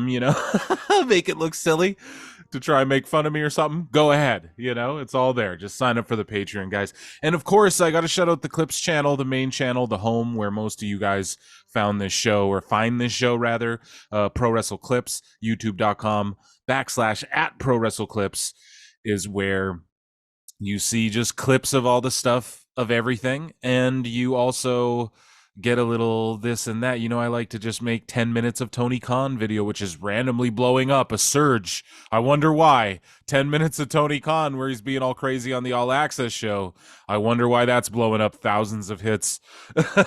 make it look silly to try and make fun of me or something, go ahead. It's all there. Just sign up for the Patreon, guys. And of course, I got to shout out the Clips channel, the main channel, the home where most of you guys found this show, or find this show rather. Pro Wrestle Clips, youtube.com/at Pro Wrestle Clips is where you see just clips of all the stuff of everything. And you also get a little this and that. I like to just make 10 minutes of Tony Khan video, which is randomly blowing up, a surge. I wonder why. 10 minutes of Tony Khan where he's being all crazy on the All Access show. I wonder why that's blowing up thousands of hits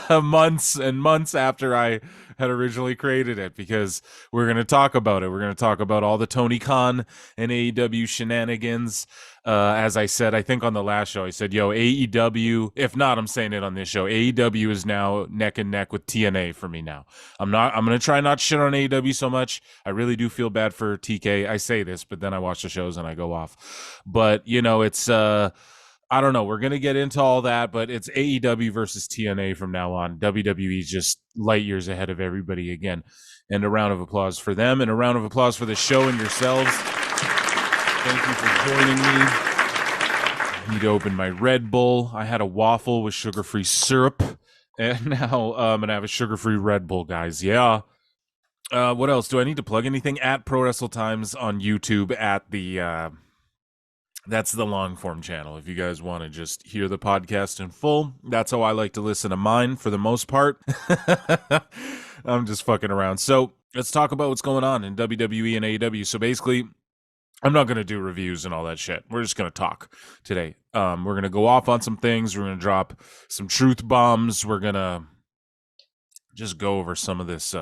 months and months after I had originally created it, because we're going to talk about it. We're going to talk about all the Tony Khan and AEW shenanigans. As I said, I think on the last show, I said, yo, AEW, if not, I'm saying it on this show, AEW is now neck and neck with TNA for me now. I'm going to try not to shit on AEW so much. I really do feel bad for TK. I say this, but then I watch the shows and I go off. But, it's, I don't know. We're going to get into all that, but it's AEW versus TNA from now on. WWE's just light years ahead of everybody again. And a round of applause for them, and a round of applause for the show and yourselves. Thank you for joining me. I need to open my Red Bull. I had a waffle with sugar-free syrup, and now I'm going to have a sugar-free Red Bull, guys. Yeah. What else? Do I need to plug anything? At Pro WrestleTimes on YouTube, at the... that's the long form channel. If you guys want to just hear the podcast in full, that's how I like to listen to mine for the most part. I'm just fucking around. So let's talk about what's going on in WWE and AEW. So basically, I'm not going to do reviews and all that shit. We're just going to talk today. We're going to go off on some things. We're going to drop some truth bombs. We're going to just go over some of this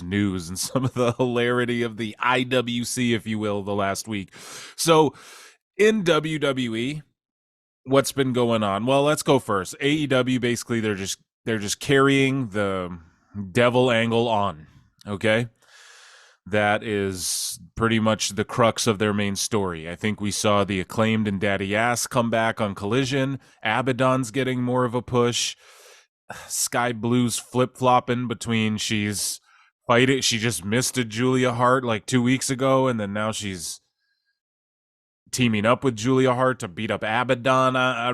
news and some of the hilarity of the IWC, if you will, the last week. So in WWE, what's been going on? Well, let's go first. AEW, basically, they're just carrying the devil angle on. Okay. That is pretty much the crux of their main story. I think we saw the Acclaimed and Daddy Ass come back on Collision. Abaddon's getting more of a push. Sky Blue's flip-flopping between she just missed a Julia Hart like 2 weeks ago, and then now she's teaming up with Julia Hart to beat up Abaddon. I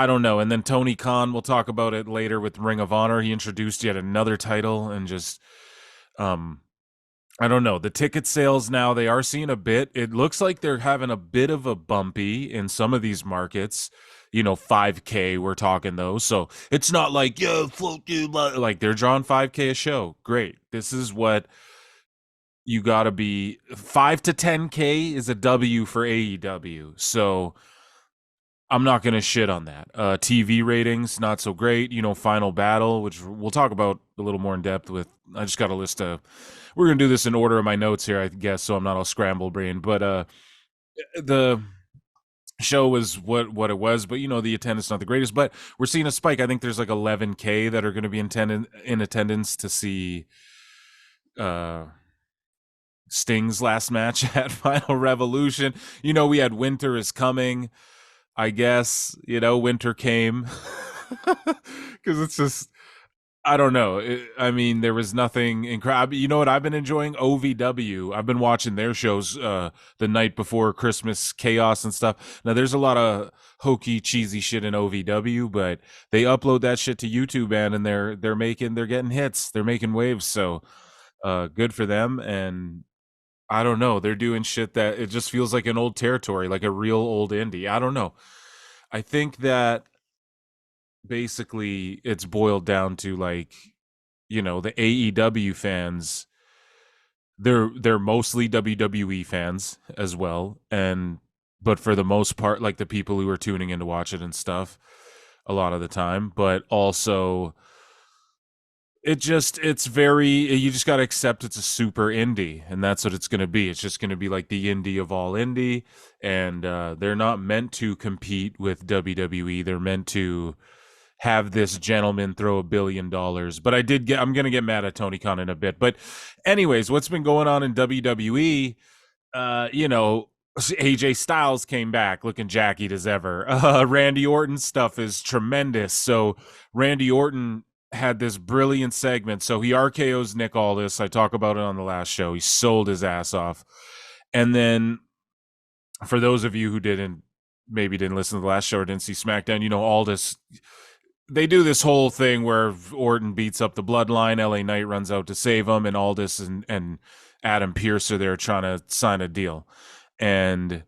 don't know. And then Tony Khan, we'll talk about it later with Ring of Honor. He introduced yet another title, and just I don't know. The ticket sales now, they are seeing a bit. It looks like they're having a bit of a bumpy in some of these markets. 5K, we're talking those. So it's not like, yo, fuck you. Like, they're drawing 5K a show. Great. This is what you got to be. 5 to 10K is a W for AEW. So I'm not going to shit on that. TV ratings, not so great. Final Battle, which we'll talk about a little more in depth with. I just got a list of, we're going to do this in order of my notes here, I guess, so I'm not all scrambled brain. But the show was what it was, but the attendance not the greatest. But we're seeing a spike. I think there's like 11K that are going to be in attendance to see Sting's last match at Final Revolution. We had Winter is Coming. I guess, winter came because it's just, I don't know. There was nothing incredible. You know what? I've been enjoying OVW. I've been watching their shows the night before Christmas Chaos and stuff. Now, there's a lot of hokey, cheesy shit in OVW, but they upload that shit to YouTube, and they're getting hits. They're making waves. So good for them. And I don't know. They're doing shit that it just feels like an old territory, like a real old indie. I don't know. I think that basically it's boiled down to like, the AEW fans, they're mostly WWE fans as well. But for the most part, like the people who are tuning in to watch it and stuff a lot of the time, but also you just got to accept it's a super indie, and that's what it's going to be. It's just going to be like the indie of all indie, and they're not meant to compete with WWE. They're meant to have this gentleman throw $1 billion. But I'm going to get mad at Tony Khan in a bit. But anyways, what's been going on in WWE? AJ Styles came back looking jackied as ever. Randy Orton's stuff is tremendous. So Randy Orton had this brilliant segment. So he RKO's Nick Aldis. I talk about it on the last show. He sold his ass off. And then for those of you who maybe didn't listen to the last show or didn't see SmackDown, you know, Aldis, they do this whole thing where Orton beats up the Bloodline, LA Knight runs out to save him, and Aldis and Adam Pearce are there trying to sign a deal. And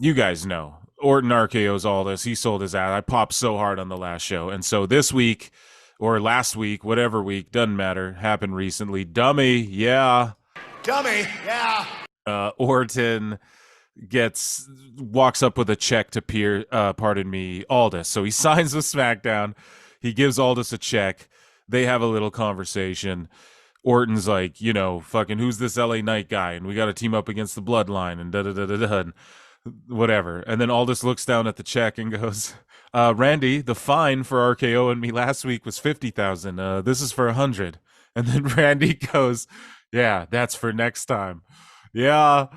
you guys know, Orton RKO's Aldis. He sold his ass. I popped so hard on the last show. And so this week, or last week, whatever week, doesn't matter, happened recently. Dummy, yeah. Orton walks up with a check to Aldis. So he signs with SmackDown. He gives Aldis a check. They have a little conversation. Orton's like, you know, fucking who's this LA Knight guy? And we got to team up against the Bloodline and da-da-da-da-da, and whatever. And then Aldis looks down at the check and goes, Randy, the fine for RKO and me last week was $50,000. This is for 100. And then Randy goes, yeah, that's for next time. Yeah,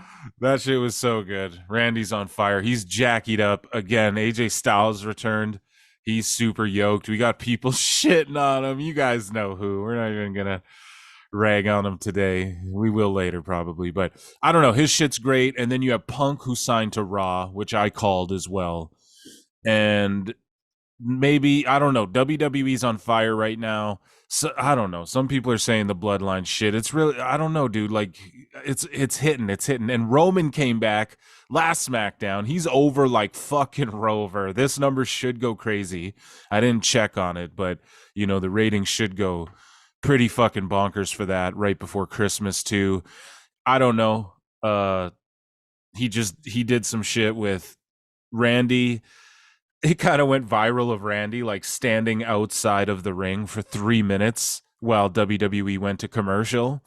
that shit was so good. Randy's on fire. He's jackied up. Again, AJ Styles returned. He's super yoked. We got people shitting on him. You guys know who. We're not even going to rag on him today. We will later probably. But I don't know. His shit's great. And then you have Punk, who signed to Raw, which I called as well. And maybe, I don't know, WWE's on fire right now. So I don't know. Some people are saying the Bloodline shit. It's really, I don't know, dude. Like, it's hitting. And Roman came back last SmackDown. He's over like fucking Rover. This number should go crazy. I didn't check on it, but you know, the ratings should go pretty fucking bonkers for that right before Christmas too. I don't know. He did some shit with Randy. It kind of went viral of Randy like standing outside of the ring for 3 minutes while WWE went to commercial.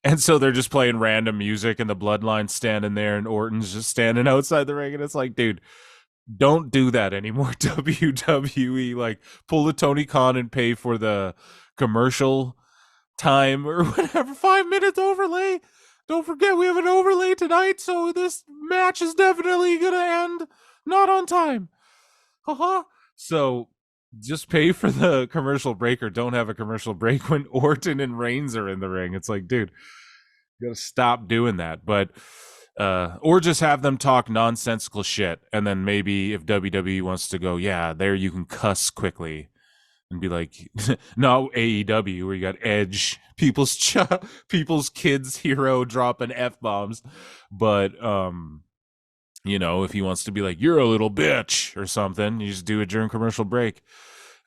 And so they're just playing random music and the Bloodline standing there and Orton's just standing outside the ring. And it's like, dude, don't do that anymore, WWE. Like, pull a Tony Khan and pay for the commercial time or whatever. 5 minutes overlay. Don't forget, we have an overlay tonight, so this match is definitely going to end not on time. So just pay for the commercial break or don't have a commercial break when Orton and Reigns are in the ring. It's like, dude, you gotta stop doing that. But or just have them talk nonsensical shit, and then maybe if WWE wants to go, yeah, there you can cuss quickly and be like, no, AEW where you got Edge, people's kids hero dropping F-bombs. But you know, if he wants to be like, you're a little bitch or something, you just do it during commercial break.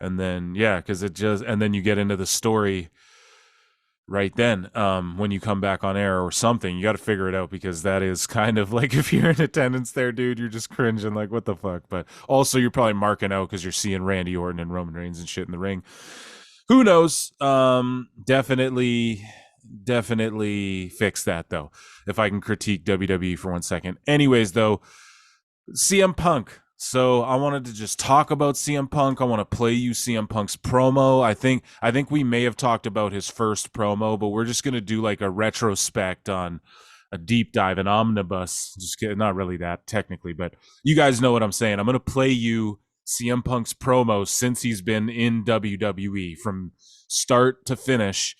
And then, yeah, because and then you get into the story right then when you come back on air or something. You got to figure it out, because that is kind of like, if you're in attendance there, dude, you're just cringing like, what the fuck? But also you're probably marking out because you're seeing Randy Orton and Roman Reigns and shit in the ring. Who knows? Definitely fix that, though, if I can critique WWE for 1 second. Anyways, though, CM Punk. So I wanted to just talk about CM Punk. I want to play you CM Punk's promo. I think we may have talked about his first promo, but we're just going to do like a retrospect on a deep dive, an omnibus. Not really that technically, but you guys know what I'm saying. I'm going to play you CM Punk's promo since he's been in WWE from start to finish.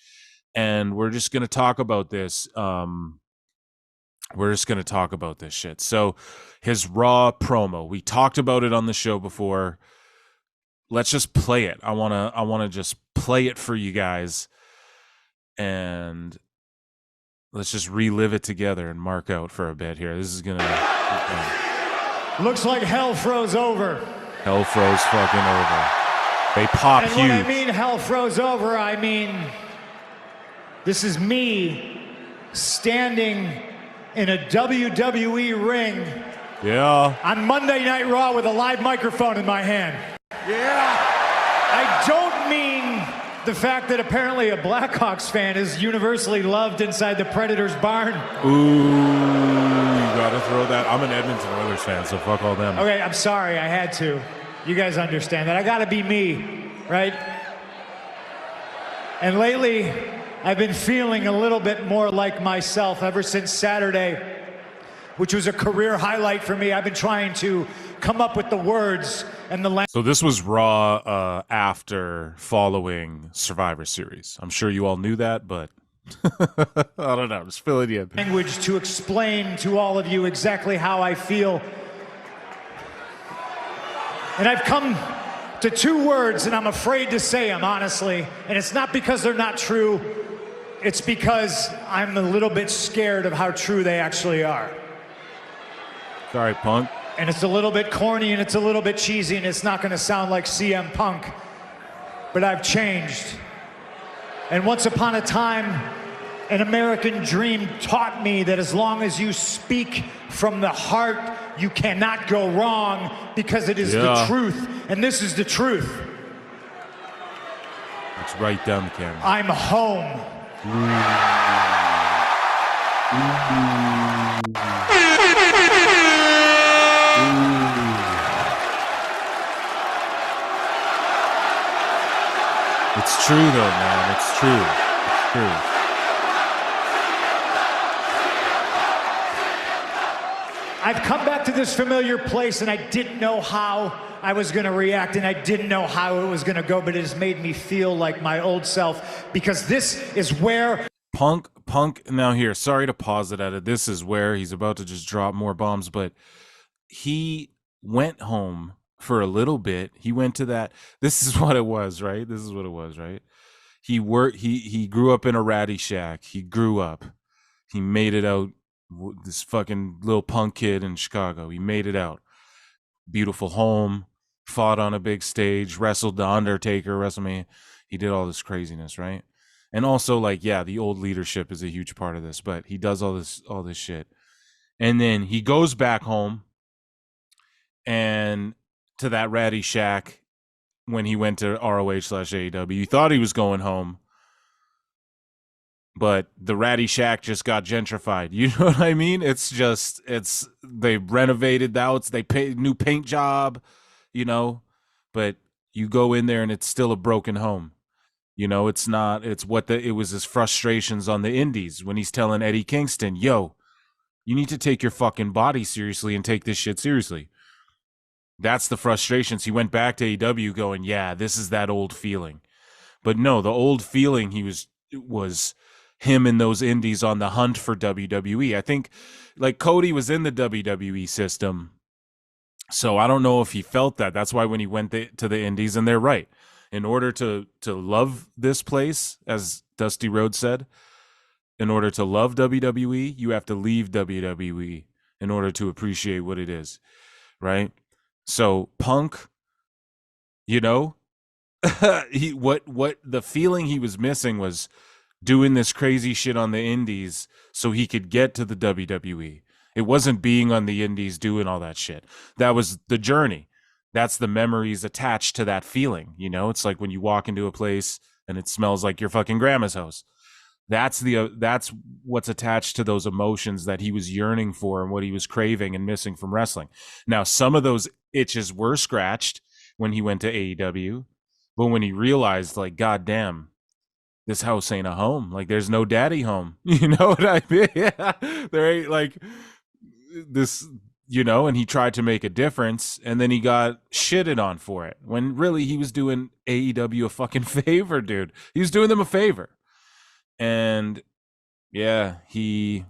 And we're just going to talk about this. We're just going to talk about this shit. So his Raw promo, we talked about it on the show before. Let's just play it. I want to just play it for you guys. And let's just relive it together and mark out for a bit here. This is going to... Looks like hell froze over. Hell froze fucking over. They pop huge. And when I mean hell froze over, I mean... This is me standing in a WWE ring. Yeah. On Monday Night Raw with a live microphone in my hand. Yeah. I don't mean the fact that apparently a Blackhawks fan is universally loved inside the Predators barn. Ooh, you gotta throw that. I'm an Edmonton Oilers fan, so fuck all them. Okay, I'm sorry, I had to. You guys understand that. I gotta be me, right? And lately, I've been feeling a little bit more like myself ever since Saturday, which was a career highlight for me. I've been trying to come up with the words and the So this was Raw after following Survivor Series. I'm sure you all knew that, but I don't know. I'm just filling you in. language to explain to all of you exactly how I feel. And I've come to 2 words, and I'm afraid to say them, honestly. And it's not because they're not true. It's because I'm a little bit scared of how true they actually are. Sorry, Punk. And it's a little bit corny, and it's a little bit cheesy, and it's not going to sound like CM Punk. But I've changed. And once upon a time, an American dream taught me that as long as you speak from the heart, you cannot go wrong, because it is the truth. And this is the truth. It's right down the camera. I'm home. It's true, though, man. It's true. It's true. I've come back to this familiar place, and I didn't know how I was going to react, and I didn't know how it was going to go, but it has made me feel like my old self, because this is where Punk, now here, sorry to pause it at it. This is where he's about to just drop more bombs, but he went home for a little bit. He went to that. This is what it was, right? This is what it was, right? He grew up in a ratty shack. He grew up. He made it out. This fucking little punk kid in Chicago. He made it out. Beautiful home. Fought on a big stage. Wrestled the Undertaker. WrestleMania. He did all this craziness, right? And also, like, yeah, the old leadership is a huge part of this. But he does all this shit, and then he goes back home and to that ratty shack when he went to ROH/AEW. He thought he was going home, but the ratty shack just got gentrified. You know what I mean? They renovated the outs, they paid new paint job, you know, but you go in there and it's still a broken home. You know, it was his frustrations on the indies when he's telling Eddie Kingston, yo, you need to take your fucking body seriously and take this shit seriously. That's the frustrations. He went back to AEW going, yeah, this is that old feeling. But no, the old feeling was him in those indies on the hunt for WWE. I think, like, Cody was in the WWE system, so I don't know if he felt that. That's why when he went to the indies, and they're right, in order to love this place, as Dusty Rhodes said, in order to love WWE, you have to leave WWE in order to appreciate what it is, right? So Punk, you know, what the feeling he was missing was doing this crazy shit on the indies so he could get to the WWE. It wasn't being on the indies doing all that shit. That was the journey. That's the memories attached to that feeling. You know, it's like when you walk into a place and it smells like your fucking grandma's house. That's what's attached to those emotions that he was yearning for and what he was craving and missing from wrestling. Now, some of those itches were scratched when he went to AEW, but when he realized, like, God damn, this house ain't a home. Like, there's no daddy home. You know what I mean? Yeah. There ain't, like, this, you know, and he tried to make a difference, and then he got shitted on for it, when really he was doing AEW a fucking favor, dude. He was doing them a favor. And yeah, I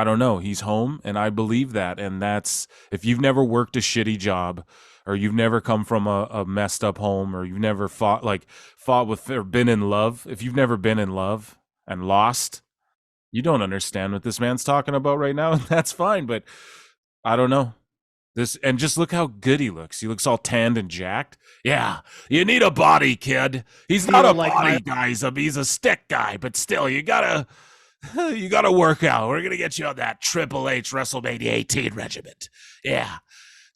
don't know, he's home, and I believe that. And that's, if you've never worked a shitty job, or you've never come from a messed up home, or you've never fought with or been in love, if you've never been in love and lost, you don't understand what this man's talking about right now, and that's fine. But I don't know. And just look how good he looks. He looks all tanned and jacked. Yeah, you need a body, kid. He's not a body guy. He's a stick guy, but still, you gotta work out. We're gonna get you on that Triple H WrestleMania 18 regiment. Yeah,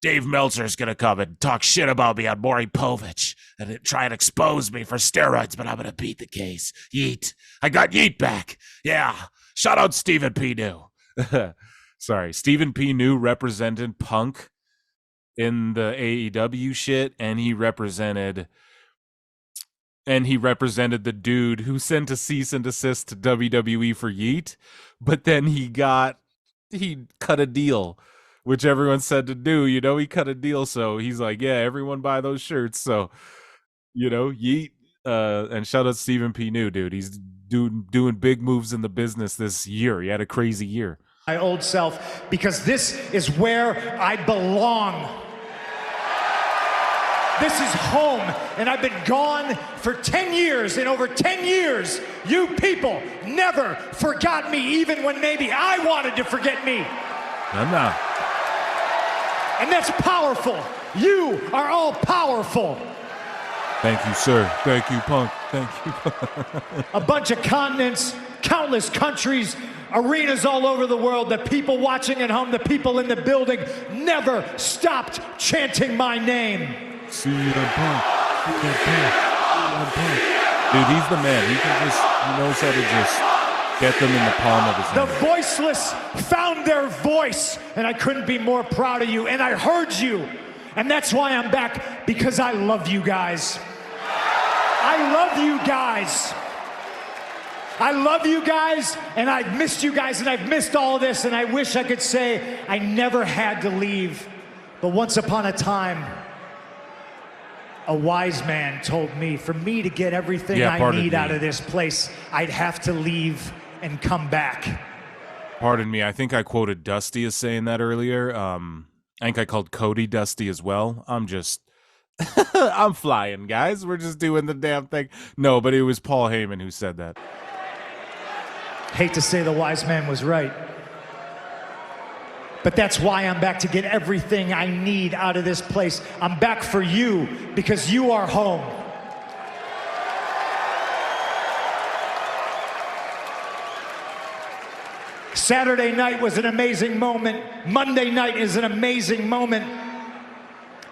Dave Meltzer's gonna come and talk shit about me on Maury Povich and try and expose me for steroids, but I'm gonna beat the case. Yeet. I got Yeet back. Yeah. Shout out Stephen P. New. Sorry, Stephen P. New represented Punk in the AEW shit, and he represented the dude who sent a cease and desist to WWE for Yeet, but then he cut a deal which everyone said to do. He cut a deal, so he's like, yeah, everyone buy those shirts. So yeet. And shout out Stephen P. New, dude. He's doing big moves in the business this year. He had a crazy year. My old self, because this is where I belong. This is home, and I've been gone for 10 years, and over 10 years, you people never forgot me, even when maybe I wanted to forget me. No. And that's powerful. You are all powerful. Thank you, sir. Thank you, Punk. Thank you. A bunch of continents, countless countries, arenas all over the world, the people watching at home, the people in the building never stopped chanting my name. CM Punk. CM Punk. Dude, he's the man. He knows how to just get them in the palm of his hand. The voiceless found their voice, and I couldn't be more proud of you, and I heard you. And that's why I'm back, because I love you guys. I love you guys. I love you guys, and I've missed you guys, and I've missed all of this, and I wish I could say I never had to leave. But once upon a time, a wise man told me, for me to get everything I need out of this place, I'd have to leave and come back. Pardon me, I think I quoted Dusty as saying that earlier. I think I called Cody Dusty as well. I'm flying, guys. We're just doing the damn thing. No, but it was Paul Heyman who said that. Hate to say the wise man was right. But that's why I'm back, to get everything I need out of this place. I'm back for you, because you are home. Saturday night was an amazing moment. Monday night is an amazing moment.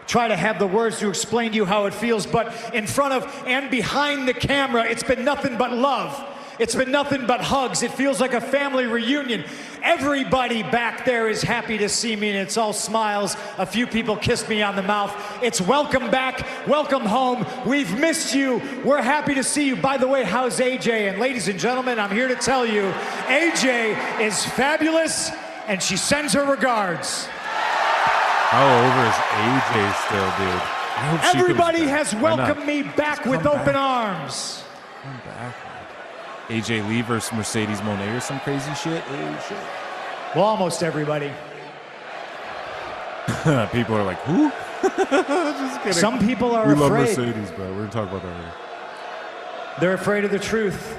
Try to have the words to explain to you how it feels, but in front of and behind the camera, it's been nothing but love. It's been nothing but hugs. It feels like a family reunion. Everybody back there is happy to see me, and it's all smiles. A few people kissed me on the mouth. It's welcome back, welcome home. We've missed you. We're happy to see you. By the way, how's AJ? And ladies and gentlemen, I'm here to tell you, AJ is fabulous, and she sends her regards. How over is AJ still, dude? I hope everybody has welcomed me back with open arms. Come back. AJ Lee versus Mercedes Mone or some crazy shit. Oh shit. Well, almost everybody. People are like, who? Just kidding. Some people are afraid. We love Mercedes, bro. We're gonna talk about that later. They're afraid of the truth.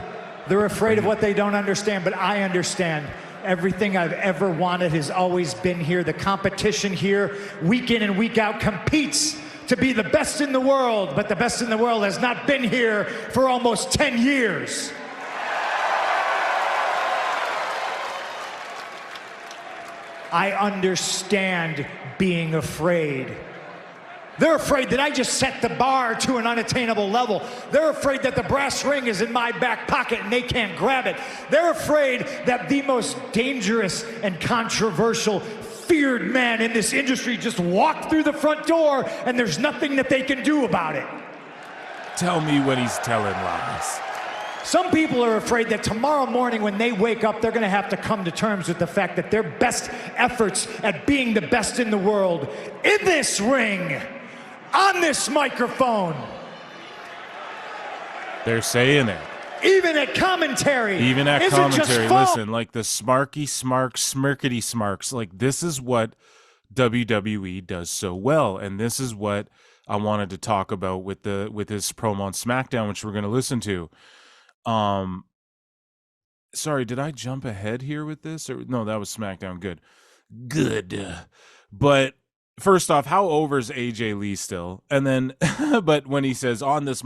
They're afraid of what they don't understand, but I understand. Everything I've ever wanted has always been here. The competition here, week in and week out, competes to be the best in the world, but the best in the world has not been here for almost 10 years. I understand being afraid. They're afraid that I just set the bar to an unattainable level. They're afraid that the brass ring is in my back pocket and they can't grab it. They're afraid that the most dangerous and controversial, feared man in this industry just walked through the front door and there's nothing that they can do about it. Tell me when he's telling lies. Some people are afraid that tomorrow morning when they wake up, they're going to have to come to terms with the fact that their best efforts at being the best in the world, in this ring, on this microphone. They're saying it. Even at commentary. Even at commentary. Listen, like the smarky smarks, smirkety smarks, like this is what WWE does so well. And this is what I wanted to talk about with his promo on SmackDown, which we're going to listen to. Sorry, did I jump ahead here with this? Or no, that was SmackDown. Good. But first off, how over is AJ Lee still? And then, but when he says on this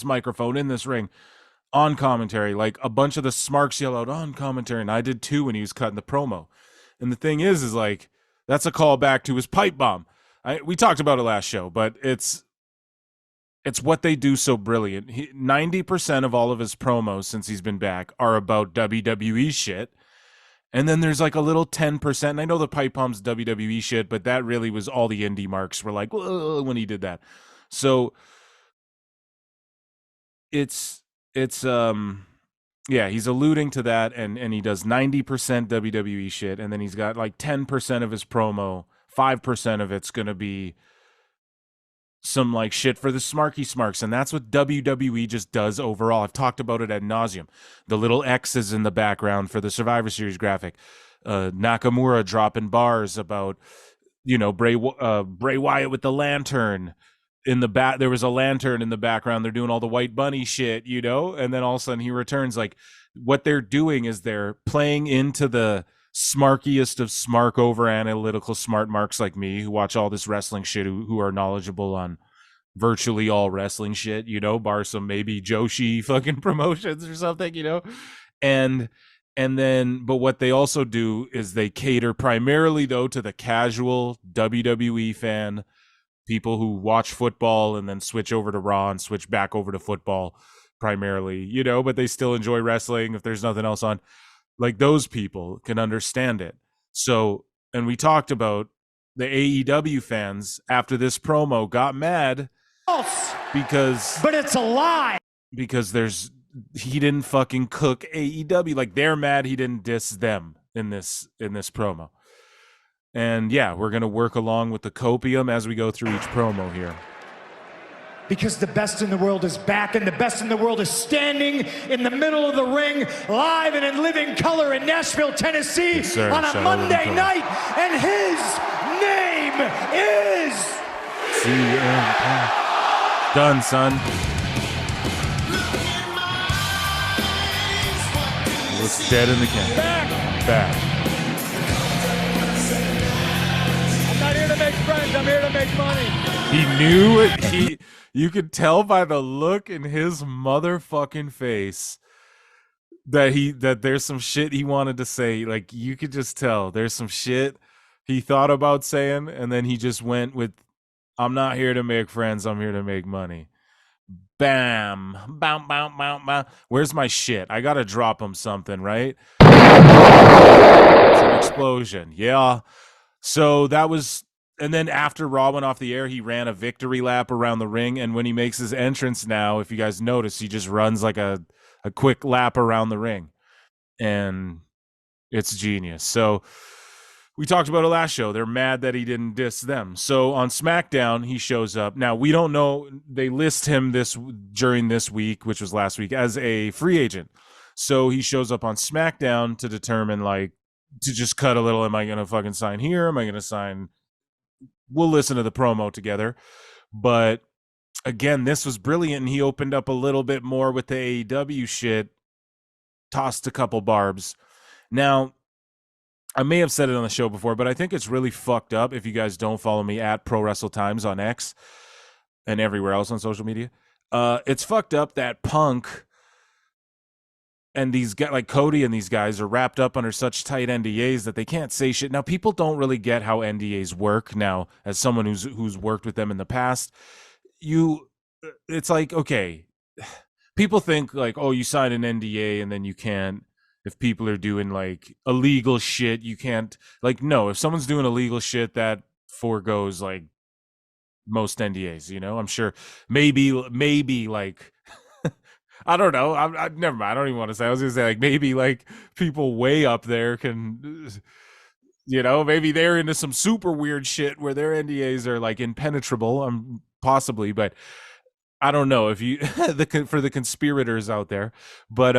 microphone, in this ring, on commentary, like a bunch of the smarks yell out on commentary, and I did too when he was cutting the promo. And the thing is like, that's a callback to his pipe bomb. We talked about it last show, but it's what they do so brilliant. 90% of all of his promos since he's been back are about WWE shit. And then there's like a little 10%. And I know the pipe bomb's WWE shit, but that really was all the indie marks were like, whoa, when he did that. So it's Yeah, he's alluding to that, and he does 90% WWE shit, and then he's got like 10% of his promo, 5% of it's gonna be some like shit for the smarky smarks, and that's what WWE just does overall. I've talked about it ad nauseum. The little X's in the background for the Survivor Series graphic, Nakamura dropping bars about Bray Wyatt with the lantern in the back. There was a lantern in the background. They're doing all the White Bunny shit, and then all of a sudden he returns. Like what they're doing is they're playing into the smarkiest of smark over analytical smart marks like me who watch all this wrestling shit, who are knowledgeable on virtually all wrestling shit, bar some maybe Joshi fucking promotions or something, and then but what they also do is they cater primarily though to the casual WWE fan, people who watch football and then switch over to Raw and switch back over to football primarily, but they still enjoy wrestling if there's nothing else on. Like those people can understand it. So, and we talked about the AEW fans after this promo got mad because, but it's a lie, because he didn't fucking cook AEW. Like they're mad he didn't diss them in this promo. And yeah, we're going to work along with the copium as we go through each promo here. Because the best in the world is back, and the best in the world is standing in the middle of the ring, live and in living color in Nashville, Tennessee, yes, sir. on a Monday night, and his name is CM Punk. Done, son. Looks dead in the can. Back. I'm not here to make friends. I'm here to make money. He knew it. You could tell by the look in his motherfucking face that there's some shit he wanted to say. Like you could just tell there's some shit he thought about saying, and then he just went with, "I'm not here to make friends. I'm here to make money." Bam, bam, bam, bam, bam. Where's my shit? I gotta drop him something, right? It's an explosion. Yeah. So that was. And then after Raw went off the air, he ran a victory lap around the ring. And when he makes his entrance now, if you guys notice, he just runs like a quick lap around the ring. And it's genius. So we talked about it last show. They're mad that he didn't diss them. So on SmackDown, he shows up. Now, we don't know. They list him during this week, which was last week, as a free agent. So he shows up on SmackDown to determine, like, to just cut a little. Am I going to fucking sign here? Am I going to sign? We'll listen to the promo together. But again, this was brilliant. And he opened up a little bit more with the AEW shit, tossed a couple barbs. Now, I may have said it on the show before, but I think it's really fucked up if you guys don't follow me at prowrestletimes on X and everywhere else on social media. It's fucked up that Punk and these guys like Cody and these guys are wrapped up under such tight NDAs that they can't say shit. Now, people don't really get how NDAs work. Now, as someone who's worked with them in the past, it's like, okay, people think like, oh, you sign an NDA and then you can't, if people are doing like illegal shit, you can't, like, no, if someone's doing illegal shit, that foregoes like most NDAs, I'm sure maybe like, I don't know. I never mind. I don't even want to say. I was going to say like maybe like people way up there can, maybe they're into some super weird shit where their NDAs are like impenetrable. Possibly, but I don't know if you for the conspirators out there. But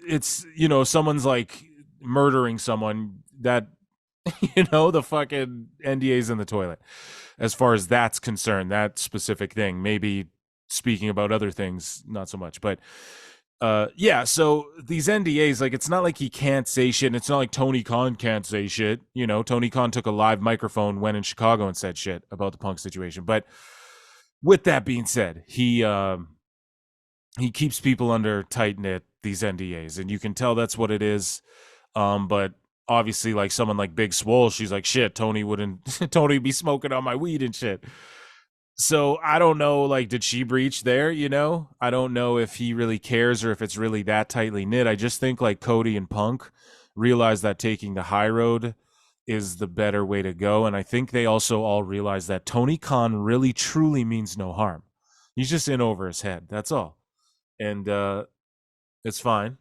it's someone's like murdering someone that the fucking NDA's in the toilet. As far as that's concerned, that specific thing, maybe. Speaking about other things, not so much, but yeah, so these NDAs, like, it's not like he can't say shit, and it's not like Tony Khan can't say shit. Tony Khan took a live microphone, went in Chicago and said shit about the Punk situation. But with that being said, he keeps people under tight knit, these NDAs, and you can tell that's what it is. But obviously, like someone like Big Swole, she's like, shit, Tony would be smoking on my weed and shit. So I don't know, like, did she breach there, I don't know if he really cares or if it's really that tightly knit. I just think, like, Cody and Punk realize that taking the high road is the better way to go. And I think they also all realize that Tony Khan really, truly means no harm. He's just in over his head. That's all. And It's fine.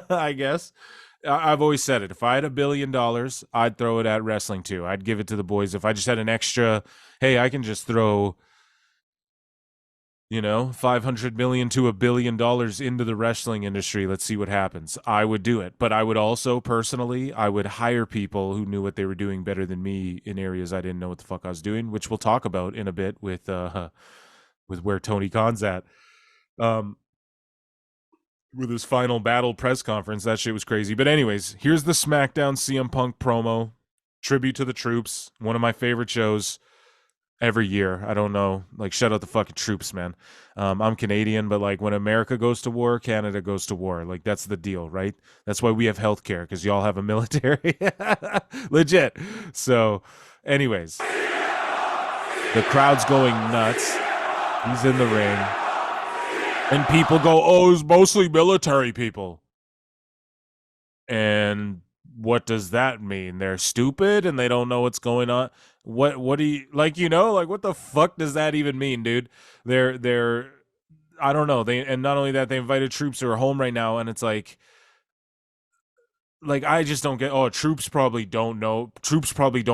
I guess. I've always said it. If I had $1 billion, I'd throw it at wrestling too. I'd give it to the boys. If I just had an extra, hey, I can just throw, 500 million to $1 billion into the wrestling industry. Let's see what happens. I would do it. But I would also personally, I would hire people who knew what they were doing better than me in areas I didn't know what the fuck I was doing, which we'll talk about in a bit with where Tony Khan's at. With his final battle press conference. That shit was crazy. But anyways, here's the SmackDown CM Punk promo. Tribute to the troops. One of my favorite shows every year. I don't know. Like, shout out the fucking troops, man. I'm Canadian, but like when America goes to war, Canada goes to war. Like, that's the deal, right? That's why we have healthcare, because y'all have a military. Legit. So, anyways, the crowd's going nuts. He's in the ring. And people go, oh, it's mostly military people. And what does that mean? They're stupid and they don't know what's going on. What do you, like, what the fuck does that even mean, dude? They're I don't know. And not only that, they invited troops who are home right now, and it's like I just don't get, troops probably don't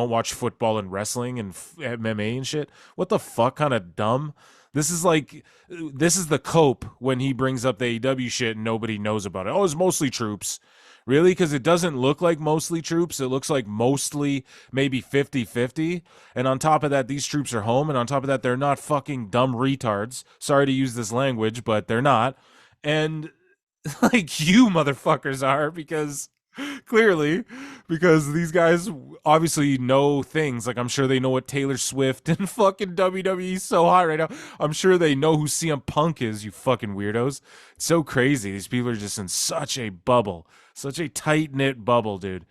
watch football and wrestling and MMA and shit. What the fuck? Kind of dumb. This is the cope when he brings up the AEW shit and nobody knows about it. Oh, it's mostly troops. Really? Because it doesn't look like mostly troops. It looks like mostly maybe 50-50. And on top of that, these troops are home. And on top of that, they're not fucking dumb retards. Sorry to use this language, but they're not. And like, you motherfuckers are, because these guys obviously know things. Like, I'm sure they know what Taylor Swift and fucking WWE is so hot right now. I'm sure they know who CM Punk is, you fucking weirdos. It's so crazy. These people are just in such a bubble, such a tight-knit bubble, dude.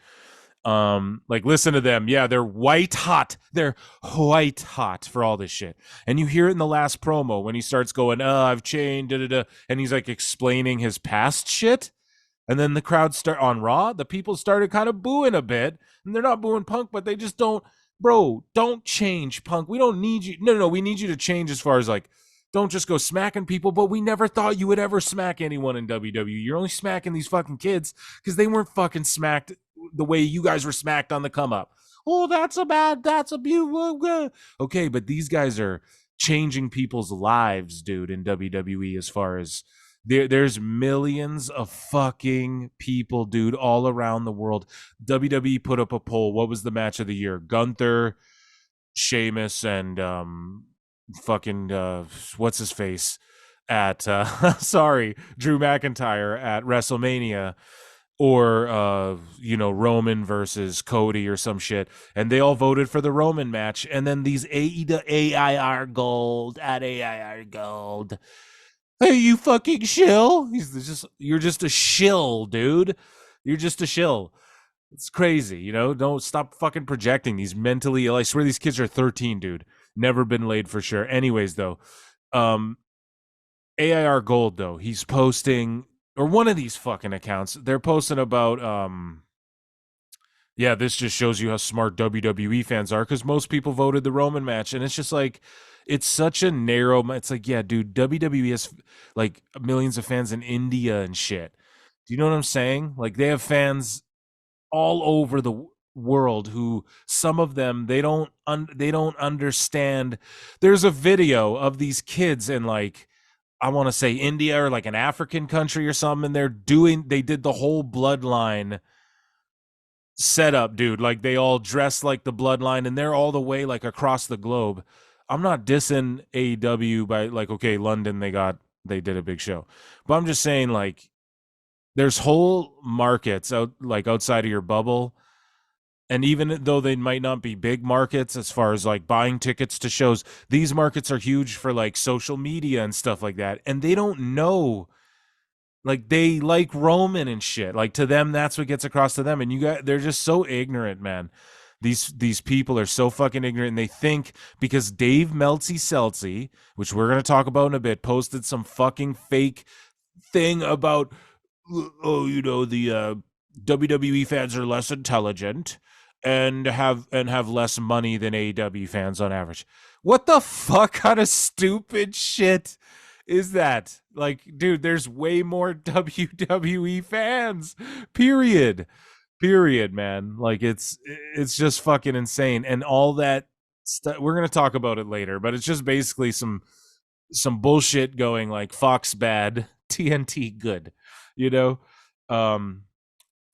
Like, listen to them. Yeah, they're white hot. They're white hot for all this shit. And you hear it in the last promo when he starts going, I've changed, and he's like explaining his past shit. And then the crowd on Raw, the people started kind of booing a bit. And they're not booing Punk, but they just don't change, Punk. We don't need you. No, we need you to change as far as like, don't just go smacking people, but we never thought you would ever smack anyone in WWE. You're only smacking these fucking kids because they weren't fucking smacked the way you guys were smacked on the come up. Oh, that's a beautiful. Okay, but these guys are changing people's lives, dude, in WWE as far as there's millions of fucking people, dude, all around the world. WWE put up a poll. What was the match of the year? Gunther, Sheamus, and fucking what's his face at Drew McIntyre at WrestleMania, or Roman versus Cody or some shit, and they all voted for the Roman match. And then these AIR Gold at AIR Gold. Hey, you fucking shill. You're just a shill, dude. You're just a shill. It's crazy, Don't stop fucking projecting these mentally ill. I swear these kids are 13, dude. Never been laid for sure. Anyways, though, AIR Gold, though, he's posting, or one of these fucking accounts, they're posting about, this just shows you how smart WWE fans are, because most people voted the Roman match, and it's just like, it's such a narrow, it's like, yeah, dude, WWE has like millions of fans in India and shit. Do you know what I'm saying? Like, they have fans all over the world who, some of them, they don't understand. There's a video of these kids in, like, I want to say India or like an African country or something, and they did the whole bloodline setup, dude. Like, they all dress like the bloodline, and they're all the way like across the globe. I'm not dissing AEW by like, okay, London, they did a big show, but I'm just saying, like, there's whole markets outside of your bubble. And even though they might not be big markets as far as like buying tickets to shows, these markets are huge for like social media and stuff like that. And they don't know, like, they like Roman and shit. Like, to them, that's what gets across to them. And they're just so ignorant, man. These people are so fucking ignorant, and they think because Dave Meltzer, which we're going to talk about in a bit, posted some fucking fake thing about, the WWE fans are less intelligent and have less money than AEW fans on average. What the fuck kind of stupid shit is that? Like, dude, there's way more WWE fans. Period, man. Like, it's just fucking insane. And all that stuff, we're gonna talk about it later, but it's just basically some bullshit going like Fox bad, TNT good, you know.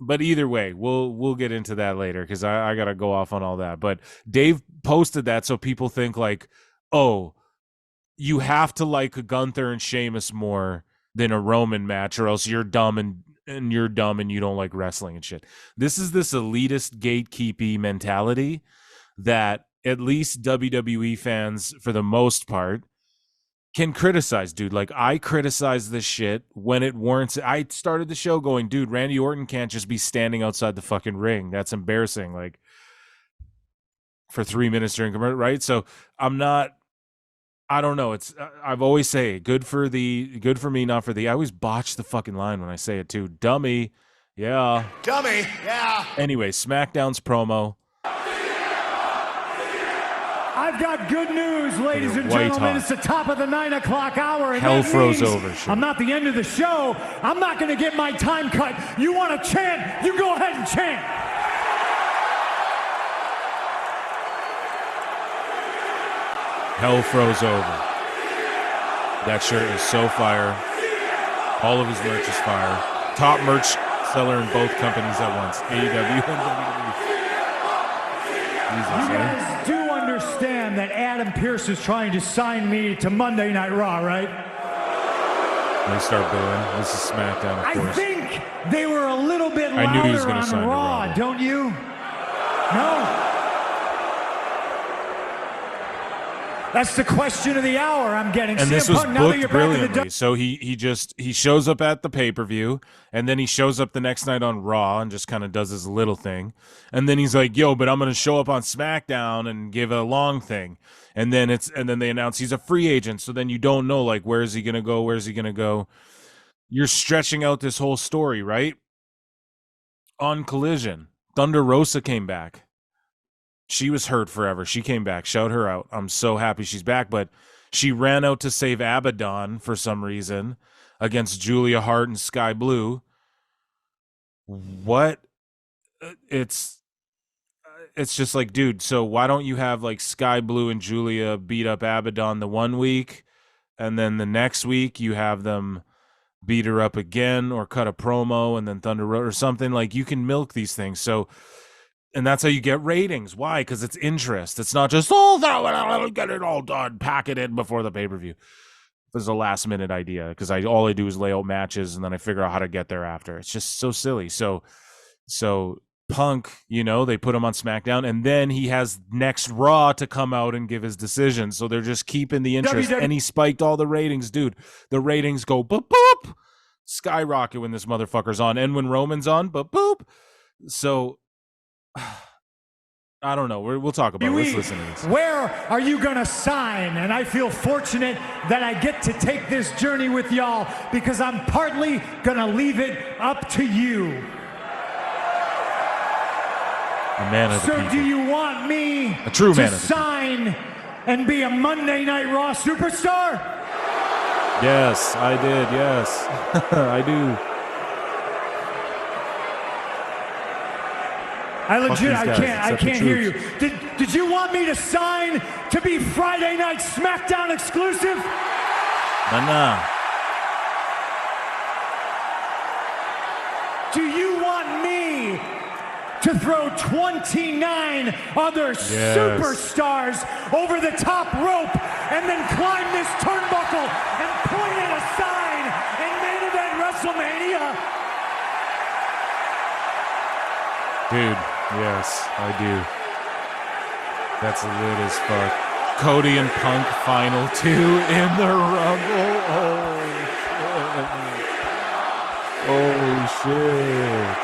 But either way, we'll get into that later because I gotta go off on all that. But Dave posted that so people think like, oh, you have to like a Gunther and Sheamus more than a Roman match, or else you're dumb and you're dumb and you don't like wrestling and shit. This is this elitist gatekeepy mentality that at least WWE fans, for the most part, can criticize, dude. Like, I criticize this shit when it warrants it. I started the show going, dude, Randy Orton can't just be standing outside the fucking ring. That's embarrassing. Like, for 3 minutes during commercial, right? So I don't know. It's I've always say good for me, not for thee. I always botch the fucking line when I say it too. Dummy, yeah. Dummy, yeah. Anyway, SmackDown's promo. I've got good news, ladies and gentlemen. It's the top of the 9 o'clock hour. And hell that froze means over. Shit. I'm not the end of the show. I'm not going to get my time cut. You want to chant? You go ahead and chant. Hell froze over. That shirt is so fire. All of his merch is fire. Top merch seller in both companies at once. AEW and WWE. You guys do understand that Adam Pearce is trying to sign me to Monday Night Raw, right? They start booing. This is SmackDown, of course. I think they were a little bit louder I knew he was gonna sign on to Raw, Raw. don't you? No? That's the question of the hour I'm getting. And this CM was Punk, now that booked you're back in the brilliantly. So he shows up at the pay-per-view, and then he shows up the next night on Raw and just kind of does his little thing. And then he's like, yo, but I'm going to show up on SmackDown and give a long thing. And then they announce he's a free agent. So then you don't know, like, where is he going to go? Where's he going to go? You're stretching out this whole story, right? On Collision, Thunder Rosa came back. She was hurt forever. She came back. Shout her out. I'm so happy she's back. But she ran out to save Abaddon for some reason against Julia Hart and Sky Blue. What? It's just like, dude, so why don't you have like Sky Blue and Julia beat up Abaddon the one week, and then the next week you have them beat her up again or cut a promo and then Thunder Road or something? Like, you can milk these things. So, and that's how you get ratings. Why? Because it's interest. It's not just, get it all done, pack it in before the pay-per-view. This is a last-minute idea because all I do is lay out matches and then I figure out how to get there after. It's just so silly. So Punk, they put him on SmackDown, and then he has next Raw to come out and give his decision. So they're just keeping the interest, and he spiked all the ratings, dude. The ratings go boop, boop, skyrocket when this motherfucker's on, and when Roman's on, boop, boop. So I don't know. We'll talk about it. Let's listen to this. Where are you going to sign? And I feel fortunate that I get to take this journey with y'all because I'm partly going to leave it up to you. A man of the people. So do you want me a true man to sign and be a Monday Night Raw superstar? Yes, I did. Yes, I do. I can't hear you. Did you want me to sign to be Friday Night SmackDown exclusive? Nah. Do you want me to throw 29 other superstars over the top rope and then climb this turnbuckle and point at a sign in main event WrestleMania? Dude, yes, I do. That's lit as fuck. Cody and Punk final 2 in the Rumble. Oh shit.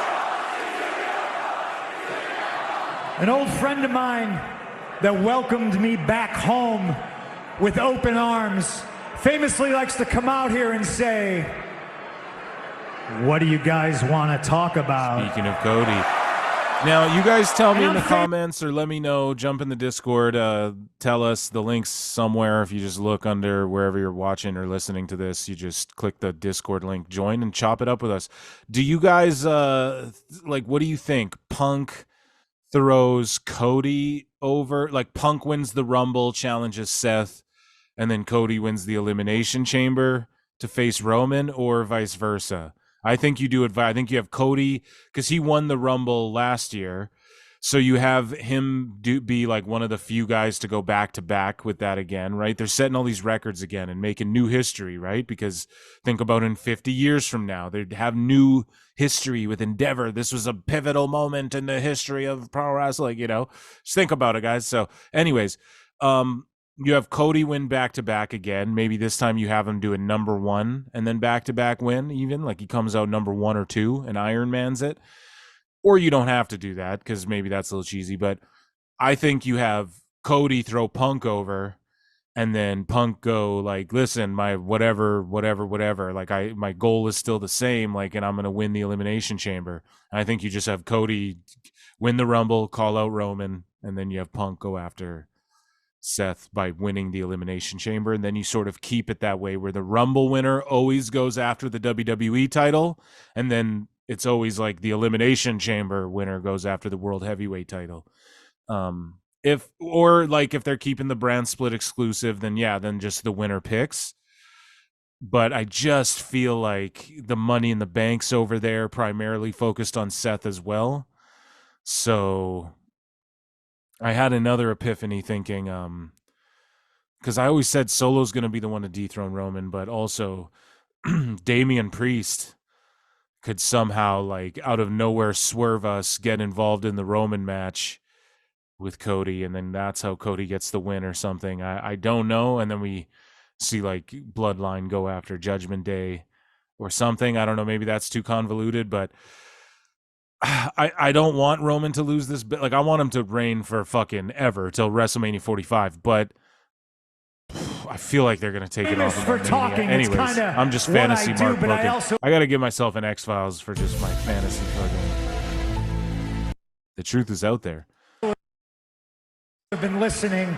An old friend of mine that welcomed me back home with open arms famously likes to come out here and say, "What do you guys want to talk about?" Speaking of Cody. Now, you guys tell me in the comments or let me know. Jump in the Discord. Tell us the links somewhere. If you just look under wherever you're watching or listening to this, you just click the Discord link, join, and chop it up with us. Do you guys, what do you think? Punk throws Cody over? Like, Punk wins the Rumble, challenges Seth, and then Cody wins the Elimination Chamber to face Roman, or vice versa? I think you do it. I think you have Cody because he won the Rumble last year. So you have him be like one of the few guys to go back to back with that again, right? They're setting all these records again and making new history, right? Because think about in 50 years from now, they'd have new history with Endeavor. This was a pivotal moment in the history of pro wrestling, Just think about it, guys. So anyways, you have Cody win back-to-back again. Maybe this time you have him do a number one and then back-to-back win even. Like he comes out number 1 or 2 and Iron Man's it. Or you don't have to do that because maybe that's a little cheesy. But I think you have Cody throw Punk over and then Punk go like, listen, my whatever. Like my goal is still the same. Like, and I'm going to win the Elimination Chamber. And I think you just have Cody win the Rumble, call out Roman, and then you have Punk go after Seth by winning the Elimination Chamber, and then you sort of keep it that way where the Rumble winner always goes after the WWE title, and then it's always like the Elimination Chamber winner goes after the World Heavyweight title. If they're keeping the brand split exclusive, then just the winner picks. But I just feel like the Money in the Bank's over there primarily focused on Seth as well. So I had another epiphany thinking, because I always said Solo's going to be the one to dethrone Roman, but also Damian Priest could somehow, like, out of nowhere swerve us, get involved in the Roman match with Cody, and then that's how Cody gets the win or something. I don't know. And then we see, like, Bloodline go after Judgment Day or something. I don't know. Maybe that's too convoluted, but I don't want Roman to lose this bit. Like, I want him to reign for fucking ever till WrestleMania 45, but I feel like they're going to take it off of talking. Anyways, I'm just fantasy mark booking. I got to give myself an X-Files for just my fantasy fucking. The truth is out there. I've been listening,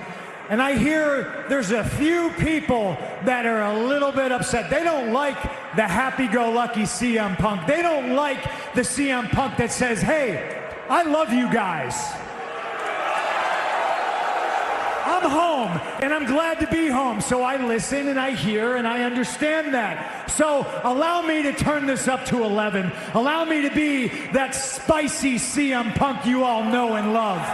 and I hear there's a few people that are a little bit upset. They don't like the happy-go-lucky CM Punk. They don't like the CM Punk that says, hey, I love you guys. I'm home, and I'm glad to be home. So I listen, and I hear, and I understand that. So allow me to turn this up to 11. Allow me to be that spicy CM Punk you all know and love.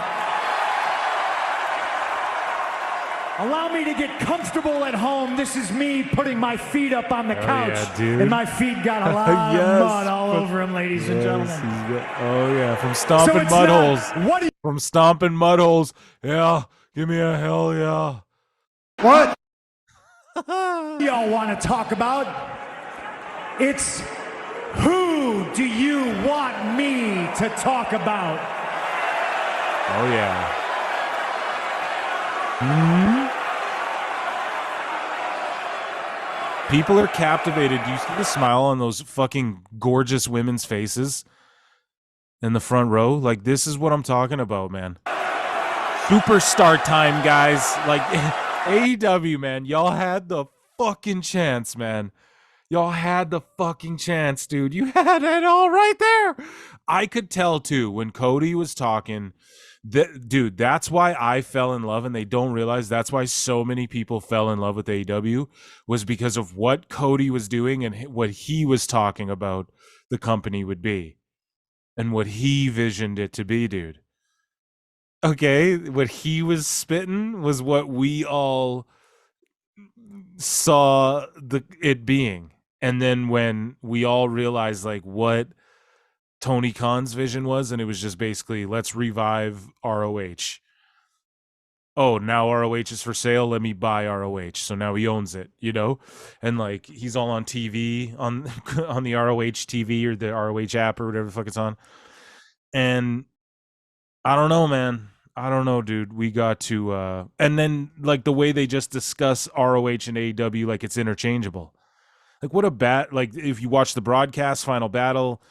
Allow me to get comfortable at home. This is me putting my feet up on the couch. Yeah, and my feet got a lot of mud all over them, ladies and gentlemen. From stomping mud holes. From stomping mud holes. Yeah, give me a hell yeah. What? Y'all want to talk about? It's who do you want me to talk about? Oh, yeah. People are captivated. Do you see the smile on those fucking gorgeous women's faces in the front row? Like, this is what I'm talking about, man. Superstar time, guys. Like, AEW, man. Y'all had the fucking chance, man. Y'all had the fucking chance, dude. You had it all right there. I could tell, too, when Cody was talking. Dude, that's why I fell in love, and they don't realize that's why so many people fell in love with AEW, was because of what Cody was doing and what he was talking about the company would be and what he visioned it to be, dude. Okay, what he was spitting was what we all saw it being. And then when we all realized, like, what Tony Khan's vision was, and it was just basically, let's revive ROH. Oh, now ROH is for sale, let me buy ROH. So now he owns it, and like he's all on TV on the ROH TV or the ROH app or whatever the fuck it's on. And I don't know, man. I don't know, dude. We got to and then like the way they just discuss ROH and AEW like it's interchangeable. Like, what a like if you watch the broadcast Final Battle,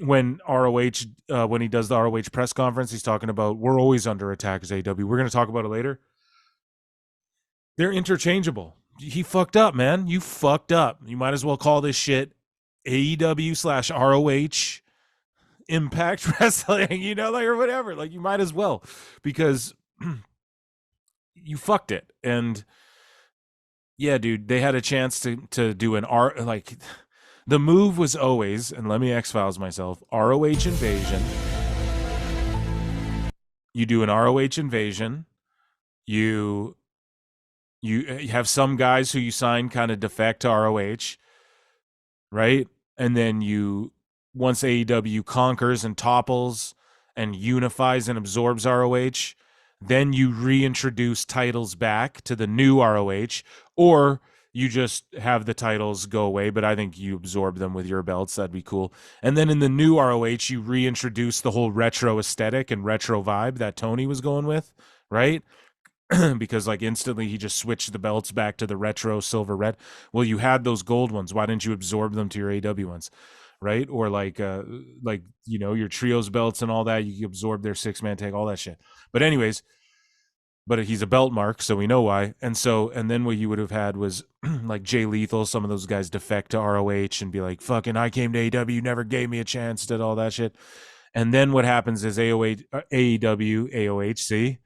when ROH, when he does the ROH press conference, he's talking about we're always under attack as AEW. We're going to talk about it later. They're interchangeable. He fucked up, man. You fucked up. You might as well call this shit AEW/ROH Impact Wrestling, you know, like, or whatever. Like, you might as well, because you fucked it. And yeah, dude, they had a chance to do an like, the move was always, and let me X-Files myself, ROH invasion. You do an ROH invasion. You have some guys who you sign kind of defect to ROH, right? And then once AEW conquers and topples and unifies and absorbs ROH, then you reintroduce titles back to the new ROH, or you just have the titles go away, but I think you absorb them with your belts. That'd be cool. And then in the new ROH, you reintroduce the whole retro aesthetic and retro vibe that Tony was going with, right? Because like instantly he just switched the belts back to the retro silver red. Well, you had those gold ones. Why didn't you absorb them to your AEW ones? Right? Or like you know, your trios belts and all that, you absorb their 6-man tag, all that shit. But anyways, but he's a belt mark, so we know why. And then what you would have had was like Jay Lethal, some of those guys defect to ROH and be like, fucking, I came to AEW, never gave me a chance, did all that shit. And then what happens is AEW, AOH, see?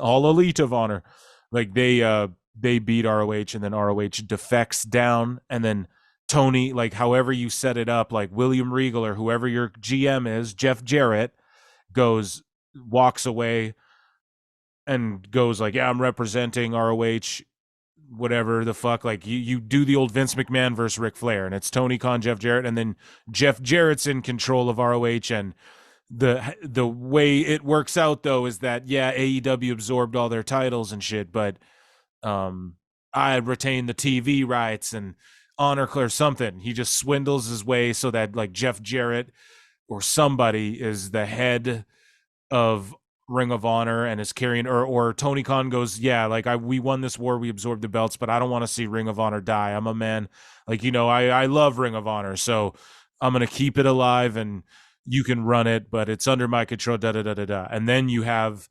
All Elite of Honor. Like they beat ROH, and then ROH defects down, and then Tony, like however you set it up, like William Regal or whoever your GM is, Jeff Jarrett, walks away and goes like, yeah, I'm representing ROH, whatever the fuck. Like you do the old Vince McMahon versus Ric Flair, and it's Tony Khan, Jeff Jarrett, and then Jeff Jarrett's in control of ROH. And the way it works out though is that, yeah, AEW absorbed all their titles and shit, but I retained the TV rights and Honor Clear something. He just swindles his way so that like Jeff Jarrett or somebody is the head of Ring of Honor and is carrying, or Tony Khan goes, yeah, like we won this war, we absorbed the belts, but I don't want to see Ring of Honor die. I'm a man, like, you know, I love Ring of Honor, so I'm gonna keep it alive and you can run it, but it's under my control, da da da da da. And then you have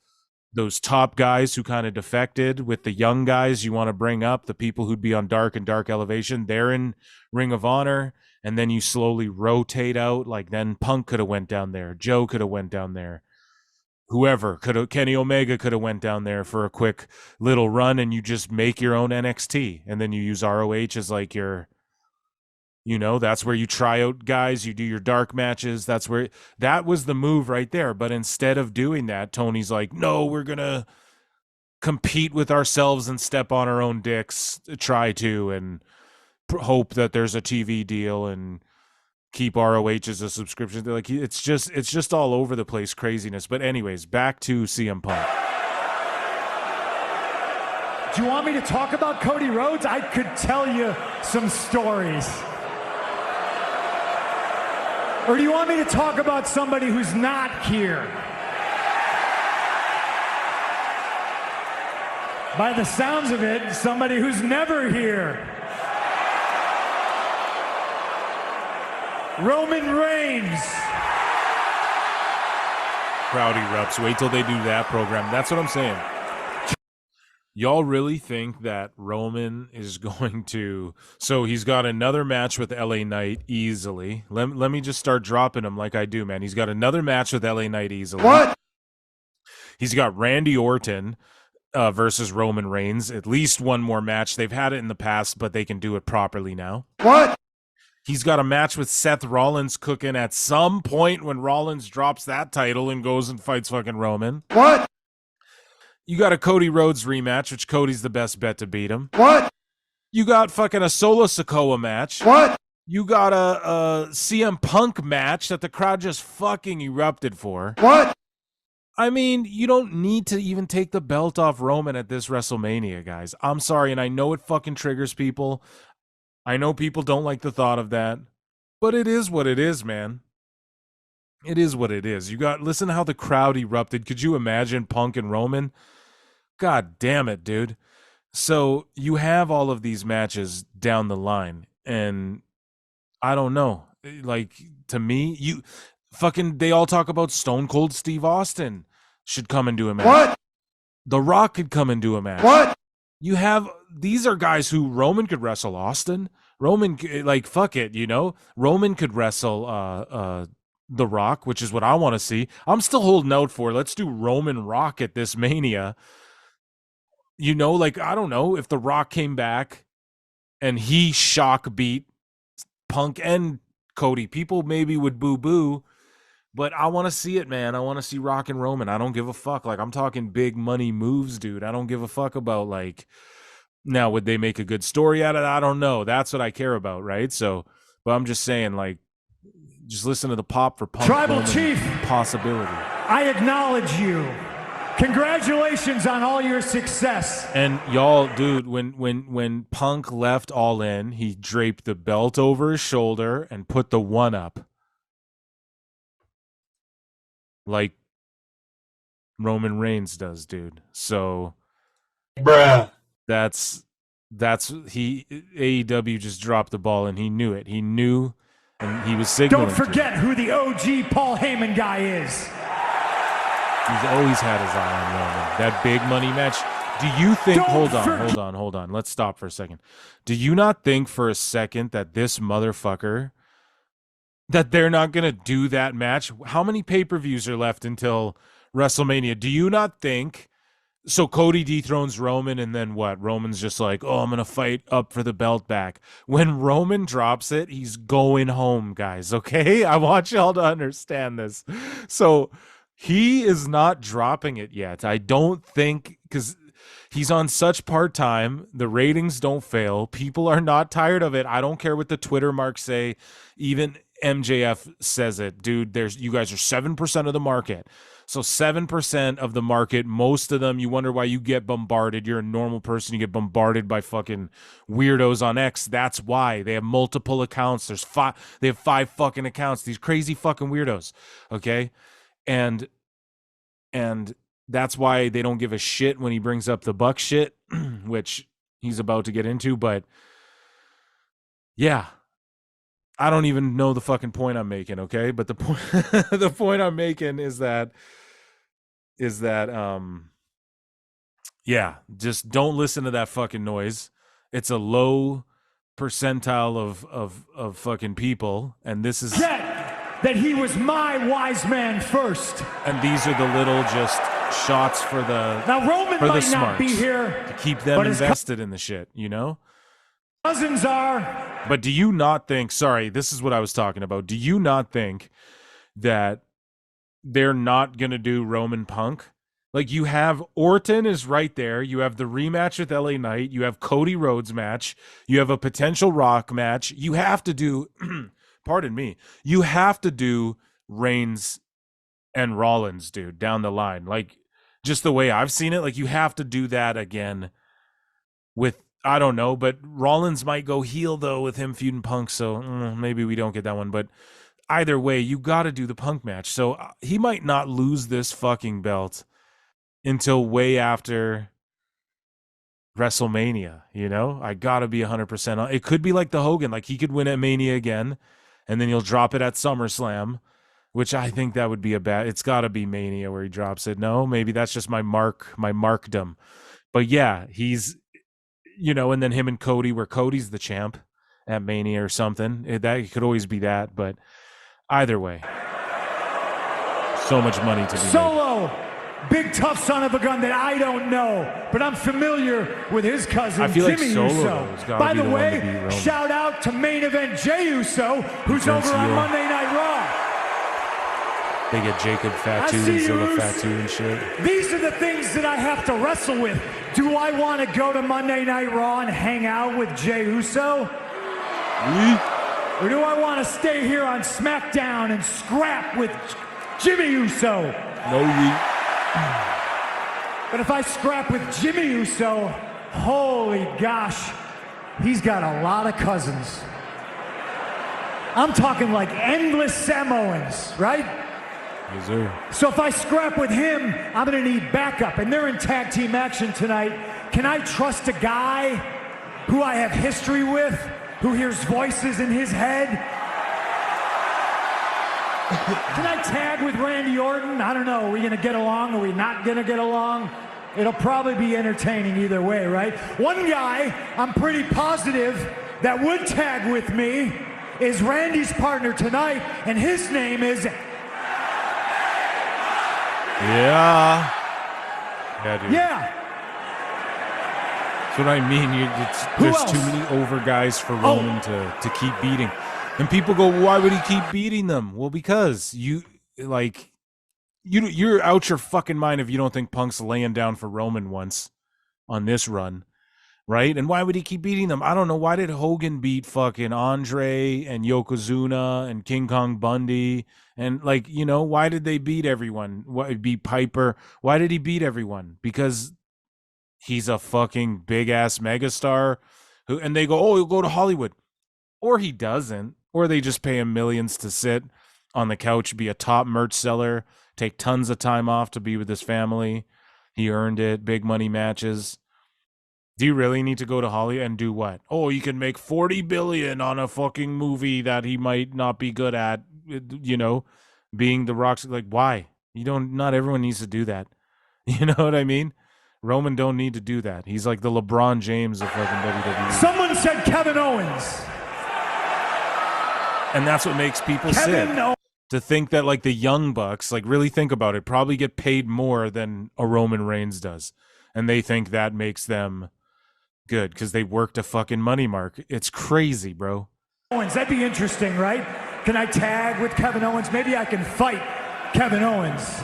those top guys who kind of defected with the young guys you want to bring up, the people who'd be on Dark and Dark Elevation, they're in Ring of Honor, and then you slowly rotate out. Like then Punk could have went down there, Joe could have went down there, whoever could have, Kenny Omega could have went down there for a quick little run, and you just make your own NXT, and then you use ROH as like your, you know, that's where you try out guys, you do your dark matches. That was the move right there. But instead of doing that, Tony's like, no, we're going to compete with ourselves and step on our own dicks, try to, and hope that there's a TV deal and keep ROH as a subscription. Like, it's just all over the place craziness. But anyways, back to CM Punk. Do you want me to talk about Cody Rhodes? I could tell you some stories. Or do you want me to talk about somebody who's not here? By the sounds of it, somebody who's never here. Roman Reigns. Crowd erupts. Wait till they do that program. That's what I'm saying. Y'all really think that Roman is going to... So he's got another match with LA Knight easily. Let me just start dropping him like I do, man. He's got another match with LA Knight easily. What? He's got Randy Orton versus Roman Reigns. At least one more match. They've had it in the past, but they can do it properly now. What? He's got a match with Seth Rollins cooking at some point when Rollins drops that title and goes and fights fucking Roman. What? You got a Cody Rhodes rematch, which Cody's the best bet to beat him. What? You got fucking a Solo Sikoa match. What? You got a CM Punk match that the crowd just fucking erupted for. What? I mean, you don't need to even take the belt off Roman at this WrestleMania, guys. I'm sorry, and I know it fucking triggers people. I know people don't like the thought of that, but it is what it is, man. It is what it is. Listen to how the crowd erupted. Could you imagine Punk and Roman? God damn it, dude. So you have all of these matches down the line, and I don't know. Like, to me, they all talk about Stone Cold Steve Austin should come and do a match. What? The Rock could come and do a match. What? These are guys who Roman could wrestle Austin. Roman, like, fuck it, Roman could wrestle The Rock, which is what I want to see. I'm still holding out for, let's do Roman Rock at this Mania. Like, I don't know, if The Rock came back and he shock beat Punk and Cody, people maybe would boo-boo, but I want to see it, man. I want to see Rock and Roman. I don't give a fuck. Like, I'm talking big money moves, dude. I don't give a fuck about, like, now, would they make a good story out of it? I don't know. That's what I care about, right? So, but I'm just saying, like, just listen to the pop for Punk. Tribal Roman Chief, possibility. I acknowledge you. Congratulations on all your success. And y'all, dude, when Punk left All In, he draped the belt over his shoulder and put the one up. Like Roman Reigns does, dude. So bruh. That's AEW just dropped the ball and he knew it. He knew and he was signaling. Don't forget who the OG Paul Heyman guy is. He's always had his eye on Roman. That big money match. Do you think, hold on. Let's stop for a second. Do you not think for a second that this motherfucker, that they're not going to do that match? How many pay-per-views are left until WrestleMania? Do you not think, so Cody dethrones Roman and then what? Roman's just like, oh, I'm going to fight up for the belt back. When Roman drops it, he's going home, guys, okay? I want y'all to understand this. So he is not dropping it yet. I don't think, because he's on such part-time. The ratings don't fail. People are not tired of it. I don't care what the Twitter marks say. Even MJF says it. Dude, you guys are 7% of the market. So 7% of the market, most of them, you wonder why you get bombarded. You're a normal person. You get bombarded by fucking weirdos on X. That's why. They have multiple accounts. They have 5 fucking accounts. These crazy fucking weirdos. Okay? And that's why they don't give a shit when he brings up the Buck shit, which he's about to get into. But yeah, I don't even know the fucking point I'm making. Okay, but the point the point I'm making is that yeah, just don't listen to that fucking noise. It's a low percentile of fucking people, and this is. That he was my wise man first. And these are the little just shots for the now Roman might smarts, not be here to keep them invested in the shit, Cousins are. But do you not think, sorry, this is what I was talking about. Do you not think that they're not going to do Roman Punk? Like, you have Orton is right there. You have the rematch with LA Knight. You have Cody Rhodes match. You have a potential Rock match. You have to do pardon me, you have to do Reigns and Rollins, dude, down the line. Like, just the way I've seen it, like, you have to do that again with, I don't know, but Rollins might go heel, though, with him feuding Punk, so maybe we don't get that one. But either way, you got to do the Punk match. So he might not lose this fucking belt until way after WrestleMania, I got to be 100% on. It could be like the Hogan, like he could win at Mania again, and then you'll drop it at SummerSlam, which I think that would be it's got to be Mania where he drops it. No, maybe that's just my markdom. But yeah, he's, and then him and Cody, where Cody's the champ at Mania or something. That could always be that, but either way, so much money to be Solo, big tough son of a gun that I don't know, but I'm familiar with his cousin, I feel Jimmy like Uso. By the way, shout out to main event Jey Uso, who's over on Monday Night Raw. They get Jacob Fatu and Zilla Fatu and shit. These are the things that I have to wrestle with. Do I want to go to Monday Night Raw and hang out with Jey Uso? Or do I want to stay here on SmackDown and scrap with Jimmy Uso? No, But if I scrap with Jimmy Uso, holy gosh, he's got a lot of cousins. I'm talking like endless Samoans, right? Yes, sir. So if I scrap with him, I'm gonna need backup, and they're in tag team action tonight. Can I trust a guy who I have history with, who hears voices in his head? Can I tag with Randy Orton? I don't know. Are we going to get along? Are we not going to get along? It'll probably be entertaining either way, right? One guy I'm pretty positive that would tag with me is Randy's partner tonight, and his name is... Yeah. Yeah, dude. Yeah. That's what I mean. There's too many over guys for Roman to keep beating. And people go, why would he keep beating them? Well, because you're out your fucking mind if you don't think Punk's laying down for Roman once on this run, right? And why would he keep beating them? I don't know. Why did Hogan beat fucking Andre and Yokozuna and King Kong Bundy? And why did they beat everyone? Why beat Piper? Why did he beat everyone? Because he's a fucking big ass megastar and they go, oh, he'll go to Hollywood. Or he doesn't. Or they just pay him millions to sit on the couch, be a top merch seller, take tons of time off to be with his family. He earned it. Big money matches. Do you really need to go to Hollywood and do what? Oh, you can make $40 billion on a fucking movie that he might not be good at, being the Rock's. Why? Not everyone needs to do that. You know what I mean? Roman don't need to do that. He's like the LeBron James of fucking WWE. Someone said Kevin Owens. And that's what makes people sick. To think that the Young Bucks, really think about it, probably get paid more than a Roman Reigns does. And they think that makes them good because they worked a fucking money mark. It's crazy, bro. Owens, that'd be interesting, right? Can I tag with Kevin Owens? Maybe I can fight Kevin Owens.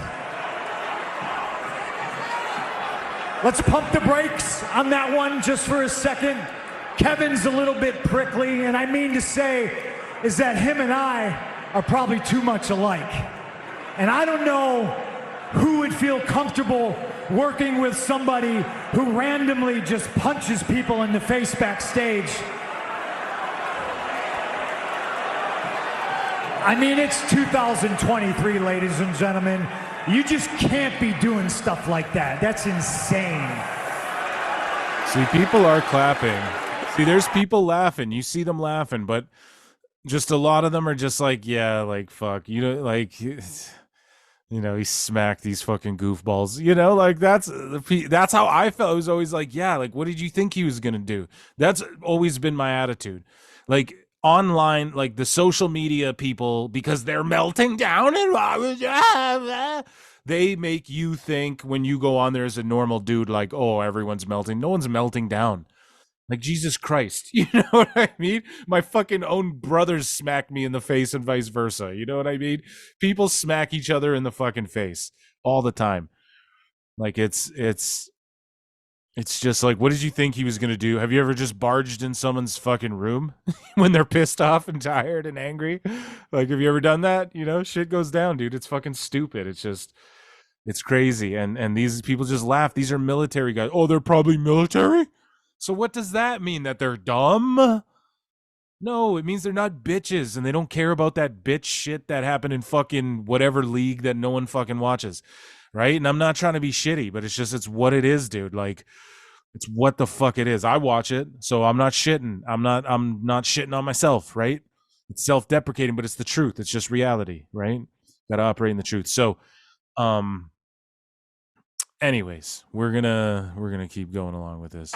Let's pump the brakes on that one just for a second. Kevin's a little bit prickly, and I mean to say is that him and I are probably too much alike. And I don't know who would feel comfortable working with somebody who randomly just punches people in the face backstage. I mean, it's 2023, ladies and gentlemen. You just can't be doing stuff like that. That's insane. See, people are clapping. See, there's people laughing. You see them laughing, but just a lot of them are just fuck. He smacked these fucking goofballs. That's how I felt. It was always what did you think he was gonna do? That's always been my attitude. Online, the social media people, because they're melting down and they make you think when you go on there as a normal dude, oh, everyone's melting. No one's melting down. Jesus Christ, you know what I mean? My fucking own brothers smack me in the face and vice versa. You know what I mean? People smack each other in the fucking face all the time. It's just what did you think he was going to do? Have you ever just barged in someone's fucking room when they're pissed off and tired and angry? Have you ever done that? Shit goes down, dude. It's fucking stupid. It's crazy. And these people just laugh. These are military guys. Oh, they're probably military? So what does that mean? That they're dumb? No, it means they're not bitches and they don't care about that bitch shit that happened in fucking whatever league that no one fucking watches, right? And I'm not trying to be shitty, but it's what it is, dude. It's what the fuck it is. I watch it, so I'm not shitting. I'm not shitting on myself, right? It's self-deprecating, but it's the truth. It's just reality, right? Got to operate in the truth. So, anyways, we're gonna keep going along with this.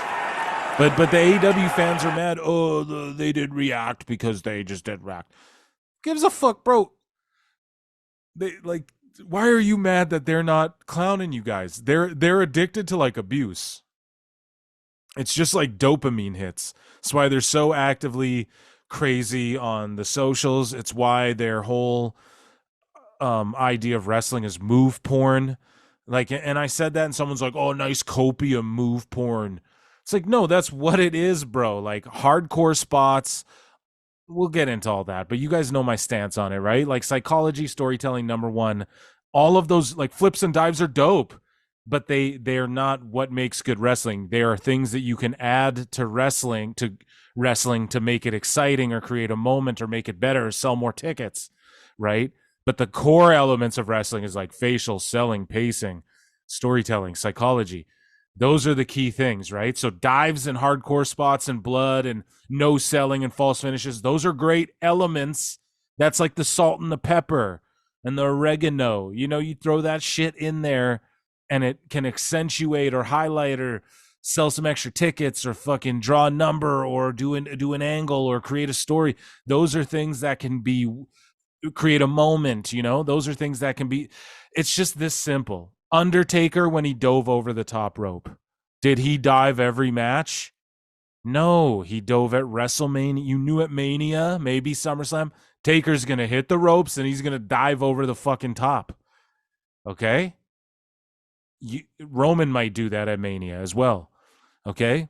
But the AEW fans are mad. Oh, they didn't react because they just didn't react. Gives a fuck, bro. Why are you mad that they're not clowning you guys? They're addicted to abuse. It's just dopamine hits. That's why they're so actively crazy on the socials. It's why their whole idea of wrestling is move porn. And I said that and someone's like, oh, nice copium move porn. It's no, that's what it is, bro. Hardcore spots. We'll get into all that, but you guys know my stance on it, right? Psychology, storytelling, number one. All of those flips and dives are dope, but they're not what makes good wrestling. They are things that you can add to wrestling to make it exciting or create a moment or make it better or sell more tickets, right? But the core elements of wrestling is facial, selling, pacing, storytelling, psychology. Those are the key things, right? So dives and hardcore spots and blood and no selling and false finishes, those are great elements. That's the salt and the pepper. and the oregano. You know, you throw that shit in there and it can accentuate or highlight or sell some extra tickets or fucking draw a number or do an angle or create a story. Those are things that can be create a moment, you know? Those are things that can be, it's just this simple. Undertaker, when he dove over the top rope, did he dive every match? No, he dove at WrestleMania. You knew at Mania, maybe SummerSlam. Taker's going to hit the ropes and he's going to dive over the fucking top. Okay? Roman might do that at Mania as well. Okay?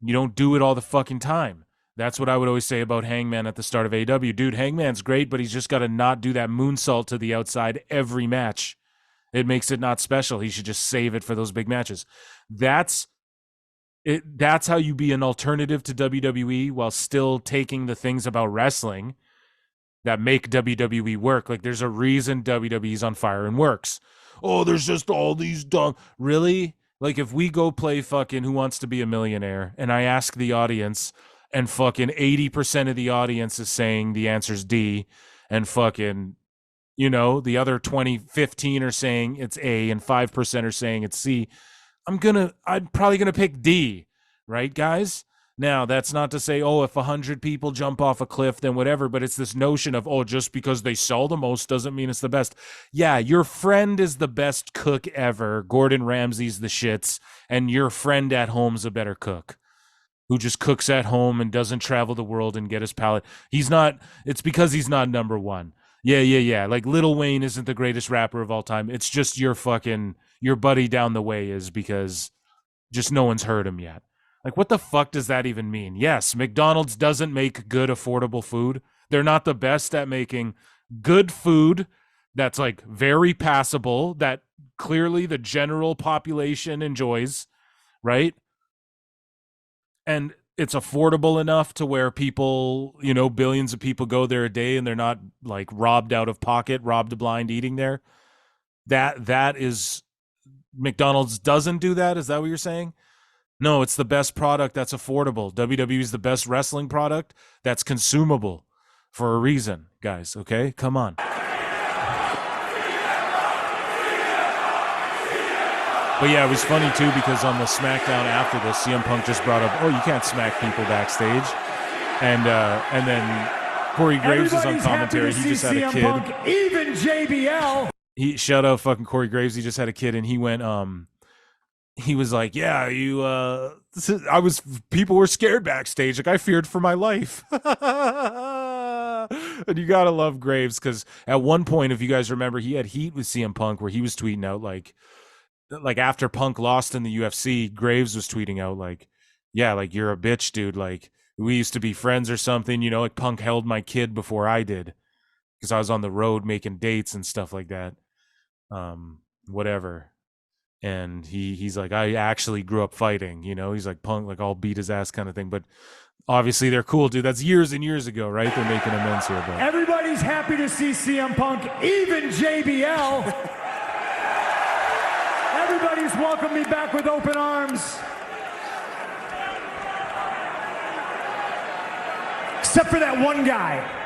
You don't do it all the fucking time. That's what I would always say about Hangman at the start of AEW. Dude, Hangman's great, but he's just got to not do that moonsault to the outside every match. It makes it not special. He should just save it for those big matches. That's how you be an alternative to WWE while still taking the things about wrestling that make WWE work. Like, there's a reason WWE's on fire and works. Oh, there's just all these dumb... Really? Like, if we go play fucking Who Wants to Be a Millionaire and I ask the audience and fucking 80% of the audience is saying the answer's D and fucking, you know, the other 15 are saying it's A and 5% are saying it's C, I'm probably gonna pick D, right, guys? Now, that's not to say, oh, if 100 people jump off a cliff, then whatever, but it's this notion of, oh, just because they sell the most doesn't mean it's the best. Yeah, your friend is the best cook ever. Gordon Ramsay's the shits, and your friend at home's a better cook who just cooks at home and doesn't travel the world and get his palate. It's because he's not number one. Yeah. Like, Lil Wayne isn't the greatest rapper of all time. It's just your buddy down the way is, because just no one's heard him yet. Like, what the fuck does that even mean? Yes, McDonald's doesn't make good, affordable food. They're not the best at making good food that's, like, very passable, that clearly the general population enjoys, right? And it's affordable enough to where people, you know, billions of people go there a day and they're not, like, robbed out of pocket, robbed blind eating there. That is... McDonald's doesn't do that? Is that what you're saying? No, it's the best product that's affordable. WWE is the best wrestling product that's consumable for a reason, guys, okay? Come on. But yeah, it was funny too, because on the SmackDown after this, CM Punk just brought up, oh, you can't smack people backstage. And then Corey Graves is on commentary. He just had a kid. Punk, even JBL. Shout out fucking Corey Graves. He just had a kid and he went, he was like, yeah, people were scared backstage. Like, I feared for my life. And you gotta love Graves, because at one point, if you guys remember, he had heat with CM Punk where he was tweeting out like after Punk lost in the UFC, Graves was tweeting out like, yeah, like, you're a bitch, dude. Like, we used to be friends or something, you know, like, Punk held my kid before I did because I was on the road making dates and stuff like that. Whatever. And he's like, I actually grew up fighting, you know. He's like, Punk, like, I'll beat his ass kind of thing. But obviously they're cool, dude. That's years and years ago, right? They're making amends here. But everybody's happy to see CM Punk, even JBL. Everybody's welcomed me back with open arms. Except for that one guy.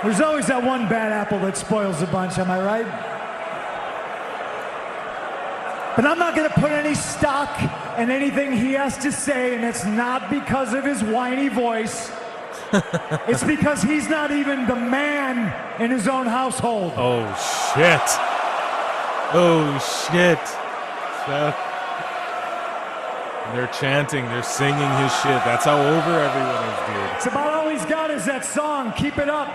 There's always that one bad apple that spoils the bunch, am I right? But I'm not going to put any stock in anything he has to say, and it's not because of his whiny voice. It's because he's not even the man in his own household. Oh, shit. Oh, shit. They're chanting, they're singing his shit. That's how over everyone is, dude. It's about all he's got is that song. Keep it up.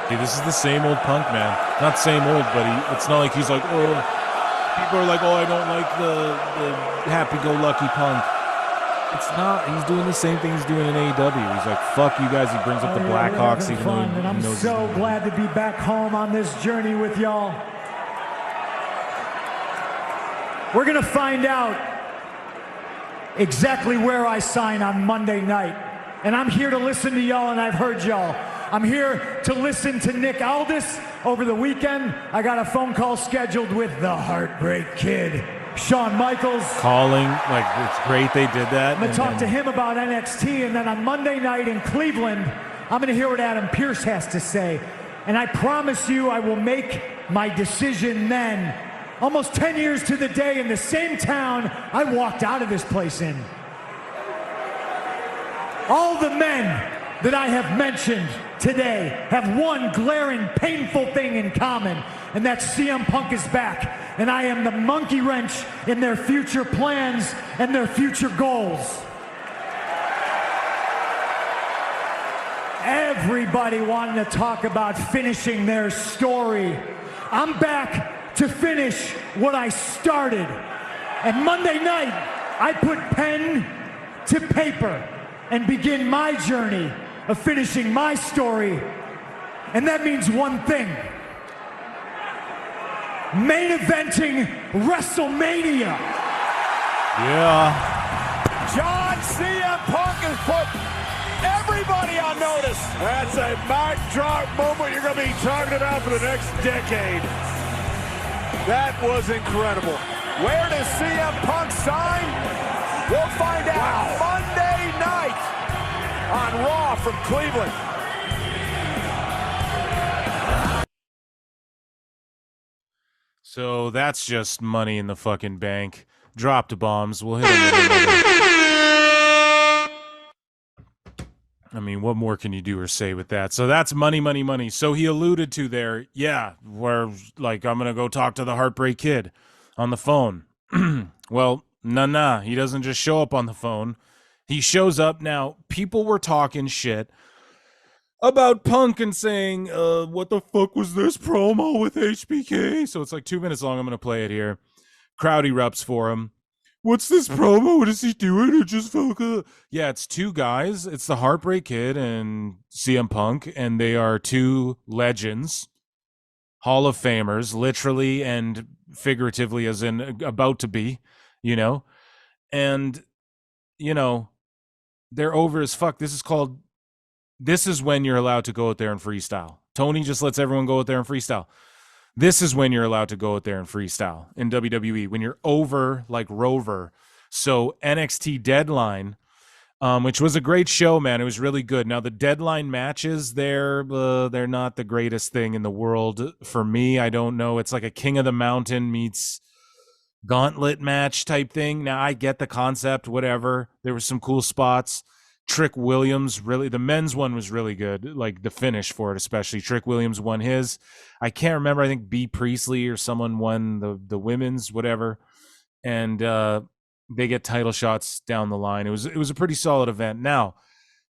Dude, this is the same old Punk, man. Not same old, but it's not like he's like, oh, people are like, oh, I don't like the happy-go-lucky Punk. It's not. He's doing the same thing he's doing in AEW. He's like, fuck you guys. He brings up the Blackhawks. Even though he I'm knows so glad to be back home on this journey with y'all. We're going to find out exactly where I sign on Monday night. And I'm here to listen to y'all, and I've heard y'all. I'm here to listen to Nick Aldis over the weekend. I got a phone call scheduled with the Heartbreak Kid. Shawn Michaels. Calling, like, it's great they did that. I'm going to talk to him about NXT, and then on Monday night in Cleveland, I'm going to hear what Adam Pearce has to say. And I promise you I will make my decision then. Almost 10 years to the day in the same town I walked out of this place in. All the men that I have mentioned today have one glaring, painful thing in common, and that's CM Punk is back, and I am the monkey wrench in their future plans and their future goals. Everybody wanting to talk about finishing their story. I'm back to finish what I started. And Monday night, I put pen to paper and begin my journey of finishing my story. And that means one thing. Main eventing WrestleMania. Yeah. John CM Punk has put everybody on notice. That's a mic drop moment you're going to be talking about for the next decade. That was incredible. Where does CM Punk sign? We'll find out Monday night on Raw from Cleveland. So that's just money in the fucking bank. Dropped bombs. We'll hit him. I mean, what more can you do or say with that? So that's money, money, money. So he alluded to there, yeah, where, like, I'm going to go talk to the Heartbreak Kid on the phone. Well, nah, he doesn't just show up on the phone. He shows up. Now, people were talking shit about Punk and saying, what the fuck was this promo with HBK? So it's like 2 minutes long. I'm going to play it here. Crowd erupts for him. What's this promo? What is he doing? It just felt good. Yeah, it's two guys. It's the Heartbreak Kid and CM Punk, and they are two legends, Hall of Famers, literally and figuratively, as in about to be, you know? And, you know, they're over as fuck. This is when you're allowed to go out there and freestyle. Tony just lets everyone go out there and freestyle. This is when you're allowed to go out there and freestyle in WWE, when you're over like Rover. So NXT Deadline, which was a great show, man. It was really good. Now, the Deadline matches, they're not the greatest thing in the world for me. I don't know. It's like a King of the Mountain meets gauntlet match type thing. Now, I get the concept, whatever. There were some cool spots. Trick Williams, really, the men's one was really good, like the finish for it especially. Trick Williams won his. I can't remember. I think B. Priestley or someone won the women's, whatever. And they get title shots down the line. It was a pretty solid event. Now,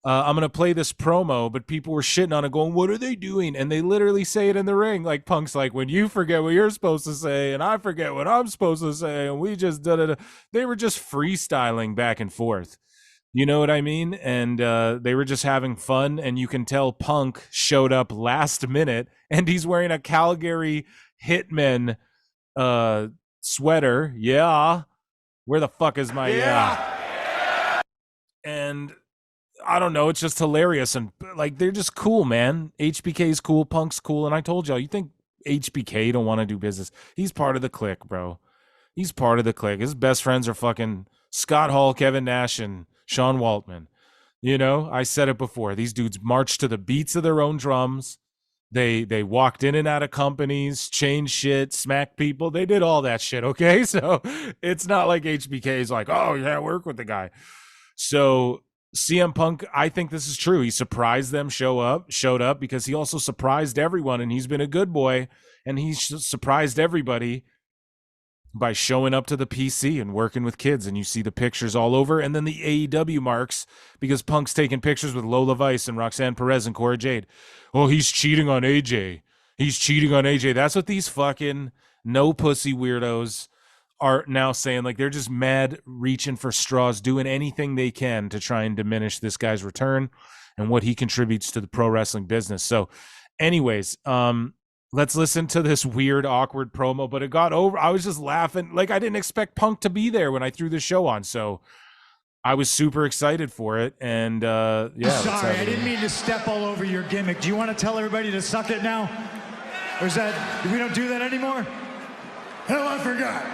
I'm going to play this promo, but people were shitting on it going, what are they doing? And they literally say it in the ring. Like Punk's like, when you forget what you're supposed to say and I forget what I'm supposed to say and we just da-da-da. They were just freestyling back and forth. You know what I mean? And they were just having fun, and you can tell Punk showed up last minute, and he's wearing a Calgary Hitmen sweater. Yeah. Where the fuck is my yeah? And I don't know. It's just hilarious, and like they're just cool, man. HBK's cool, Punk's cool, and I told y'all, you think HBK don't want to do business? He's part of the clique, bro. He's part of the clique. His best friends are fucking Scott Hall, Kevin Nash, and Sean Waltman. You know, I said it before. These dudes march to the beats of their own drums. They walked in and out of companies, changed shit, smacked people. They did all that shit, okay? So it's not like HBK is like, oh, yeah, work with the guy. So CM Punk, I think this is true. He surprised them, showed up because he also surprised everyone, and he's been a good boy, and he surprised everybody by showing up to the PC and working with kids, and you see the pictures all over, and then the AEW marks because Punk's taking pictures with Lola Vice and Roxanne Perez and Cora Jade. Oh, he's cheating on AJ. He's cheating on AJ. That's what these fucking no pussy weirdos are now saying. Like, they're just mad, reaching for straws, doing anything they can to try and diminish this guy's return and what he contributes to the pro wrestling business. So anyways, let's listen to this weird, awkward promo, but it got over. I was just laughing. Like, I didn't expect Punk to be there when I threw the show on, so I was super excited for it. And yeah. Sorry, I didn't mean to step all over your gimmick. Do you want to tell everybody to suck it now? Or is that, we don't do that anymore? Hell, I forgot.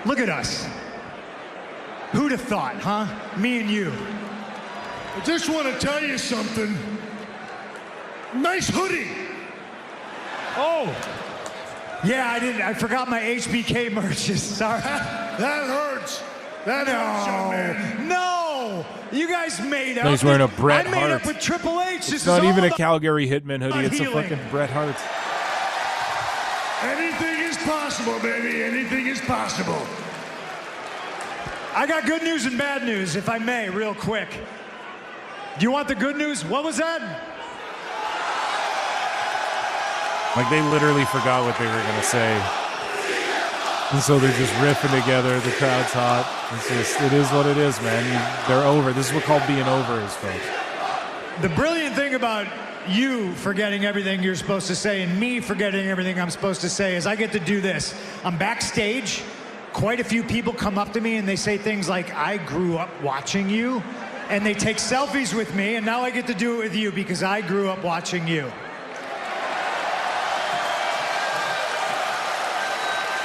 Look at us. Who'd have thought, huh? Me and you. I just want to tell you something. Nice hoodie. Oh. Yeah, I forgot my HBK merch. Sorry. That hurts. That hurts, young man. No! You guys made up. No, he's wearing a Bret Hart. I made up with Triple H. It's not even a Calgary Hitman hoodie. It's a fucking Bret Hart. Anything is possible, baby. Anything is possible. I got good news and bad news, if I may, real quick. Do you want the good news? What was that? Like, they literally forgot what they were going to say. And so they're just riffing together. The crowd's hot. It is what it is, man. They're over. This is what called being over is, folks. The brilliant thing about you forgetting everything you're supposed to say and me forgetting everything I'm supposed to say is I get to do this. I'm backstage. Quite a few people come up to me and they say things like, I grew up watching you. And they take selfies with me, and now I get to do it with you because I grew up watching you.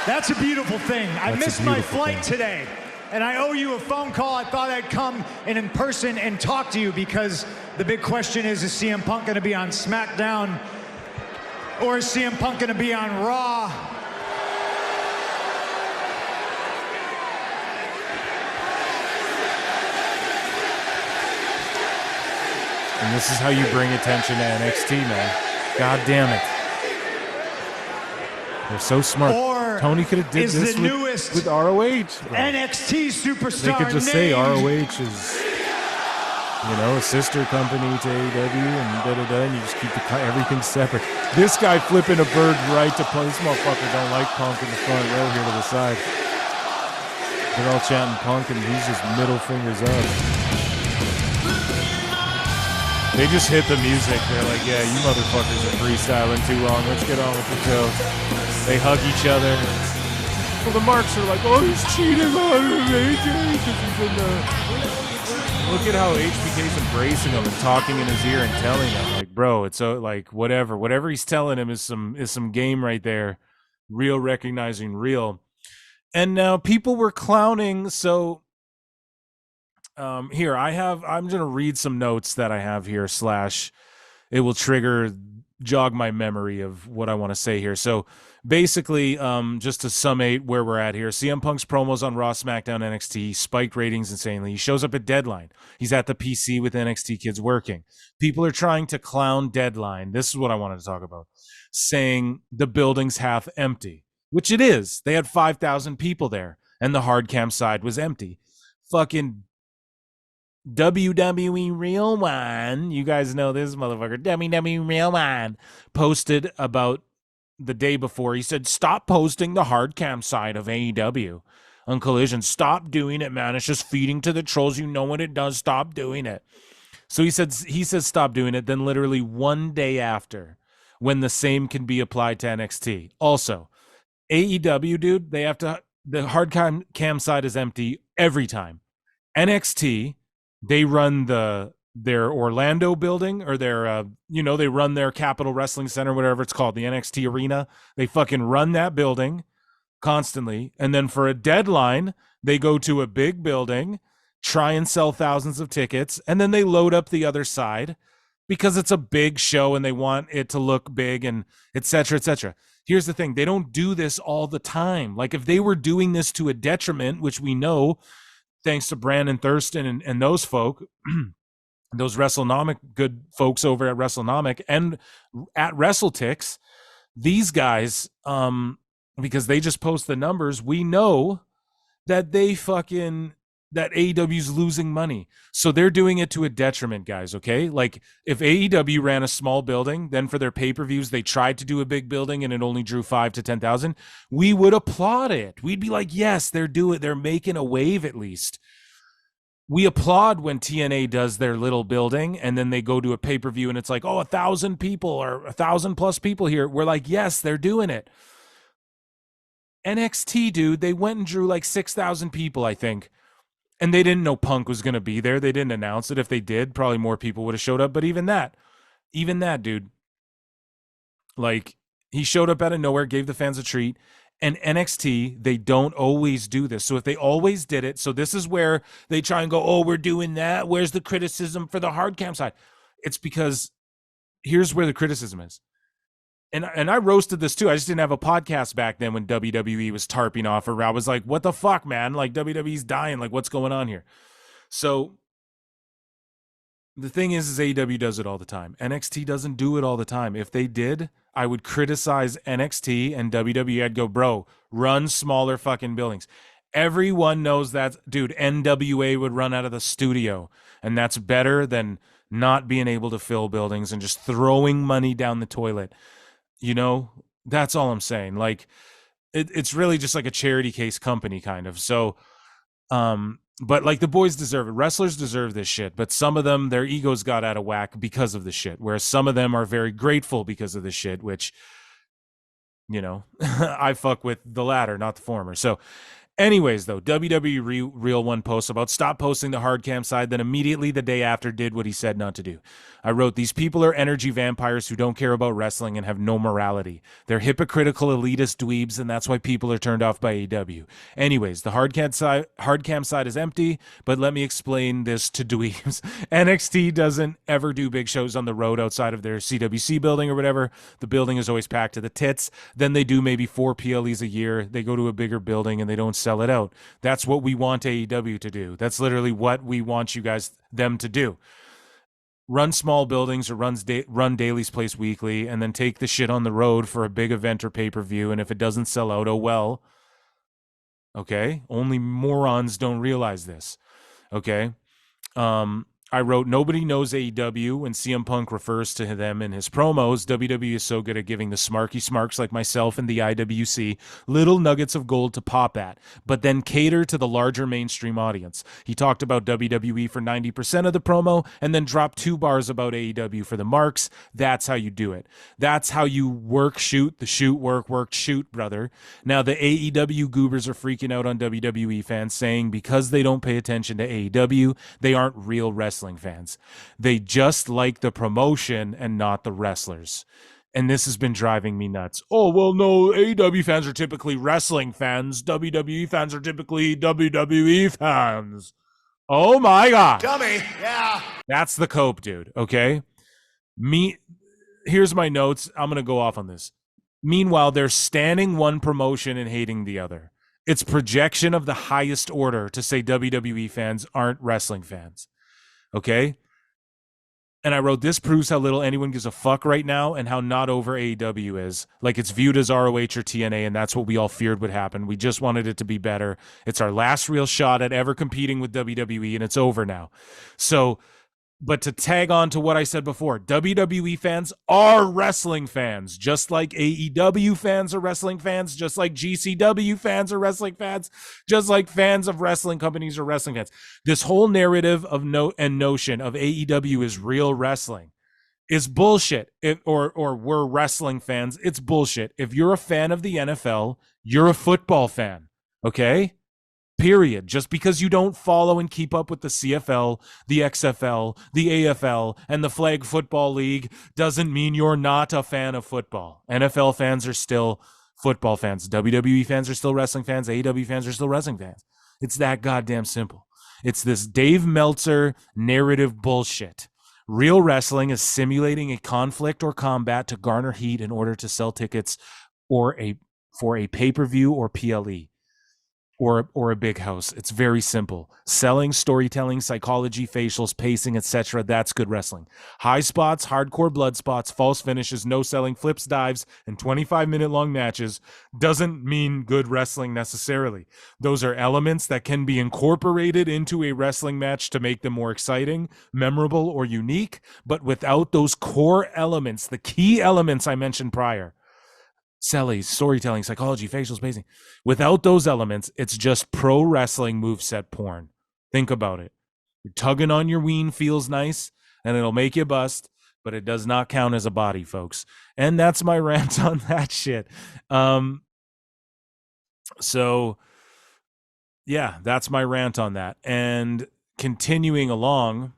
That's a beautiful thing. I missed my flight today, and I owe you a phone call. I thought I'd come in person and talk to you because the big question is CM Punk going to be on SmackDown or is CM Punk going to be on Raw? And this is how you bring attention to NXT, man. God damn it. They're so smart. Or Tony could have did this with ROH. Bro. NXT superstar. They could just say ROH is, you know, a sister company to AEW and da-da-da, and you just keep everything separate. This guy flipping a bird right to play. This motherfucker don't like Punk in the front row here to the side. They're all chanting Punk, and he's just middle fingers up. They just hit the music. They're like, yeah, you motherfuckers are freestyling too long. Let's get on with the show. They hug each other. Well, the marks are like, oh, he's cheating on AJ because he's in the... Look at how HBK's embracing him and talking in his ear and telling him, like, bro, it's so, like, whatever he's telling him is some game right there. Real recognizing real. And now people were clowning, so... here I'm gonna read some notes that I have here / it will jog my memory of what I want to say here. So basically, just to summate where we're at here, CM Punk's promos on Raw, SmackDown, NXT spiked ratings insanely. He shows up at Deadline. He's at the PC with NXT kids working. People are trying to clown Deadline. This is what I wanted to talk about, saying the building's half empty, which it is. They had 5,000 people there and the hard cam side was empty. Fucking WWE Real One, you guys know this motherfucker, WWE Real One, posted about the day before. He said, stop posting the hard cam side of AEW on Collision. Stop doing it, man. It's just feeding to the trolls. You know what it does. Stop doing it. So he says stop doing it. Then literally one day after, when the same can be applied to NXT. Also, AEW, dude, they have to, the hard cam side is empty every time. NXT, they run their Orlando building or their, they run their Capitol Wrestling Center, whatever it's called, the NXT Arena. They fucking run that building constantly. And then for a Deadline, they go to a big building, try and sell thousands of tickets, and then they load up the other side because it's a big show and they want it to look big and et cetera, et cetera. Here's the thing. They don't do this all the time. Like if they were doing this to a detriment, which we know, thanks to Brandon Thurston and those folk, those WrestleNomic good folks over at WrestleNomic and at WrestleTix, these guys, because they just post the numbers, we know that that AEW's losing money. So they're doing it to a detriment, guys, okay? Like if AEW ran a small building, then for their pay-per-views, they tried to do a big building and it only drew 5,000 to 10,000, we would applaud it. We'd be like, yes, they're making a wave at least. We applaud when TNA does their little building and then they go to a pay-per-view and it's like, oh, 1,000 people or 1,000+ people here. We're like, yes, they're doing it. NXT, dude, they went and drew like 6,000 people, I think. And they didn't know Punk was going to be there. They didn't announce it. If they did, probably more people would have showed up. But even that, dude, like he showed up out of nowhere, gave the fans a treat. And NXT, they don't always do this. So if they always did it, so this is where they try and go, oh, we're doing that. Where's the criticism for the hard cam side? It's because here's where the criticism is. And I roasted this too. I just didn't have a podcast back then when WWE was tarping off or I was like, what the fuck, man? Like WWE's dying. Like what's going on here? So the thing is AEW does it all the time. NXT doesn't do it all the time. If they did, I would criticize NXT and WWE. I'd go, bro, run smaller fucking buildings. Everyone knows that, dude, NWA would run out of the studio, and that's better than not being able to fill buildings and just throwing money down the toilet. You know, that's all I'm saying. Like, it's really just like a charity case company kind of. So, but like the boys deserve it. Wrestlers deserve this shit, but some of them, their egos got out of whack because of the shit, whereas some of them are very grateful because of the shit, which, you know, I fuck with the latter, not the former. So anyways, though, WWE Real One posts about stop posting the hard cam side, then immediately the day after did what he said not to do. I wrote, these people are energy vampires who don't care about wrestling and have no morality. They're hypocritical elitist dweebs, and that's why people are turned off by AEW. Anyways, the hard cam side is empty, but let me explain this to dweebs. NXT doesn't ever do big shows on the road outside of their CWC building or whatever. The building is always packed to the tits. Then they do maybe 4 PLEs a year. They go to a bigger building and they don't sell it out. That's what we want AEW to do. That's literally what we want you guys, them to do. Run small buildings or run Daily's Place weekly and then take the shit on the road for a big event or pay-per-view. And if it doesn't sell out, oh well. Okay? Only morons don't realize this. Okay? I wrote, nobody knows AEW when CM Punk refers to them in his promos. WWE is so good at giving the smarky smarks like myself and the IWC little nuggets of gold to pop at, but then cater to the larger mainstream audience. He talked about WWE for 90% of the promo and then dropped 2 bars about AEW for the marks. That's how you do it. That's how you work, shoot, the shoot, work, shoot, brother. Now, the AEW goobers are freaking out on WWE fans saying because they don't pay attention to AEW, they aren't real wrestling fans. They just like the promotion and not the wrestlers. And this has been driving me nuts. Oh, well, no, AEW fans are typically wrestling fans. WWE fans are typically WWE fans. Oh my God. Dummy. Yeah. That's the cope, dude. Okay. Here's my notes. I'm going to go off on this. Meanwhile, they're standing one promotion and hating the other. It's projection of the highest order to say WWE fans aren't wrestling fans. Okay? And I wrote, this proves how little anyone gives a fuck right now and how not over AEW is. Like it's viewed as ROH or TNA, and that's what we all feared would happen. We just wanted it to be better. It's our last real shot at ever competing with WWE, and it's over now. So, but to tag on to what I said before, WWE fans are wrestling fans, just like AEW fans are wrestling fans, just like GCW fans are wrestling fans, just like fans of wrestling companies are wrestling fans. This whole narrative of notion of AEW is real wrestling is bullshit. Or we're wrestling fans. It's bullshit. If you're a fan of the NFL, you're a football fan. Okay? Period. Just because you don't follow and keep up with the CFL, the XFL, the AFL, and the Flag Football League doesn't mean you're not a fan of football. NFL fans are still football fans. WWE fans are still wrestling fans. AEW fans are still wrestling fans. It's that goddamn simple. It's this Dave Meltzer narrative bullshit. Real wrestling is simulating a conflict or combat to garner heat in order to sell tickets for a pay-per-view or PLE. Or a big house. It's very simple. Selling, storytelling, psychology, facials, pacing, etc. That's good wrestling. High spots, hardcore blood spots, false finishes, no selling, flips, dives, and 25-minute long matches doesn't mean good wrestling necessarily. Those are elements that can be incorporated into a wrestling match to make them more exciting, memorable, or unique, but without those core elements, the key elements I mentioned prior, sellies, storytelling, psychology, facials, pacing. Without those elements, it's just pro wrestling moveset porn. Think about it. You're tugging on your ween feels nice, and it'll make you bust, but it does not count as a body, folks. And that's my rant on that shit. So, yeah, that's my rant on that. And continuing along,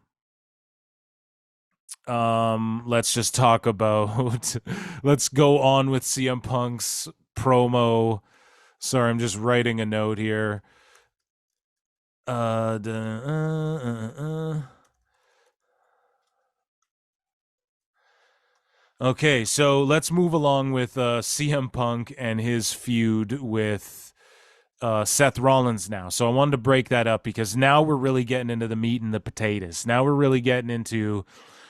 let's just talk about let's go on with CM Punk's promo Sorry, I'm just writing a note here. Okay, so let's move along with CM Punk and his feud with Seth Rollins now. So I wanted to break that up because now we're really getting into the meat and the potatoes. Now we're really getting into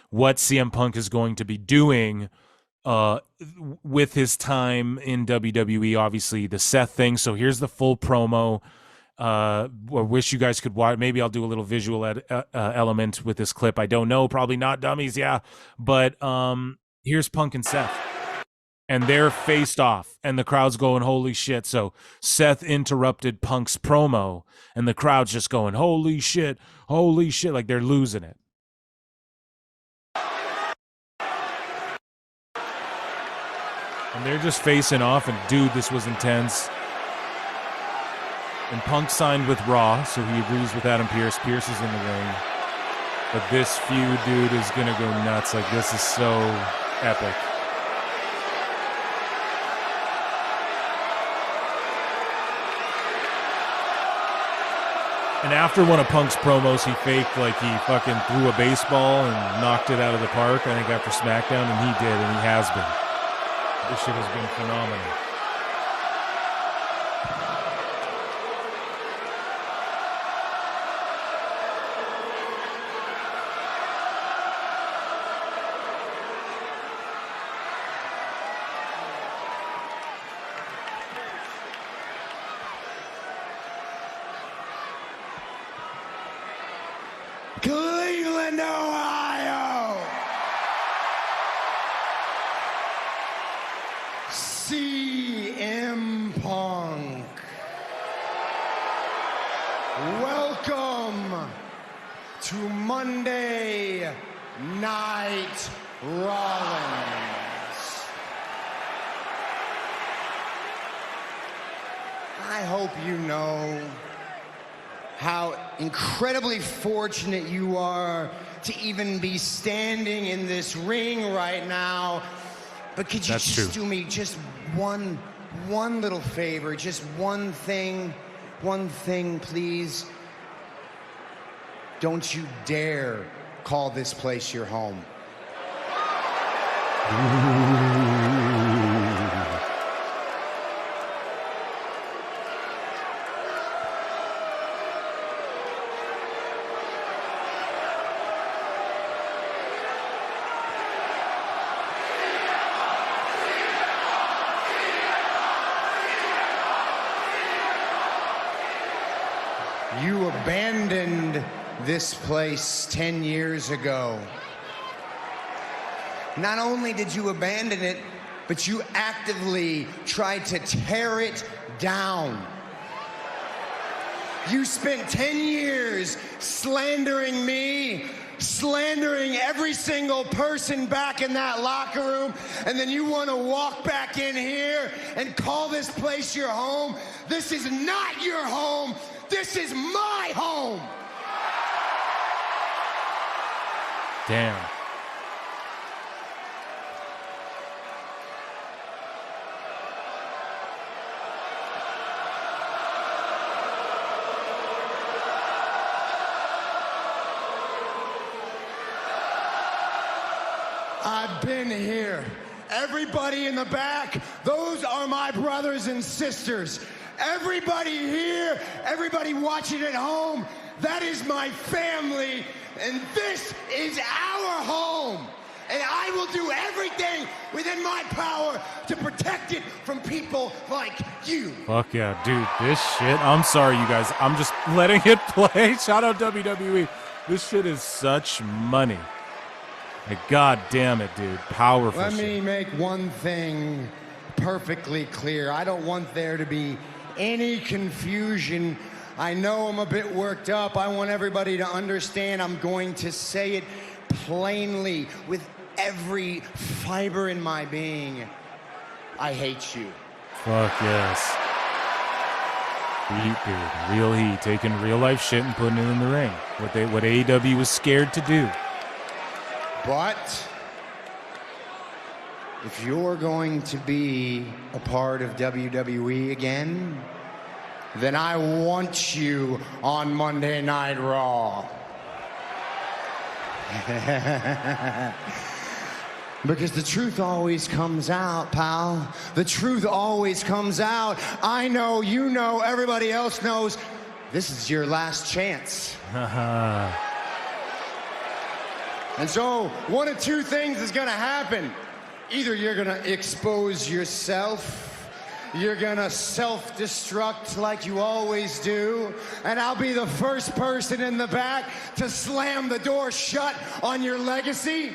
what CM Punk is going to be doing with his time in WWE, obviously the Seth thing. So here's the full promo. I wish you guys could watch. Maybe I'll do a little visual element with this clip. I don't know. Probably not, dummies. Yeah. But here's Punk and Seth. And they're faced off. And the crowd's going, holy shit. So Seth interrupted Punk's promo. And the crowd's just going, holy shit. Holy shit. Like they're losing it. And they're just facing off, and dude, this was intense. And Punk signed with Raw, so he agrees with Adam Pearce. Pearce is in the ring. But this feud, dude, is going to go nuts. Like, this is so epic. And after one of Punk's promos, he faked like he fucking threw a baseball and knocked it out of the park, I think, after SmackDown, and he did, and he has been. This shit has been phenomenal. Cleveland, Ohio. CM Punk. Welcome to Monday Night Rollins. I hope you know how incredibly fortunate you are to even be standing in this ring right now. But could you do me just one little favor, just one thing, please? Don't you dare call this place your home. You abandoned this place 10 years ago. Not only did you abandon it, but you actively tried to tear it down. You spent 10 years slandering me, slandering every single person back in that locker room, and then you want to walk back in here and call this place your home? This is not your home. This is my home. Damn. I've been here. Everybody in the back, those are my brothers and sisters. Everybody here, everybody watching at home, that is my family, and this is our home. And I will do everything within my power to protect it from people like you. Fuck yeah, dude, this shit, I'm sorry, you guys, I'm just letting it play. Shout out WWE. This shit is such money. Like, god damn it, dude. Powerful Let shit. me make one thing perfectly clear. I don't want there to be any confusion. I know I'm a bit worked up. I want everybody to understand. I'm going to say it plainly with every fiber in my being. I hate you. Fuck yes. Heat, dude. Real heat. Taking real life shit and putting it in the ring. What AEW was scared to do. But if you're going to be a part of WWE again, then I want you on Monday Night Raw. Because the truth always comes out, pal. The truth always comes out. I know, you know, everybody else knows. This is your last chance. And so, one of two things is gonna happen. Either you're gonna expose yourself, you're gonna self-destruct like you always do, and I'll be the first person in the back to slam the door shut on your legacy.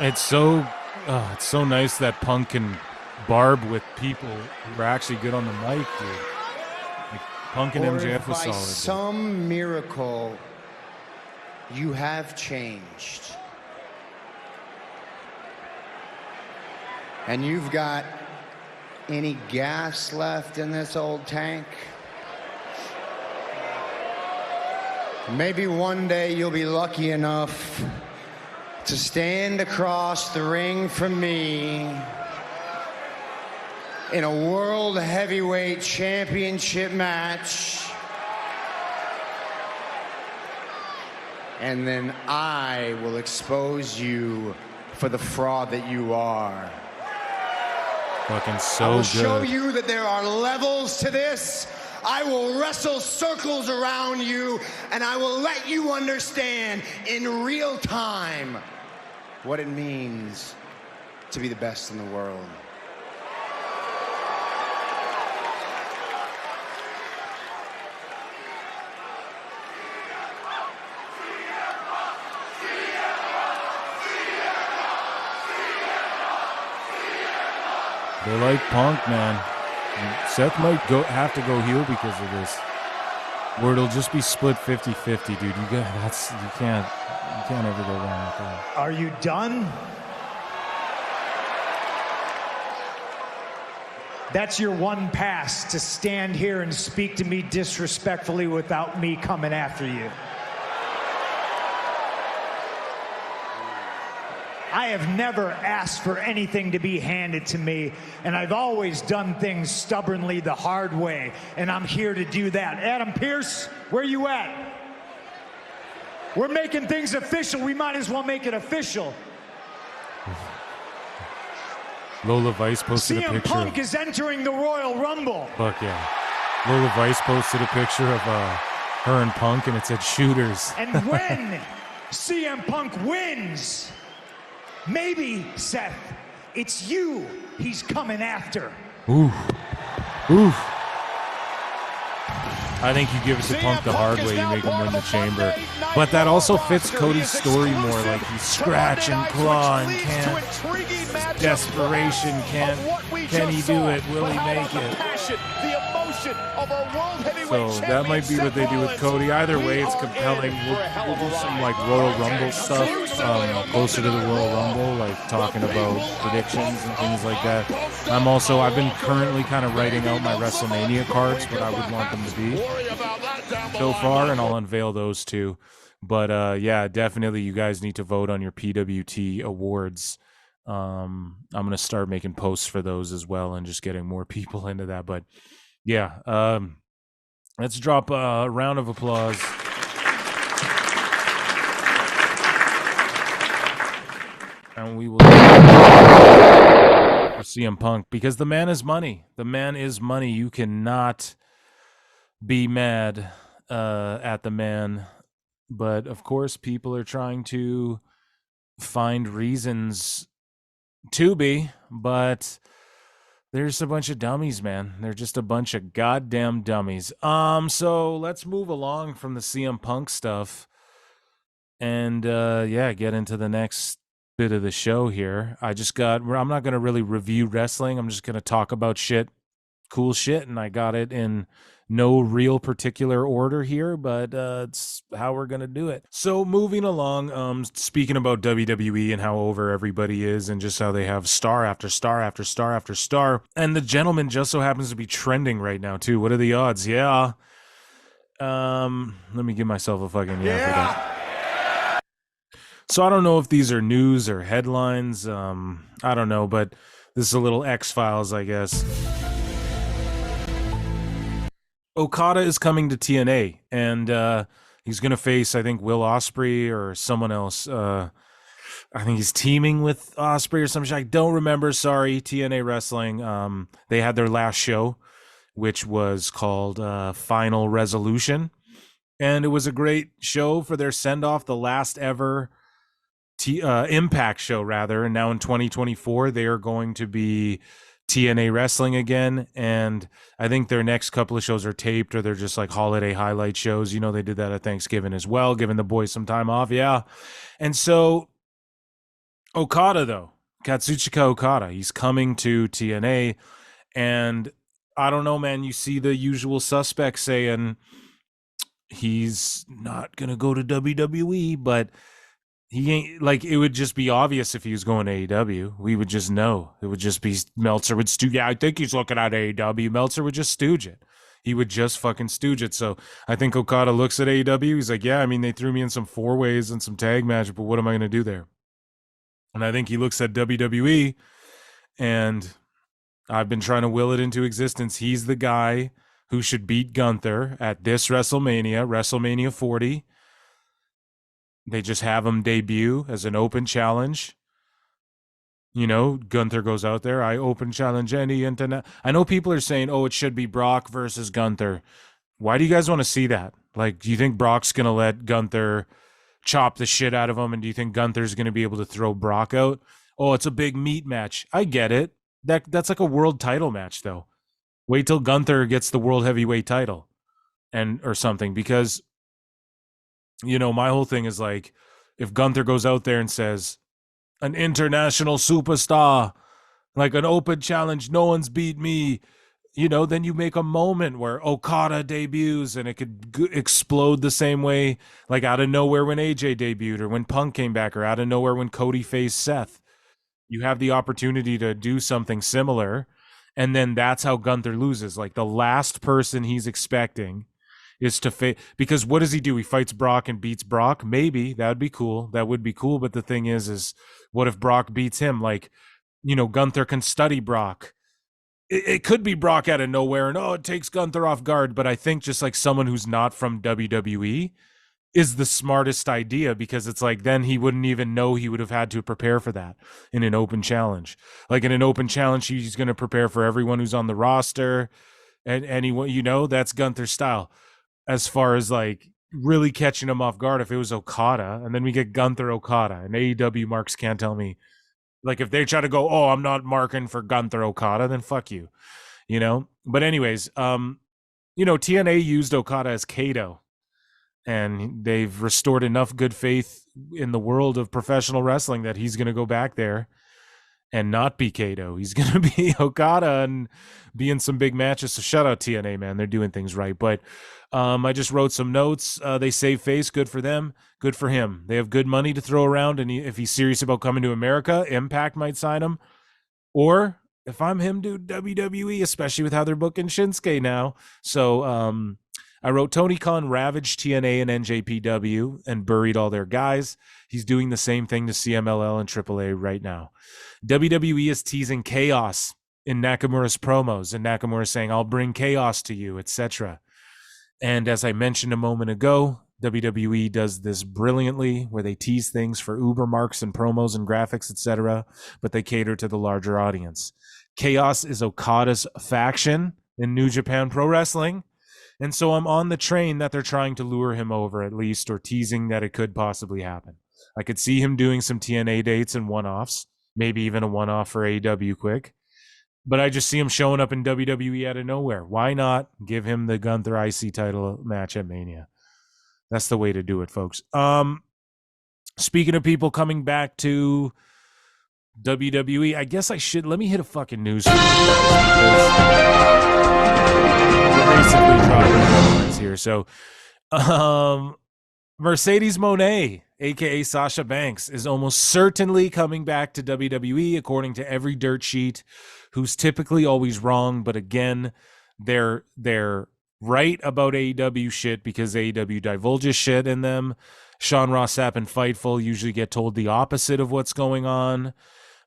It's so nice that Punk can barb with people who are actually good on the mic, dude. Like Punk and MJF was solid. By some miracle, you have changed. And you've got any gas left in this old tank? Maybe one day you'll be lucky enough to stand across the ring from me in a World Heavyweight Championship match. And then I will expose you for the fraud that you are. Fucking so I will good. show you that there are levels to this. I will wrestle circles around you, and I will let you understand in real time what it means to be the best in the world. They like Punk, man. Seth might have to go heel because of this. Where it'll just be split 50-50, dude. You can't ever go wrong with that. Are you done? That's your one pass, to stand here and speak to me disrespectfully without me coming after you. I have never asked for anything to be handed to me, and I've always done things stubbornly the hard way, and I'm here to do that. Adam Pearce, where you at? We're making things official. We might as well make it official. Lola Vice posted a CM picture. Punk is entering the Royal Rumble. Fuck yeah. Lola Vice posted a picture of her and Punk, and it said shooters. And when CM Punk wins, maybe, Seth, it's you he's coming after. Oof. Oof. I think you give it to Punk the hard way, you make him win the chamber. But that also fits Cody's story more, like he's scratch and claw and can't. Desperation, can he do it? Will he make it? So that might be what they do with Cody. Either way, it's compelling. We'll do some like Royal Rumble stuff closer to the Royal Rumble, like talking about predictions and things like that. I've been currently kind of writing out my WrestleMania cards, what I would want them to be so far, and I'll unveil those too. But yeah, definitely you guys need to vote on your PWT awards. I'm going to start making posts for those as well and just getting more people into that. But yeah, let's drop a round of applause. And we will for CM Punk, because the man is money. The man is money. You cannot be mad at the man. But of course, people are trying to find reasons to be, but there's a bunch of dummies, man. They're just a bunch of goddamn dummies. So let's move along from the CM Punk stuff and yeah, get into the next bit of the show here. I'm not going to really review wrestling. I'm just going to talk about cool shit, and I got it in no real particular order here, but it's how we're going to do it. So moving along, speaking about WWE and how over everybody is and just how they have star after star after star after star. And the gentleman just so happens to be trending right now too. What are the odds? Yeah. Let me give myself a fucking yeah for that. So I don't know if these are news or headlines. I don't know, but this is a little X-Files, I guess. Okada is coming to TNA, and he's going to face, I think, Will Ospreay or someone else. I think he's teaming with Ospreay or some shit. I don't remember. Sorry, TNA Wrestling. They had their last show, which was called Final Resolution, and it was a great show for their send-off, the last ever Impact show, rather. And now in 2024, they are going to be TNA Wrestling again, and I think their next couple of shows are taped, or they're just like holiday highlight shows. You know, they did that at Thanksgiving as well, giving the boys some time off. Yeah. And so Okada, though, Kazuchika Okada, he's coming to TNA, and I don't know, man, you see the usual suspects saying he's not gonna go to WWE, but he ain't, like, it would just be obvious if he was going to AEW. We would just know. It would just be Meltzer would stooge. Yeah, I think he's looking at AEW. Meltzer would just stooge it. He would just fucking stooge it. So I think Okada looks at AEW. He's like, yeah, I mean, they threw me in some 4-ways and some tag matches, but what am I going to do there? And I think he looks at WWE, and I've been trying to will it into existence. He's the guy who should beat Gunther at this WrestleMania 40. They just have him debut as an open challenge. You know, Gunther goes out there. I open challenge any internet. I know people are saying, oh, it should be Brock versus Gunther. Why do you guys want to see that? Like, do you think Brock's going to let Gunther chop the shit out of him? And do you think Gunther's going to be able to throw Brock out? Oh, it's a big meat match. I get it. That's like a world title match, though. Wait till Gunther gets the world heavyweight title or something, because, you know, my whole thing is like, if Gunther goes out there and says, an international superstar, like an open challenge, no one's beat me, you know, then you make a moment where Okada debuts and it could explode the same way, like out of nowhere when AJ debuted, or when Punk came back, or out of nowhere when Cody faced Seth. You have the opportunity to do something similar, and then that's how Gunther loses. Like, the last person he's expecting is to because what does he do? He fights Brock and beats Brock. Maybe that would be cool. That would be cool. But the thing is what if Brock beats him? Like, you know, Gunther can study Brock. It could be Brock out of nowhere, and it takes Gunther off guard. But I think just like someone who's not from WWE is the smartest idea, because it's like, then he wouldn't even know he would have had to prepare for that in an open challenge. Like, in an open challenge, he's going to prepare for everyone who's on the roster, and anyone, you know, that's Gunther's style. As far as like really catching him off guard, if it was Okada, and then we get Gunther Okada, and AEW marks can't tell me, like, if they try to go, oh, I'm not marking for Gunther Okada, then fuck you, you know. But anyways, you know, TNA used Okada as Kato, and they've restored enough good faith in the world of professional wrestling that he's going to go back there and not be Kato. He's going to be Okada and be in some big matches. So shout out TNA, man. They're doing things right. But I just wrote some notes. They save face. Good for them. Good for him. They have good money to throw around. And if he's serious about coming to America, Impact might sign him. Or if I'm him, dude, WWE, especially with how they're booking Shinsuke now. So I wrote, Tony Khan ravaged TNA and NJPW and buried all their guys. He's doing the same thing to CMLL and AAA right now. WWE is teasing chaos in Nakamura's promos, and Nakamura saying, I'll bring chaos to you, etc. And as I mentioned a moment ago, WWE does this brilliantly, where they tease things for uber marks and promos and graphics, etc., but they cater to the larger audience. Chaos is Okada's faction in New Japan Pro Wrestling, and so I'm on the train that they're trying to lure him over, at least, or teasing that it could possibly happen. I could see him doing some TNA dates and one-offs, maybe even a one-off for AEW quick. But I just see him showing up in WWE out of nowhere. Why not give him the Gunther IC title match at Mania? That's the way to do it, folks. Speaking of people coming back to WWE, I guess I should, let me hit a fucking news story, we're basically dropping headlines here. So Mercedes Mone, aka Sasha Banks, is almost certainly coming back to WWE, according to every dirt sheet, who's typically always wrong. But again, their write about AEW shit because AEW divulges shit in them. Sean Ross Sapp and Fightful usually get told the opposite of what's going on.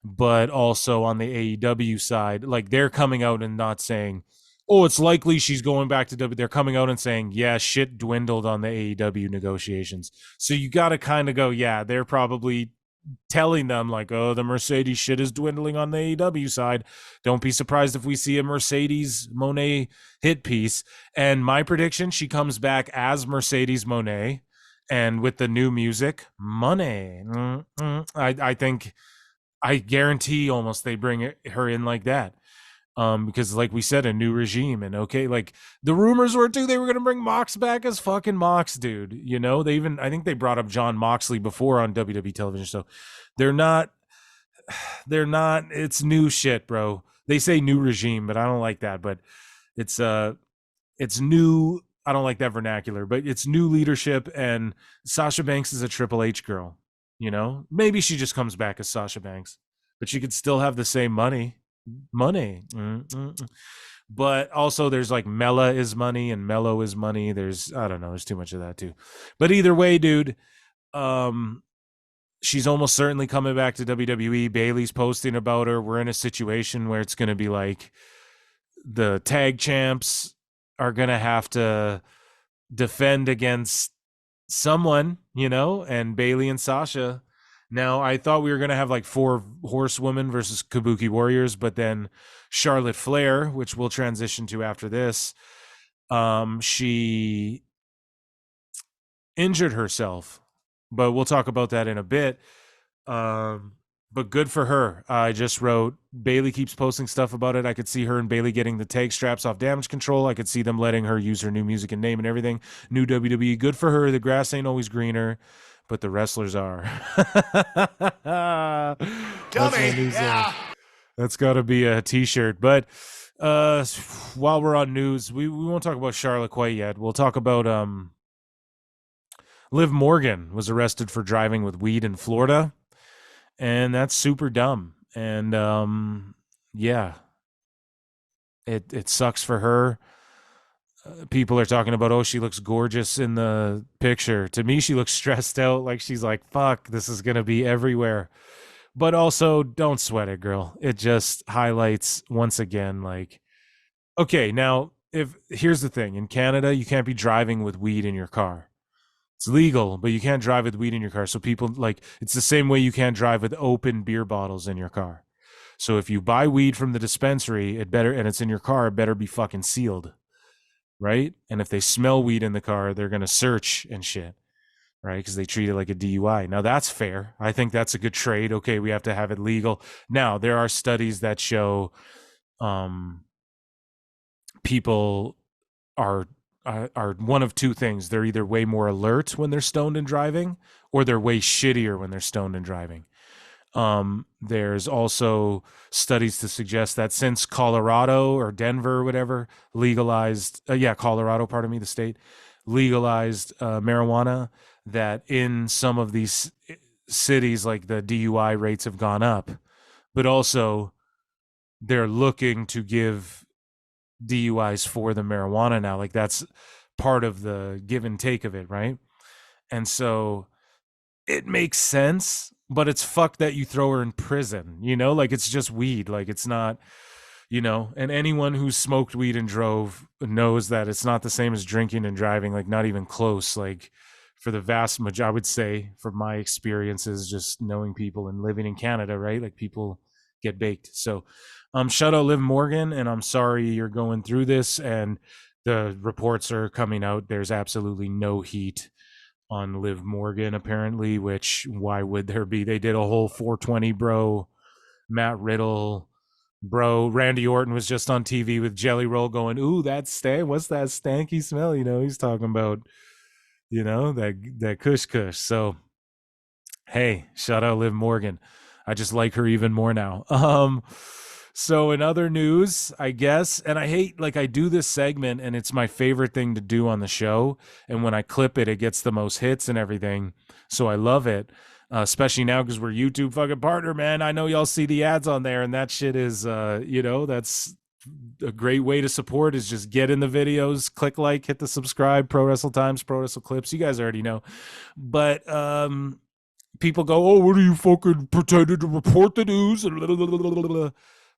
But also on the AEW side, like they're coming out and not saying, oh, it's likely she's going back to W. They're coming out and saying, yeah, shit dwindled on the AEW negotiations. So you got to kind of go, yeah, they're probably telling them like, oh, the Mercedes shit is dwindling on the AEW side. Don't be surprised if we see a Mercedes Monet hit piece. And my prediction, she comes back as Mercedes Monet and with the new music, money. I think, I guarantee almost they bring her in like that. Because like we said, a new regime, and okay, like the rumors were too, they were going to bring Mox back as fucking Mox, dude. You know, they even, I think they brought up John Moxley before on WWE television. So they're not, it's new shit, bro. They say new regime, but I don't like that. But it's new. I don't like that vernacular, but it's new leadership. And Sasha Banks is a Triple H girl. You know, maybe she just comes back as Sasha Banks, but she could still have the same money. But also there's like Mella is money and Mello is money. There's, I don't know, there's too much of that too. But either way, dude, she's almost certainly coming back to WWE. Bailey's posting about her. We're in a situation where it's going to be like the tag champs are going to have to defend against someone, you know, and Bailey and Sasha. Now, I thought we were going to have like 4 horsewomen versus Kabuki Warriors, but then Charlotte Flair, which we'll transition to after this, she injured herself, but we'll talk about that in a bit. But good for her. I just wrote, Bailey keeps posting stuff about it. I could see her and Bailey getting the tag straps off Damage Control. I could see them letting her use her new music and name and everything. New WWE, good for her. The grass ain't always greener, but the wrestlers are. Dummy, yeah. That's got to be a t-shirt. But while we're on news, we won't talk about Charlotte quite yet. We'll talk about Liv Morgan was arrested for driving with weed in Florida. And that's super dumb. And yeah, it sucks for her. People are talking about, oh, she looks gorgeous in the picture. To me, she looks stressed out, like she's like, fuck, this is going to be everywhere. But also, don't sweat it, girl. It just highlights once again, like, okay, now, here's the thing. In Canada, you can't be driving with weed in your car. It's legal, but you can't drive with weed in your car. So people, like, it's the same way you can't drive with open beer bottles in your car. So if you buy weed from the dispensary, and it's in your car, it better be fucking sealed, right? And if they smell weed in the car, they're going to search and shit, right? Because they treat it like a DUI. Now, that's fair. I think that's a good trade. Okay, we have to have it legal. Now, there are studies that show people are one of two things. They're either way more alert when they're stoned and driving, or they're way shittier when they're stoned and driving. There's also studies to suggest that since Colorado or Denver or whatever legalized, Colorado, pardon me, the state legalized marijuana, that in some of these cities, like the DUI rates have gone up, but also they're looking to give DUIs for the marijuana now. Like that's part of the give and take of it, right? And so it makes sense, but it's fucked that you throw her in prison, you know? Like it's just weed. Like it's not, you know, and anyone who smoked weed and drove knows that it's not the same as drinking and driving, like not even close. Like for the vast majority, I would say, from my experiences, just knowing people and living in Canada, right? Like people get baked. So shout out Liv Morgan, and I'm sorry you're going through this, and the reports are coming out. There's absolutely no heat on Liv Morgan, apparently, which why would there be? They did a whole 420 bro, Matt Riddle, bro. Randy Orton was just on TV with Jelly Roll going, ooh, that's what's that stanky smell? You know, he's talking about, you know, that kush. So, hey, shout out Liv Morgan. I just like her even more now. So in other news, I guess, and I hate, like I do this segment and it's my favorite thing to do on the show. And when I clip it, it gets the most hits and everything. So I love it, especially now because we're YouTube fucking partner, man. I know y'all see the ads on there and that shit is, you know, that's a great way to support is just get in the videos, click like, hit the subscribe, Pro Wrestle Times, Pro Wrestle Clips. You guys already know. But people go, oh, what are you fucking pretending to report the news?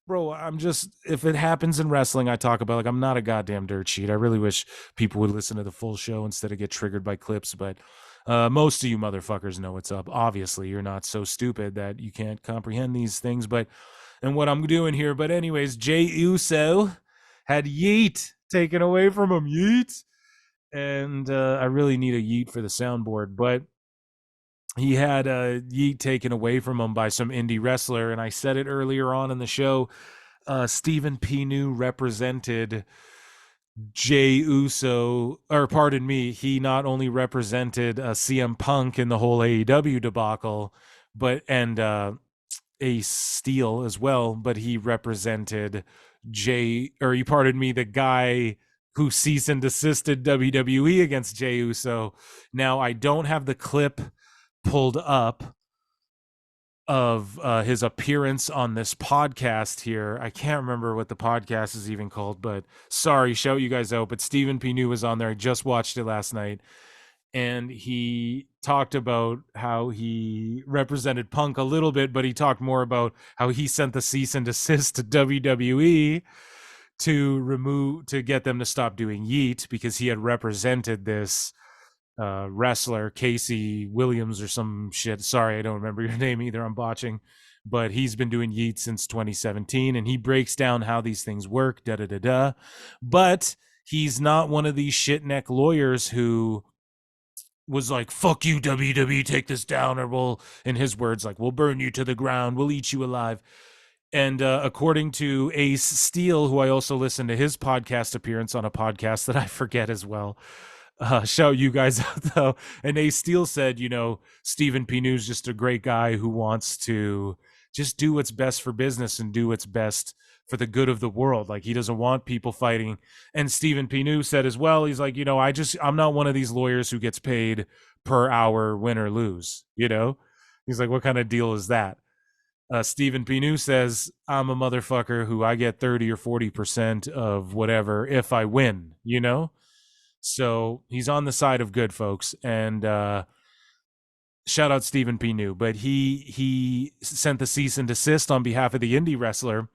Bro, I'm just, if it happens in wrestling, I talk about, like, I'm not a goddamn dirt sheet. I really wish people would listen to the full show instead of get triggered by clips. But most of you motherfuckers know what's up. Obviously, you're not so stupid that you can't comprehend these things. But and what I'm doing here. But anyways, Jey Uso had Yeet taken away from him. Yeet. And I really need a Yeet for the soundboard. But he had Yeet taken away from him by some indie wrestler. And I said it earlier on in the show. Stephen Pinu represented Jey Uso, or pardon me, he not only represented CM Punk in the whole AEW debacle, but Ace Steel as well, but he represented the guy who cease and desisted WWE against Jey Uso. Now, I don't have the clip pulled up of his appearance on this podcast here. I can't remember what the podcast is even called, but sorry, shout you guys out. But Stephen Pinu was on there. I just watched it last night. And he talked about how he represented Punk a little bit, but he talked more about how he sent the cease and desist to WWE to get them to stop doing Yeet, because he had represented this wrestler, Casey Williams or some shit. Sorry, I don't remember your name either. I'm botching. But he's been doing Yeet since 2017, and he breaks down how these things work, da-da-da-da. But he's not one of these shit-neck lawyers who was like, fuck you, WWE, take this down, or we'll, in his words, like, we'll burn you to the ground, we'll eat you alive. And according to Ace Steel, who I also listened to his podcast appearance on a podcast that I forget as well, shout you guys out though. And Ace Steel said, Stephen Pinu's just a great guy who wants to just do what's best for business and do what's best for the good of the world. Like, he doesn't want people fighting. And Stephen Pinu said as well, he's like, I'm not one of these lawyers who gets paid per hour, win or lose, He's like, what kind of deal is that? Stephen Pinu says, I'm a motherfucker who I get 30 or 40% of whatever if I win, So he's on the side of good, folks. And shout out Stephen Pinu. But he sent the cease and desist on behalf of the indie wrestler.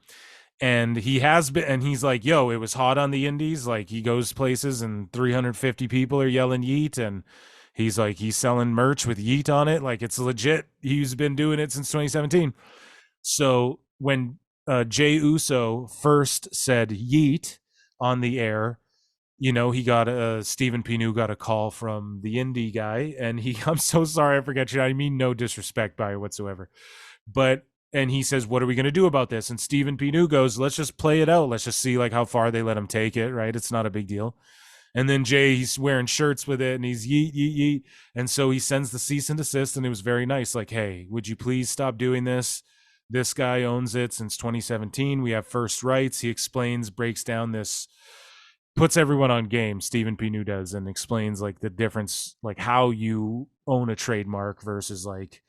And he has been, and he's like, yo, it was hot on the indies. Like, he goes places and 350 people are yelling Yeet. And he's like, he's selling merch with Yeet on it. Like, it's legit. He's been doing it since 2017. So when Jey Uso first said Yeet on the air, he got Stephen Pinu got a call from the indie guy, and I'm so sorry, I forget you. I mean, no disrespect by it whatsoever. And he says, what are we going to do about this? And Stephen Pinu goes, let's just play it out. Let's just see like how far they let him take it, right? It's not a big deal. And then Jay, he's wearing shirts with it, and he's yeet, yeet, yeet. And so he sends the cease and desist, and it was very nice. Like, hey, would you please stop doing this? This guy owns it since 2017. We have first rights. He explains, breaks down this, puts everyone on game, Stephen Pinu does, and explains like the difference, like how you own a trademark versus like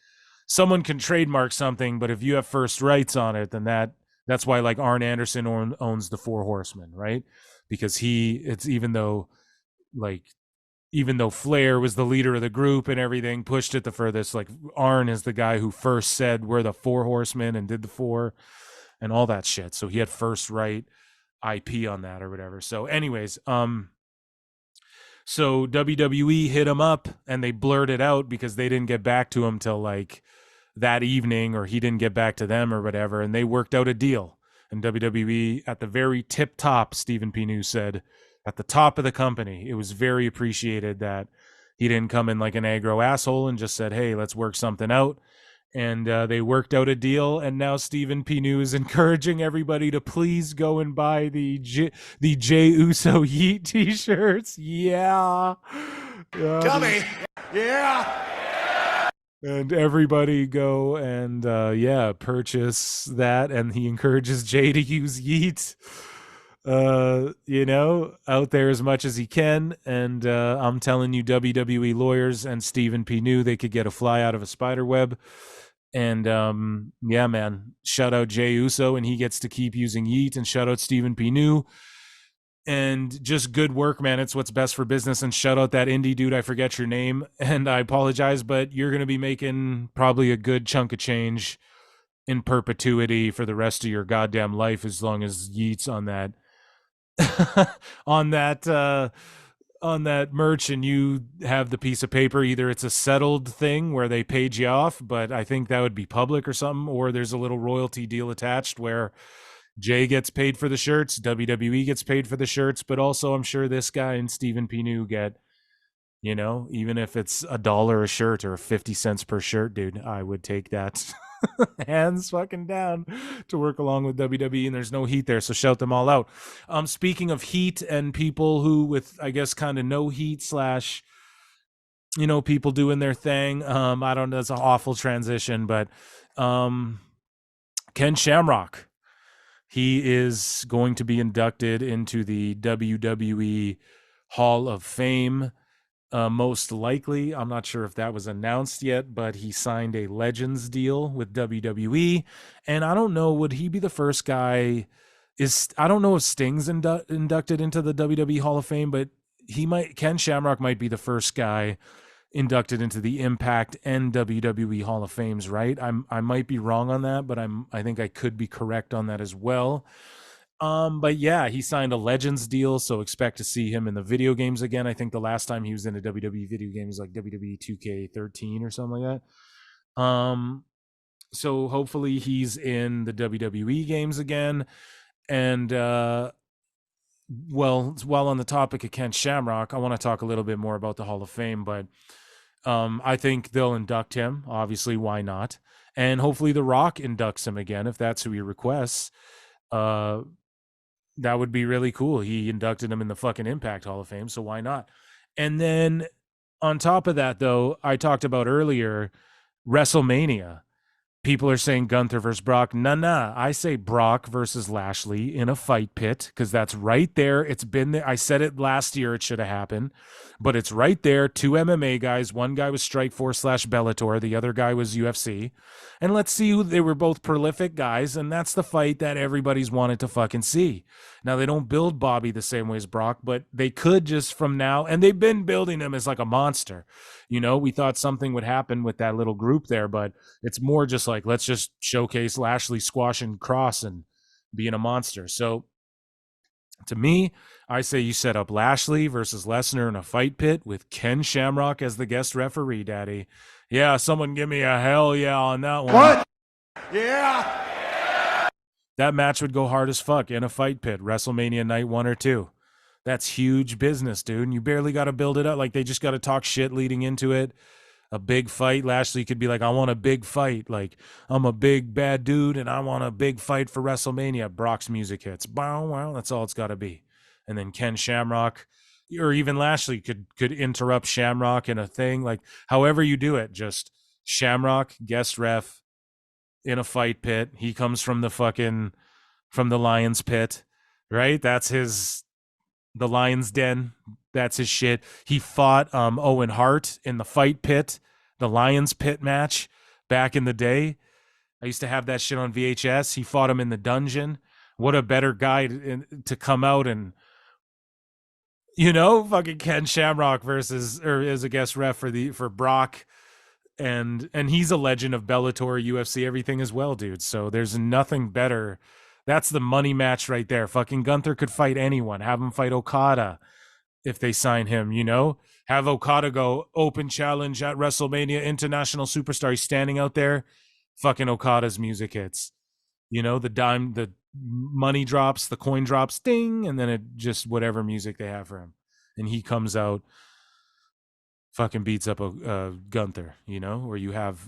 someone can trademark something, but if you have first rights on it, then that's why like Arn Anderson owns the Four Horsemen, right? Because even though Flair was the leader of the group and everything, pushed it the furthest, like Arn is the guy who first said we're the Four Horsemen and did the four and all that shit. So he had first right IP on that or whatever. So anyways, so WWE hit him up and they blurted out because they didn't get back to him till like that evening, or he didn't get back to them or whatever, and they worked out a deal. And WWE at the very tip top, Stephen Pinu said, at the top of the company, it was very appreciated that he didn't come in like an aggro asshole and just said, hey, let's work something out. And they worked out a deal, and now Stephen Pinu is encouraging everybody to please go and buy the Jey Uso Yeet t-shirts. Yeah. Dummy. Yeah. And everybody go and purchase that. And he encourages Jay to use Yeet, out there as much as he can. And I'm telling you, WWE lawyers and Stephen Pinu, they could get a fly out of a spider web. And yeah, man, shout out Jey Uso, and he gets to keep using Yeet, and shout out Stephen P. New. And just good work, man. It's what's best for business. And shout out that indie dude, I forget your name, and I apologize, but you're going to be making probably a good chunk of change in perpetuity for the rest of your goddamn life, as long as Yeet's on that on that merch, and you have the piece of paper. Either it's a settled thing where they paid you off, but I think that would be public or something, or there's a little royalty deal attached where Jay gets paid for the shirts, WWE gets paid for the shirts, but also I'm sure this guy and Stephen P. New get, you know, even if it's $1 a shirt or 50 cents per shirt, dude, I would take that hands fucking down to work along with WWE, and there's no heat there, so shout them all out. Speaking of heat and people who with, I guess, kind of no heat slash, you know, people doing their thing. I don't know, it's an awful transition, but Ken Shamrock, he is going to be inducted into the WWE Hall of Fame. Most likely, I'm not sure if that was announced yet, but he signed a Legends deal with WWE, and I don't know, would he be the first guy? I don't know if Sting's inducted into the WWE Hall of Fame, but Ken Shamrock might be the first guy inducted into the Impact and WWE Hall of Fames, right? I might be wrong on that, but I think I could be correct on that as well. But yeah, he signed a Legends deal, so expect to see him in the video games again. I think the last time he was in a WWE video game was like WWE 2K13 or something like that. So hopefully he's in the WWE games again. And well, while on the topic of Ken Shamrock, I want to talk a little bit more about the Hall of Fame, but I think they'll induct him. Obviously, why not? And hopefully The Rock inducts him again if that's who he requests. That would be really cool. He inducted him in the fucking Impact Hall of Fame, so why not? And then on top of that, though, I talked about earlier, WrestleMania. People are saying Gunther versus Brock. Nah. I say Brock versus Lashley in a fight pit, because that's right there. It's been there. I said it last year. It should have happened, but it's right there. 2 MMA guys. One guy was Strikeforce / Bellator. The other guy was UFC. And let's see who they were, both prolific guys. And that's the fight that everybody's wanted to fucking see. Now, they don't build Bobby the same way as Brock, but they could just from now. And they've been building him as like a monster. You know, we thought something would happen with that little group there, but it's more just like, let's just showcase Lashley squashing Cross and being a monster. So to me, I say you set up Lashley versus Lesnar in a fight pit with Ken Shamrock as the guest referee, daddy. Yeah, someone give me a hell yeah on that one. What? Yeah. That match would go hard as fuck in a fight pit, WrestleMania night 1 or 2. That's huge business, dude. And you barely got to build it up. Like, they just got to talk shit leading into it. A big fight. Lashley could be like, I want a big fight. Like, I'm a big bad dude and I want a big fight for WrestleMania. Brock's music hits. Bow, wow. That's all it's got to be. And then Ken Shamrock, or even Lashley could interrupt Shamrock in a thing. Like, however you do it, just Shamrock, guest ref, in a fight pit. He comes from the Lion's Pit, right? That's the Lion's Den. That's his shit. He fought Owen Hart in the fight pit, the Lion's Pit match back in the day. I used to have that shit on VHS. He fought him in the dungeon. What a better guy to come out and, you know, fucking Ken Shamrock as a guest ref for Brock. And he's a legend of Bellator, UFC, everything as well, dude. So there's nothing better. That's the money match right there. Fucking Gunther could fight anyone. Have him fight Okada if they sign him, you know? Have Okada go open challenge at WrestleMania, international superstar. He's standing out there. Fucking Okada's music hits. You know, the money drops, the coin drops, ding, and then it just whatever music they have for him. And he comes out, fucking beats up a Gunther, you know? Or you have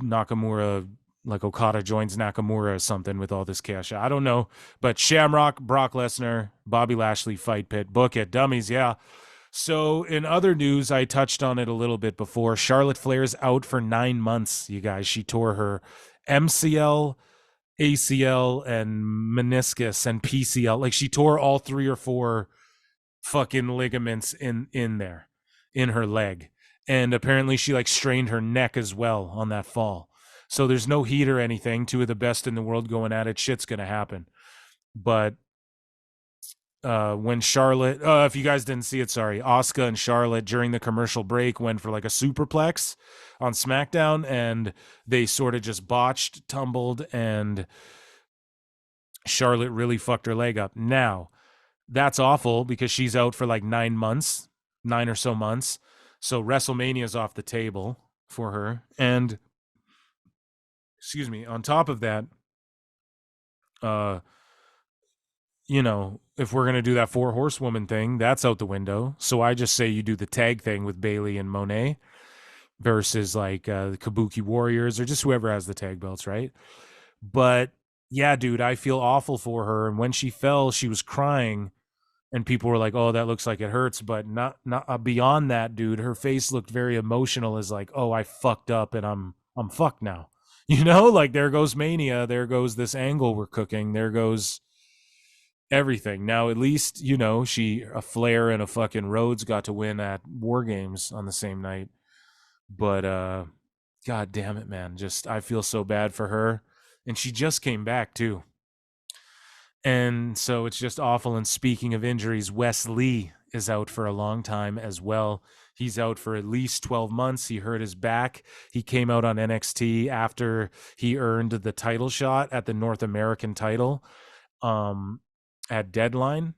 Nakamura, like Okada joins Nakamura or something with all this cash. I don't know. But Shamrock, Brock Lesnar, Bobby Lashley fight pit. Book it. Dummies, yeah. So in other news, I touched on it a little bit before. Charlotte Flair's out for 9 months, you guys. She tore her MCL, ACL, and meniscus and PCL. Like, she tore all 3 or 4 fucking ligaments in her leg. And apparently she like strained her neck as well on that fall. So there's no heat or anything. Two of the best in the world going at it. Shit's going to happen. But when Charlotte, if you guys didn't see it, sorry, Asuka and Charlotte during the commercial break went for like a superplex on SmackDown, and they sort of just botched, tumbled, and Charlotte really fucked her leg up. Now, that's awful because she's out for like 9 or so months. So WrestleMania is off the table for her. And excuse me, on top of that, you know, if we're going to do that 4 horsewoman thing, that's out the window. So I just say you do the tag thing with Bayley and Mone versus like the Kabuki Warriors or just whoever has the tag belts, right? But yeah, dude, I feel awful for her. And when she fell, she was crying, and people were like, "Oh, that looks like it hurts," but not beyond that, dude. Her face looked very emotional, as like, "Oh, I fucked up, and I'm fucked now." You know, like there goes Mania, there goes this angle we're cooking, there goes everything. Now, at least, you know, a Flair and a fucking Rhodes got to win at War Games on the same night. But god damn it, man. Just I feel so bad for her. And she just came back too. And so it's just awful. And speaking of injuries, Wes Lee is out for a long time as well. He's out for at least 12 months. He hurt his back. He came out on NXT after he earned the title shot at the North American title at Deadline.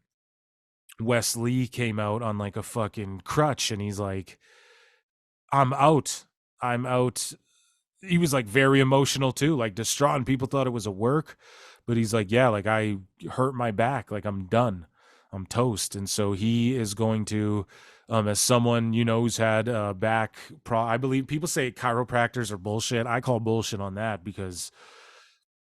Wes Lee came out on like a fucking crutch, and he's like, I'm out. He was like very emotional too, like distraught, and people thought it was a work, but he's like, yeah, like I hurt my back, like I'm done, I'm toast. And so he is going to, as someone, you know, who's had I believe people say chiropractors are bullshit. I call bullshit on that because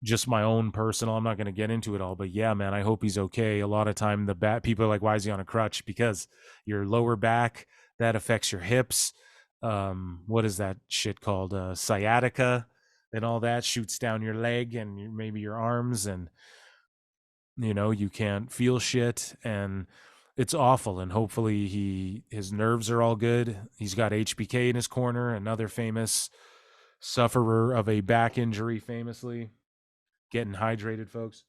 just my own personal, I'm not going to get into it all, but yeah, man, I hope he's okay. A lot of time people are like, why is he on a crutch? Because your lower back, that affects your hips. What is that shit called? Sciatica, and all that shoots down your leg and maybe your arms, and you know, you can't feel shit, and it's awful. And hopefully his nerves are all good. He's got HBK in his corner, another famous sufferer of a back injury, famously. Getting hydrated, folks.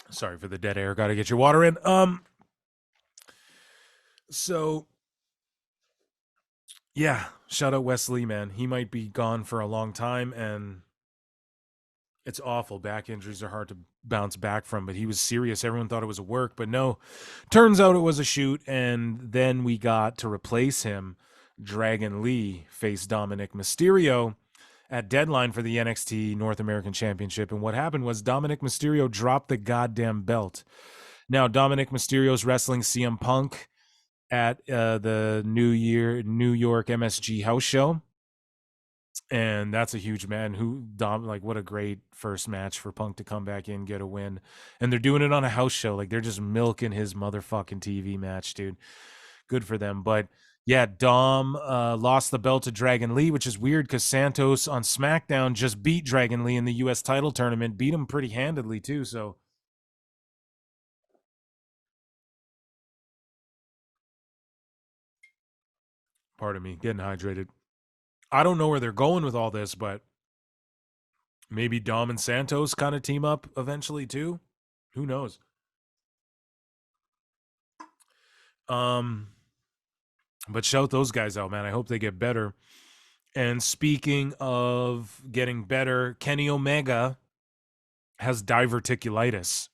Sorry for the dead air. Got to get your water in. So yeah, shout out Wes Lee, man. He might be gone for a long time, and it's awful. Back injuries are hard to bounce back from, but he was serious. Everyone thought it was a work, but no. Turns out it was a shoot, and then we got to replace him. Dragon Lee faced Dominic Mysterio at Deadline for the NXT North American Championship. And what happened was Dominic Mysterio dropped the goddamn belt. Now, Dominic Mysterio's wrestling CM Punk at the New York MSG house show. And that's a huge man what a great first match for Punk to come back in, get a win. And they're doing it on a house show. Like, they're just milking his motherfucking TV match, dude. Good for them. But yeah, Dom lost the belt to Dragon Lee, which is weird because Santos on SmackDown just beat Dragon Lee in the U.S. title tournament, beat him pretty handedly too. So pardon me, getting hydrated. I don't know where they're going with all this, but maybe Dom and Santos kind of team up eventually too. Who knows? But shout those guys out, man. I hope they get better. And speaking of getting better, Kenny Omega has diverticulitis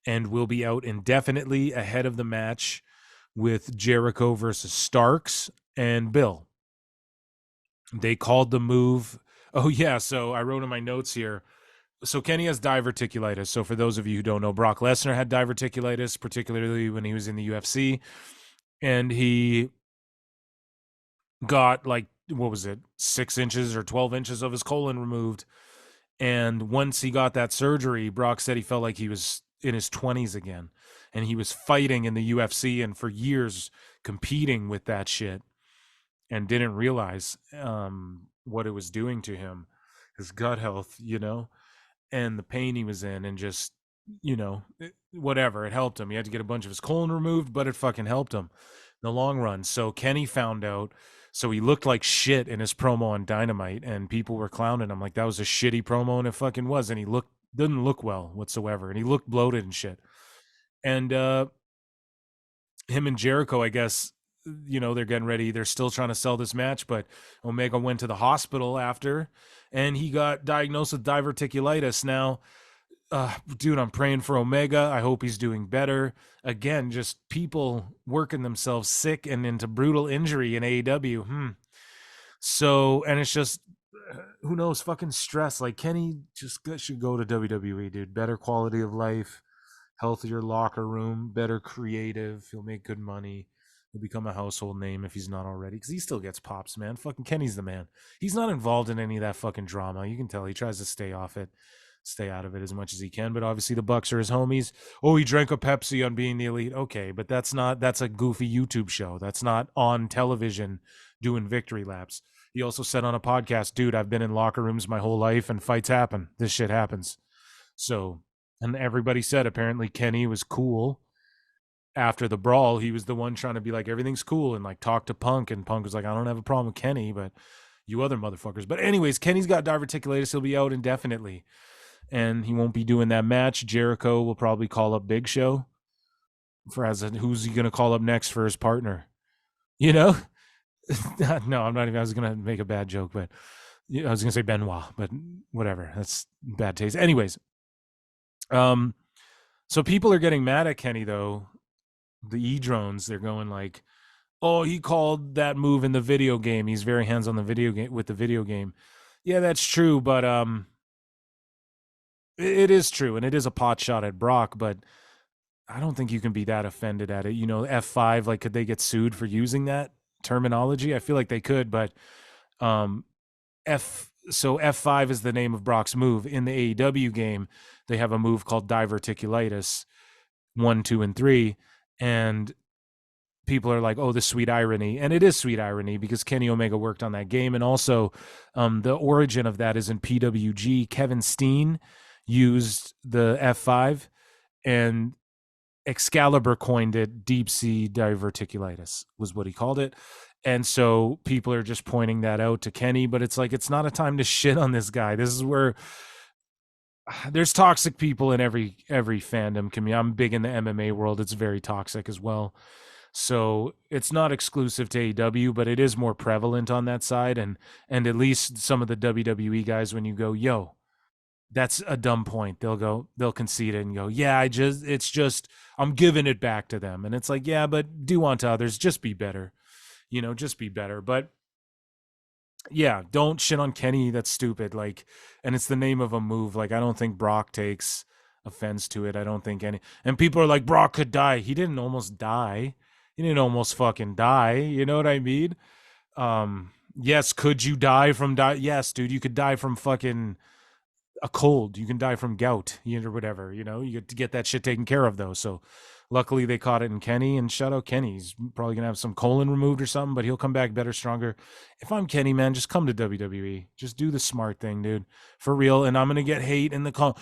and will be out indefinitely ahead of the match with Jericho versus Starks and Bill. They called the move. Oh, yeah. So I wrote in my notes here. So Kenny has diverticulitis. So for those of you who don't know, Brock Lesnar had diverticulitis, particularly when he was in the UFC. And he got like, what was it, 6 inches or 12 inches of his colon removed. And once he got that surgery, Brock said he felt like he was in his 20s again. And he was fighting in the UFC and for years competing with that shit and didn't realize what it was doing to him, his gut health, you know, and the pain he was in, and just, you know, whatever, it helped him. He had to get a bunch of his colon removed, but it fucking helped him. the long run. So Kenny found out. So he looked like shit in his promo on Dynamite, and people were clowning him like that was a shitty promo, and it fucking was. And he didn't look well whatsoever, and he looked bloated and shit. And him and Jericho, I guess, they're getting ready. They're still trying to sell this match, but Omega went to the hospital after, and he got diagnosed with diverticulitis. Now, dude, I'm praying for Omega. I hope he's doing better. Again, just people working themselves sick and into brutal injury in AEW. So, and it's just, who knows, fucking stress. Like, Kenny just should go to WWE, dude. Better quality of life, healthier locker room, better creative. He'll make good money. He'll become a household name if he's not already, because he still gets pops, man. Fucking Kenny's the man. He's not involved in any of that fucking drama. You can tell he tries to stay off it, stay out of it as much as he can. But obviously the Bucks are his homies. Oh, he drank a Pepsi on being the Elite. Okay, but that's a goofy YouTube show. That's not on television doing victory laps. He also said on a podcast, dude, I've been in locker rooms my whole life and fights happen. This shit happens. So, and everybody said apparently Kenny was cool after the brawl. He was the one trying to be like, everything's cool, and like talk to Punk, and Punk was like, I don't have a problem with Kenny, but you other motherfuckers. But anyways, Kenny's got diverticulitis. He'll be out indefinitely, and he won't be doing that match. Jericho will probably call up Big Show who's he going to call up next for his partner? No, I'm not even, I was going to make a bad joke, but I was going to say Benoit, but whatever. That's bad taste. Anyways, so people are getting mad at Kenny though. The E-drones, they're going like, oh, he called that move in the video game. He's very hands on the video game with the video game. Yeah, that's true, but it is true, and it is a pot shot at Brock, but I don't think you can be that offended at it. F5, like, could they get sued for using that terminology? I feel like they could, but F5 is the name of Brock's move. In the AEW game, they have a move called diverticulitis, 1, 2, and 3. And people are like, oh, the sweet irony. And it is sweet irony because Kenny Omega worked on that game. And also the origin of that is in PWG. Kevin Steen used the F5, and Excalibur coined it. Deep sea diverticulitis was what he called it. And so people are just pointing that out to Kenny, but it's like, it's not a time to shit on this guy. This is where there's toxic people in every fandom community. I'm big in the MMA world. It's very toxic as well. So it's not exclusive to AEW, but it is more prevalent on that side. And at least some of the WWE guys, when you go, yo, that's a dumb point, they'll concede it and go, yeah, I'm giving it back to them. And it's like, yeah, but do unto others, just be better, just be better. But yeah, don't shit on Kenny. That's stupid. Like, and it's the name of a move. Like, I don't think Brock takes offense to it. I don't think and people are like, Brock could die. He didn't almost die. He didn't almost fucking die. You know what I mean? Yes. Could you die from Yes, dude, you could die from fucking a cold. You can die from gout, or whatever, you get to get that shit taken care of though. So luckily they caught it in Kenny, and shout out Kenny. He's probably gonna have some colon removed or something, but he'll come back better, stronger. If I'm Kenny, man, just come to WWE. Just do the smart thing, dude, for real. And I'm gonna get hate in the call.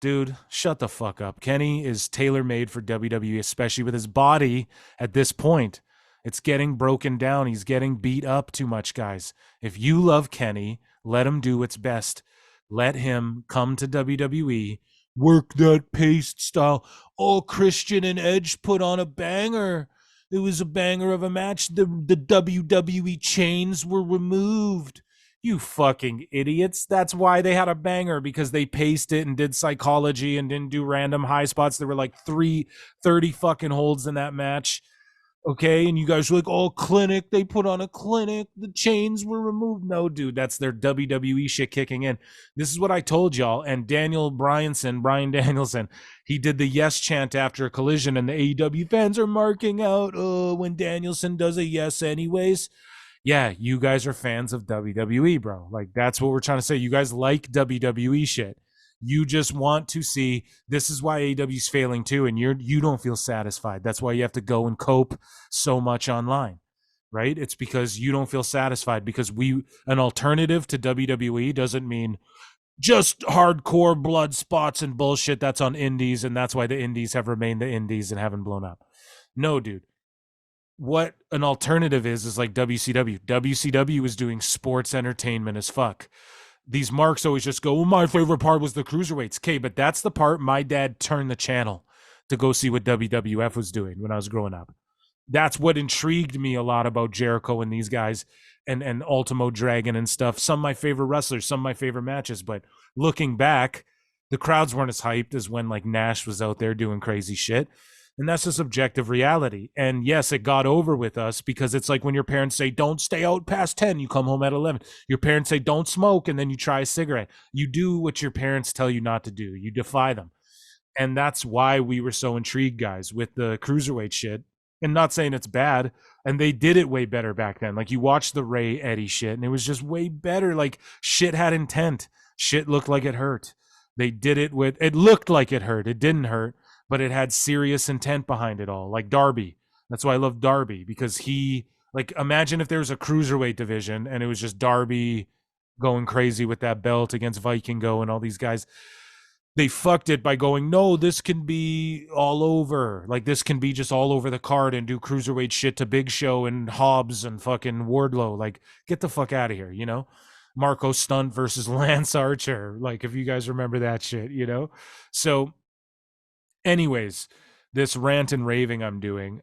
Dude, shut the fuck up. Kenny is tailor-made for WWE, especially with his body at this point. It's getting broken down. He's getting beat up too much, guys. If you love Kenny, let him do what's best. Let him come to WWE, work that paced style. Oh, Christian and Edge put on a banger. It was a banger of a match. The WWE chains were removed. You fucking idiots. That's why they had a banger, because they paced it and did psychology and didn't do random high spots. There were like 30 fucking holds in that match. Okay, and you guys were like, oh, clinic, they put on a clinic, the chains were removed. No, dude, that's their WWE shit kicking in. This is what I told y'all. And Bryan Danielson, he did the yes chant after a collision, and the AEW fans are marking out, oh, when Danielson does a yes anyways. Yeah, you guys are fans of WWE, bro. Like, that's what we're trying to say. You guys like WWE shit. You just want to see, this is why AEW's failing too, and you don't feel satisfied. That's why you have to go and cope so much online, right? It's because you don't feel satisfied, because an alternative to WWE doesn't mean just hardcore blood spots and bullshit that's on indies, and that's why the indies have remained the indies and haven't blown up. No, dude. What an alternative is like WCW. WCW is doing sports entertainment as fuck. These marks always just go, well, my favorite part was the cruiserweights. Okay, but that's the part my dad turned the channel to go see what WWF was doing when I was growing up. That's what intrigued me a lot about Jericho and these guys and Ultimo Dragon and stuff. Some of my favorite wrestlers, some of my favorite matches. But looking back, the crowds weren't as hyped as when like Nash was out there doing crazy shit. And that's just objective reality. And yes, it got over with us because it's like when your parents say, don't stay out past 10, you come home at 11. Your parents say, don't smoke, and then you try a cigarette. You do what your parents tell you not to do. You defy them. And that's why we were so intrigued, guys, with the cruiserweight shit. And not saying it's bad. And they did it way better back then. Like you watched the Ray Eddie shit, and it was just way better. Like shit had intent. Shit looked like it hurt. They did it with, it looked like it hurt. It didn't hurt, but it had serious intent behind it all. Like Darby. That's why I love Darby, because he, like, imagine if there was a cruiserweight division and it was just Darby going crazy with that belt against Vikingo and all these guys. They fucked it by going, no, this can be all over. Like, this can be just all over the card and do cruiserweight shit to Big Show and Hobbs and fucking Wardlow. Like, get the fuck out of here, you know? Marco Stunt versus Lance Archer. Like, if you guys remember that shit, you know? So, anyways, this rant and raving I'm doing,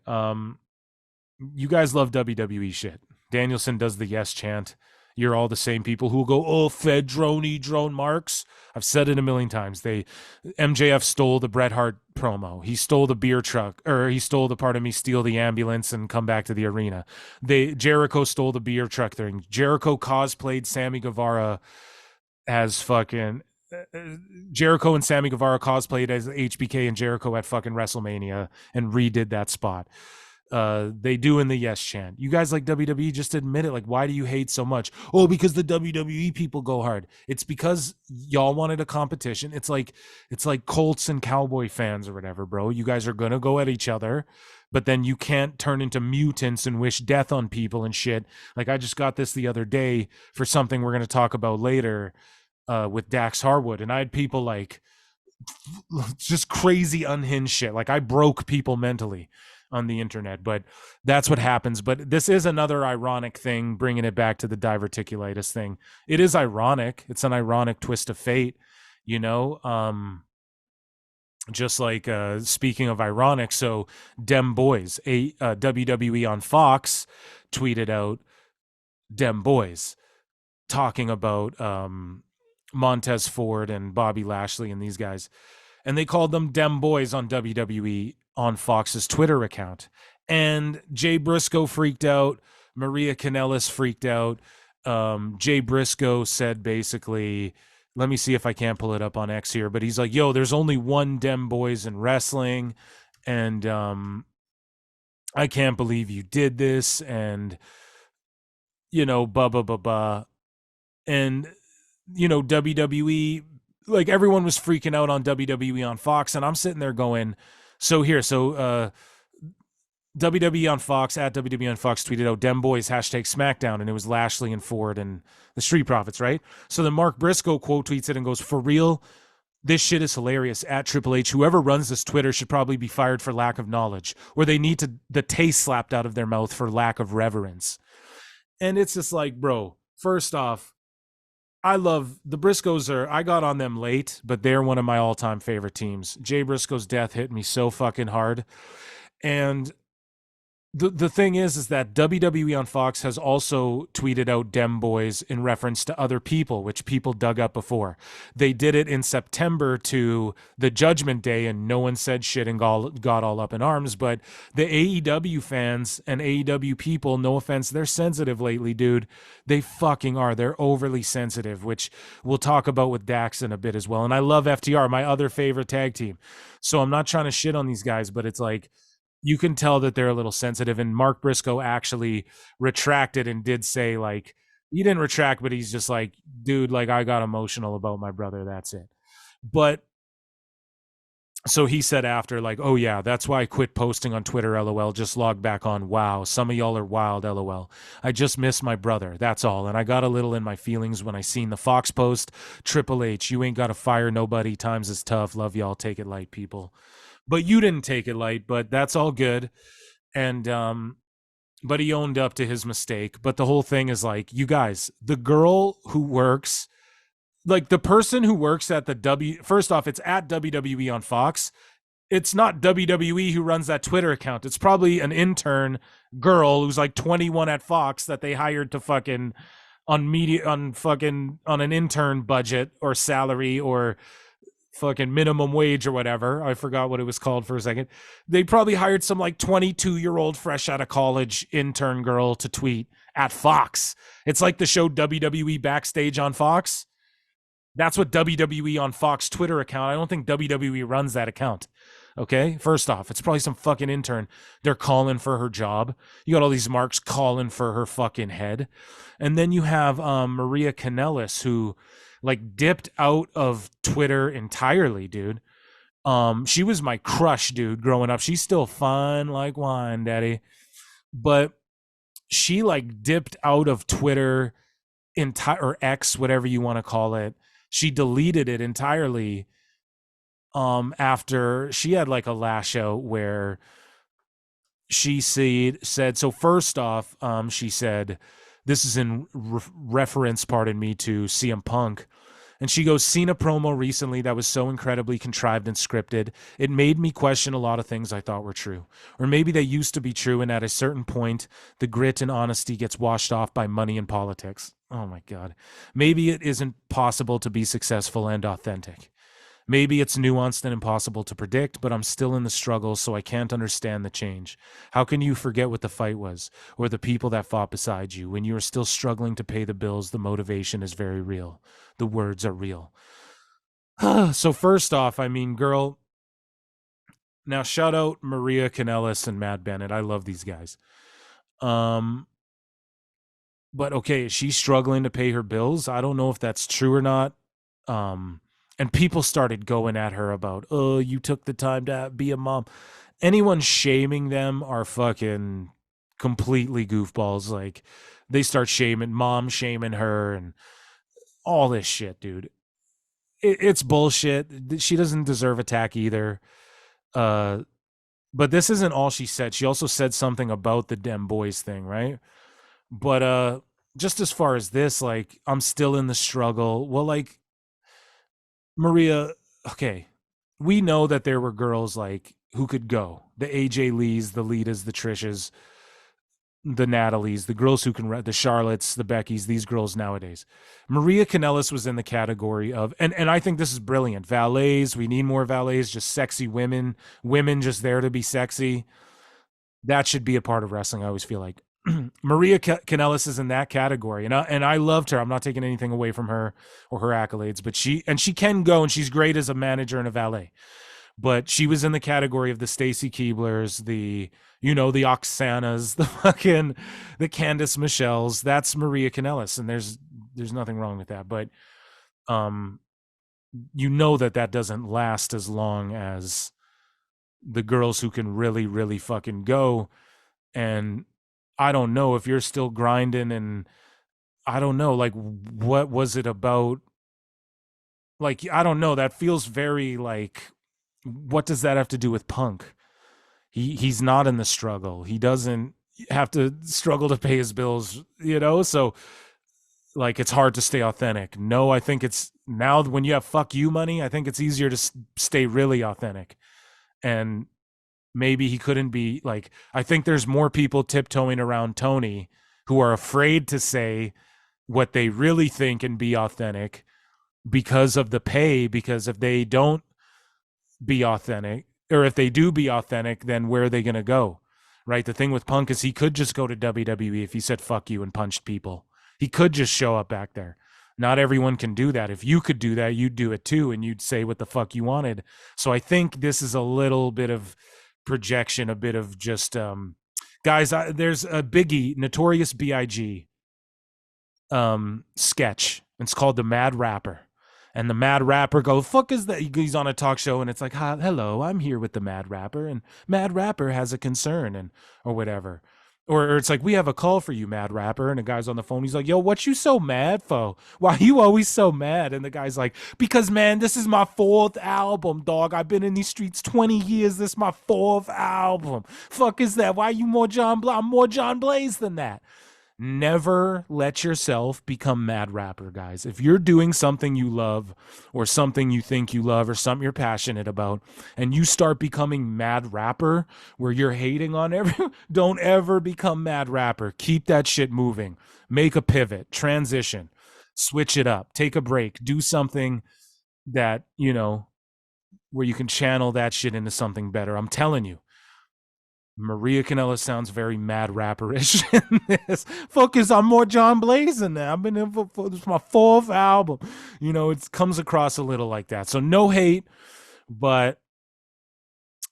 you guys love WWE shit. Danielson does the yes chant. You're all the same people who will go, oh, Fed drone marks. I've said it a million times. MJF stole the Bret Hart promo. He stole the beer truck, or he stole the part of me steal the ambulance and come back to the arena. Jericho stole the beer truck thing. Jericho cosplayed Sammy Guevara as fucking Jericho and Sammy Guevara cosplayed as HBK and Jericho at fucking WrestleMania and redid that spot. They do in the yes chant. You guys like WWE, just admit it. Like, why do you hate so much? Oh, because the WWE people go hard. It's because y'all wanted a competition. It's like Colts and Cowboy fans or whatever, bro. You guys are gonna go at each other, but then you can't turn into mutants and wish death on people and shit. Like, I just got this the other day for something we're gonna talk about later with Dax Harwood, and I had people like just crazy unhinged shit. Like, I broke people mentally on the internet, but that's what happens. But this is another ironic thing, bringing it back to the diverticulitis thing. It is ironic. It's an ironic twist of fate, you know? Just like, speaking of ironic, so Dem Boys, WWE on Fox tweeted out Dem Boys talking about Montez Ford and Bobby Lashley and these guys. And they called them Dem Boys on WWE on Fox's Twitter account. And Jay Briscoe freaked out. Maria Kanellis freaked out. Jay Briscoe said basically, let me see if I can't pull it up on X here, but he's like, yo, there's only one Dem Boys in wrestling. And I can't believe you did this. And, you know, And, you know, WWE, like everyone was freaking out on WWE on Fox. And I'm sitting there going, WWE on Fox, at WWE on Fox tweeted out Dem Boys #SmackDown, and it was Lashley and Ford and the Street Profits, right? So then Mark Briscoe quote tweets it and goes, for real, this shit is hilarious. At Triple H, whoever runs this Twitter should probably be fired for lack of knowledge, or they need the taste slapped out of their mouth for lack of reverence. And it's just like, bro, first off, I love the Briscoes. I got on them late, but they're one of my all-time favorite teams. Jay Briscoe's death hit me so fucking hard. And the thing is that WWE on Fox has also tweeted out Dem Boys in reference to other people, which people dug up before. They did it in September to the Judgment Day, and no one said shit and got all up in arms. But the AEW fans and AEW people, no offense, they're sensitive lately, dude. They fucking are. They're overly sensitive, which we'll talk about with Dax in a bit as well. And I love FTR, my other favorite tag team. So I'm not trying to shit on these guys, but it's like, you can tell that they're a little sensitive. And Mark Briscoe actually retracted and did say, like, he didn't retract, but he's just like, dude, like, I got emotional about my brother. That's it. But so he said after, like, oh yeah, that's why I quit posting on Twitter, LOL, just logged back on. Wow, some of y'all are wild, LOL. I just miss my brother, that's all. And I got a little in my feelings when I seen the Fox post. Triple H, you ain't got to fire nobody, times is tough. Love y'all, take it light, people. But you didn't take it light, but that's all good. And but he owned up to his mistake. But the whole thing is like, you guys, the girl who works, like the person who works at the first off, it's at WWE on Fox. It's not WWE who runs that Twitter account. It's probably an intern girl who's like 21 at Fox that they hired to fucking on an intern budget or salary or fucking minimum wage or whatever. I forgot what it was called for a second. They probably hired some like 22-year-old fresh out of college intern girl to tweet at Fox. It's like the show WWE Backstage on Fox. That's what WWE on Fox Twitter account. I don't think WWE runs that account. Okay, first off, it's probably some fucking intern. They're calling for her job. You got all these marks calling for her fucking head. And then you have Maria Kanellis, who like dipped out of Twitter entirely, dude. She was my crush, dude, growing up. She's still fun like wine, daddy. But she like dipped out of Twitter or X, whatever you want to call it. She deleted it entirely after she had like a lash out where she said, so first off, she said, this is in reference, pardon me, to CM Punk. And she goes, seen a promo recently that was so incredibly contrived and scripted. It made me question a lot of things I thought were true. Or maybe they used to be true, and at a certain point, the grit and honesty gets washed off by money and politics. Oh my God. Maybe it isn't possible to be successful and authentic. Maybe it's nuanced and impossible to predict, but I'm still in the struggle, so I can't understand the change. How can you forget what the fight was, or the people that fought beside you? When you are still struggling to pay the bills, the motivation is very real. The words are real. So first off, I mean, girl, now shout out Maria Kanellis and Matt Bennett. I love these guys. But okay, is she struggling to pay her bills? I don't know if that's true or not. And people started going at her about, oh, you took the time to be a mom. Anyone shaming them are fucking completely goofballs. Like, they start shaming her and all this shit, dude. It's bullshit. She doesn't deserve attack either. But this isn't all she said. She also said something about the Dem Boys thing, right? But just as far as this, like, I'm still in the struggle. Well, like, Maria, okay, we know that there were girls like who could go. The AJ Lees, the Litas, the Trishas, the Natalies, the girls who can, the Charlottes, the Beckys, these girls nowadays. Maria Kanellis was in the category of, and I think this is brilliant. Valets, we need more valets, just sexy women just there to be sexy. That should be a part of wrestling, I always feel like. Maria Kanellis is in that category, and I loved her. I'm not taking anything away from her or her accolades, but she can go, and she's great as a manager and a valet. But she was in the category of the Stacy Keeblers, the Oxanas, the Candice Michelles. That's Maria Kanellis, and there's nothing wrong with that. But that doesn't last as long as the girls who can really, really fucking go. And I don't know if you're still grinding, and I don't know, like, what was it about? Like, I don't know. That feels very like, what does that have to do with Punk? He's not in the struggle. He doesn't have to struggle to pay his bills, So, like, it's hard to stay authentic. No, I think it's now when you have fuck you money, I think it's easier to stay really authentic. And maybe he couldn't be like, I think there's more people tiptoeing around Tony who are afraid to say what they really think and be authentic because of the pay. Because if they don't be authentic, or if they do be authentic, then where are they going to go? Right. The thing with Punk is he could just go to WWE if he said fuck you and punched people. He could just show up back there. Not everyone can do that. If you could do that, you'd do it too, and you'd say what the fuck you wanted. So I think this is a little bit of projection, a bit of just guys, there's a Biggie, Notorious B.I.G. sketch. It's called The Mad Rapper. And the Mad Rapper goes, fuck is that? He's on a talk show, and it's like, hello, I'm here with the Mad Rapper, and Mad Rapper has a concern, and or whatever. Or it's like, we have a call for you, mad rapper. And the guy's on the phone. He's like, yo, what you so mad for? Why you always so mad? And the guy's like, because, man, this is my 4th album, dog. I've been in these streets 20 years. This is my 4th album. Fuck is that? Why you more John Blaze? I'm more John Blaze than that. Never let yourself become mad rapper, guys. If you're doing something you love or something you think you love or something you're passionate about and you start becoming mad rapper where you're hating on everyone, don't ever become mad rapper. Keep that shit moving. Make a pivot, transition, switch it up, take a break, do something that, you know, where you can channel that shit into something better. I'm telling you. Maria Kanellis sounds very mad rapperish in this. Focus on more John Blaze than that. I've been in for this is my 4th album. You know, it comes across a little like that. So no hate, but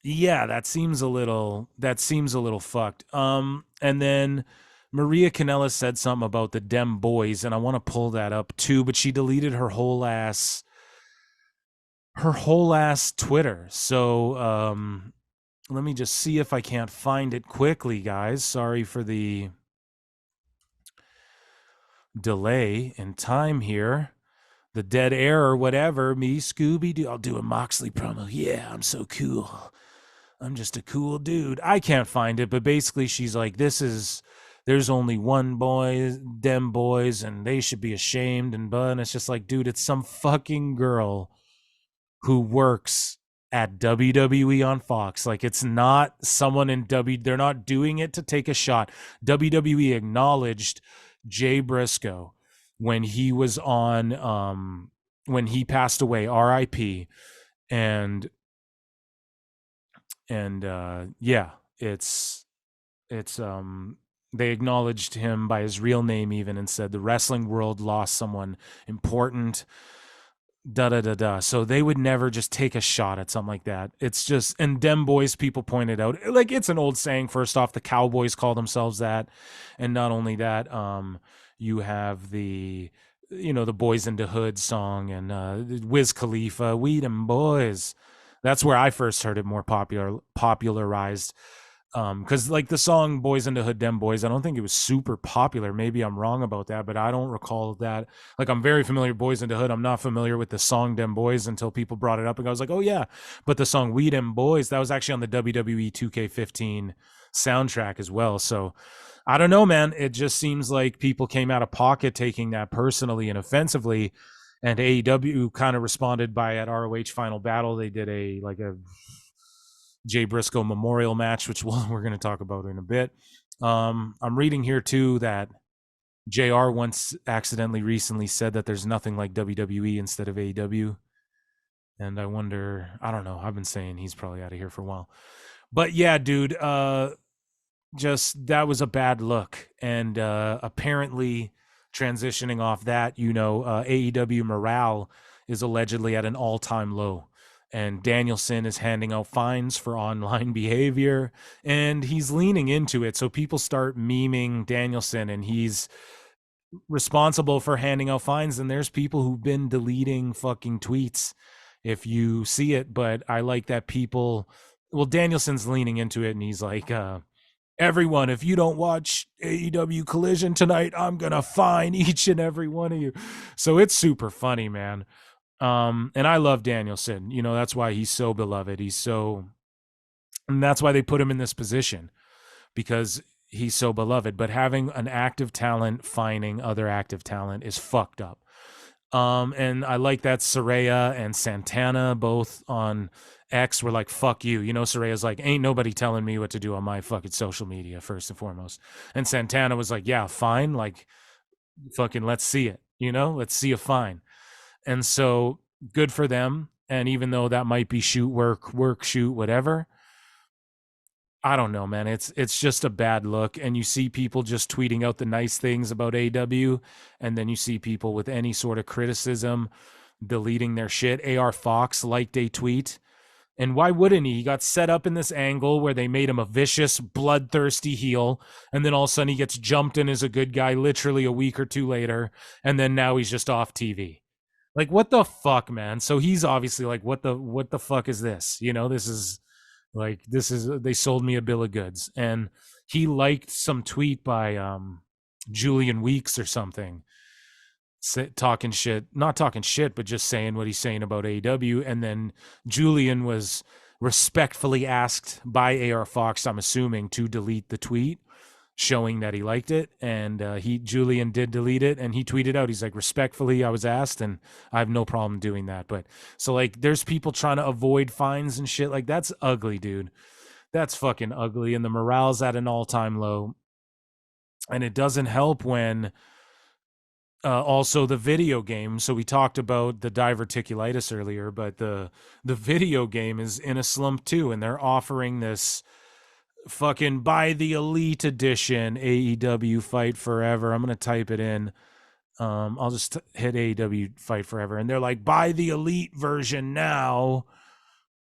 yeah, that seems a little fucked. And then Maria Kanellis said something about the Dem Boys, and I want to pull that up too, but she deleted her whole ass Twitter. So let me just see if I can't find it quickly, guys. Sorry for the delay in time here. The dead air or whatever. Me, Scooby-Doo. I'll do a Moxley promo. Yeah, I'm so cool. I'm just a cool dude. I can't find it, but basically she's like, there's only one boy, Dem Boys, and they should be ashamed. And it's just like, dude, it's some fucking girl who works at WWE on Fox. Like, it's not someone in they're not doing it to take a shot. WWE acknowledged Jay Briscoe when he was on when he passed away, RIP. And yeah, it's they acknowledged him by his real name even and said the wrestling world lost someone important. So they would never just take a shot at something like that. It's just, and Dem Boys, people pointed out, like, it's an old saying. First off, the Cowboys call themselves that, and not only that, you have the, you know, the Boys in the Hood song and Wiz Khalifa, we them boys. That's where I first heard it more popularized. Because like the song Boys in the Hood, Dem Boys, I don't think it was super popular. Maybe I'm wrong about that, but I don't recall that. Like, I'm very familiar with Boys in the Hood. I'm not familiar with the song Dem Boys until people brought it up, and I was like, oh yeah. But the song We Dem Boys, that was actually on the WWE 2K15 soundtrack as well. So I don't know, man. It just seems like people came out of pocket taking that personally and offensively, and AEW kind of responded by at ROH Final Battle. They did a Jay Briscoe memorial match, which we're going to talk about in a bit. I'm reading here too that JR once accidentally recently said that there's nothing like WWE instead of AEW. And I wonder, I don't know. I've been saying he's probably out of here for a while. But yeah, dude, just that was a bad look. And apparently transitioning off that, you know, AEW morale is allegedly at an all-time low. And Danielson is handing out fines for online behavior, and he's leaning into it. So people start memeing Danielson, and he's responsible for handing out fines. And there's people who've been deleting fucking tweets if you see it. But I like that people, well, Danielson's leaning into it, and he's like, everyone, if you don't watch AEW Collision tonight, I'm going to fine each and every one of you. So it's super funny, man. And I love Danielson, you know, that's why he's so beloved. And that's why they put him in this position, because he's so beloved. But having an active talent fining other active talent is fucked up. And I like that Saraya and Santana both on X were like, fuck you. You know, Saraya's like, ain't nobody telling me what to do on my fucking social media, first and foremost. And Santana was like, yeah, fine. Like, fucking let's see it, you know, let's see a fine. And so good for them. And even though that might be shoot, work, shoot, whatever, I don't know, man. It's just a bad look. And you see people just tweeting out the nice things about AEW, and then you see people with any sort of criticism deleting their shit. AR Fox liked a tweet. And why wouldn't he? He got set up in this angle where they made him a vicious, bloodthirsty heel. And then all of a sudden he gets jumped in as a good guy literally a week or two later. And then now he's just off TV. Like, what the fuck, man? So he's obviously like, what the fuck is this? You know, they sold me a bill of goods. And he liked some tweet by Julian Weeks or something, talking shit, not talking shit, but just saying what he's saying about AEW. And then Julian was respectfully asked by AR Fox, I'm assuming, to delete the tweet, showing that he liked it. And Julian did delete it, and he tweeted out, he's like, respectfully, I was asked, and I have no problem doing that. But so like, there's people trying to avoid fines and shit. Like, that's ugly, dude. That's fucking ugly. And the morale's at an all-time low. And it doesn't help when also the video game. So we talked about the diverticulitis earlier, but the video game is in a slump too, and they're offering this fucking buy the Elite Edition AEW Fight Forever. I'm gonna type it in. I'll just hit AEW Fight Forever, and they're like, buy the Elite version now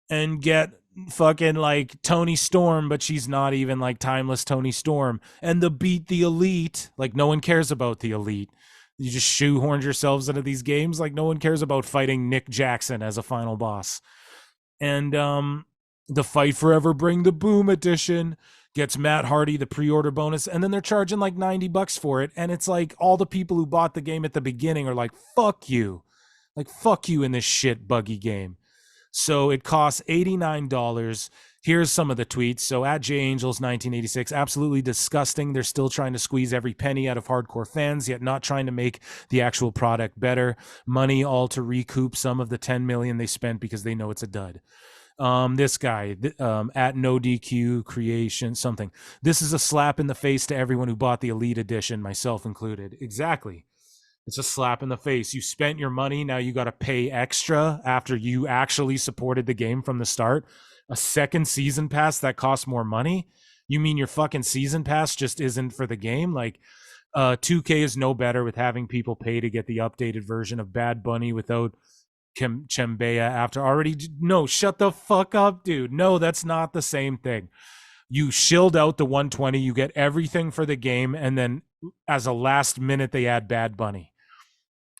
and get fucking like Toni Storm, but she's not even like timeless Toni Storm. And the Beat the Elite, like no one cares about the Elite. You just shoehorned yourselves into these games. Like no one cares about fighting Nick Jackson as a final boss. And the Fight Forever Bring the Boom edition gets Matt Hardy the pre-order bonus, and then they're charging like $90 for it. And it's like all the people who bought the game at the beginning are like, fuck you. Like, fuck you in this shit buggy game. So it costs $89. Here's some of the tweets. So at JAngels1986, absolutely disgusting. They're still trying to squeeze every penny out of hardcore fans, yet not trying to make the actual product better. Money all to recoup some of the $10 million they spent because they know it's a dud. This guy at No DQ Creation something. This is a slap in the face to everyone who bought the Elite Edition, myself included. Exactly. It's a slap in the face. You spent your money. Now you got to pay extra after you actually supported the game from the start. A second season pass that costs more money? You mean your fucking season pass just isn't for the game? Like, 2K is no better with having people pay to get the updated version of Bad Bunny without Chembea after already. No, shut the fuck up, dude. No, that's not the same thing. You shilled out the 120, you get everything for the game, and then as a last minute, they add Bad Bunny.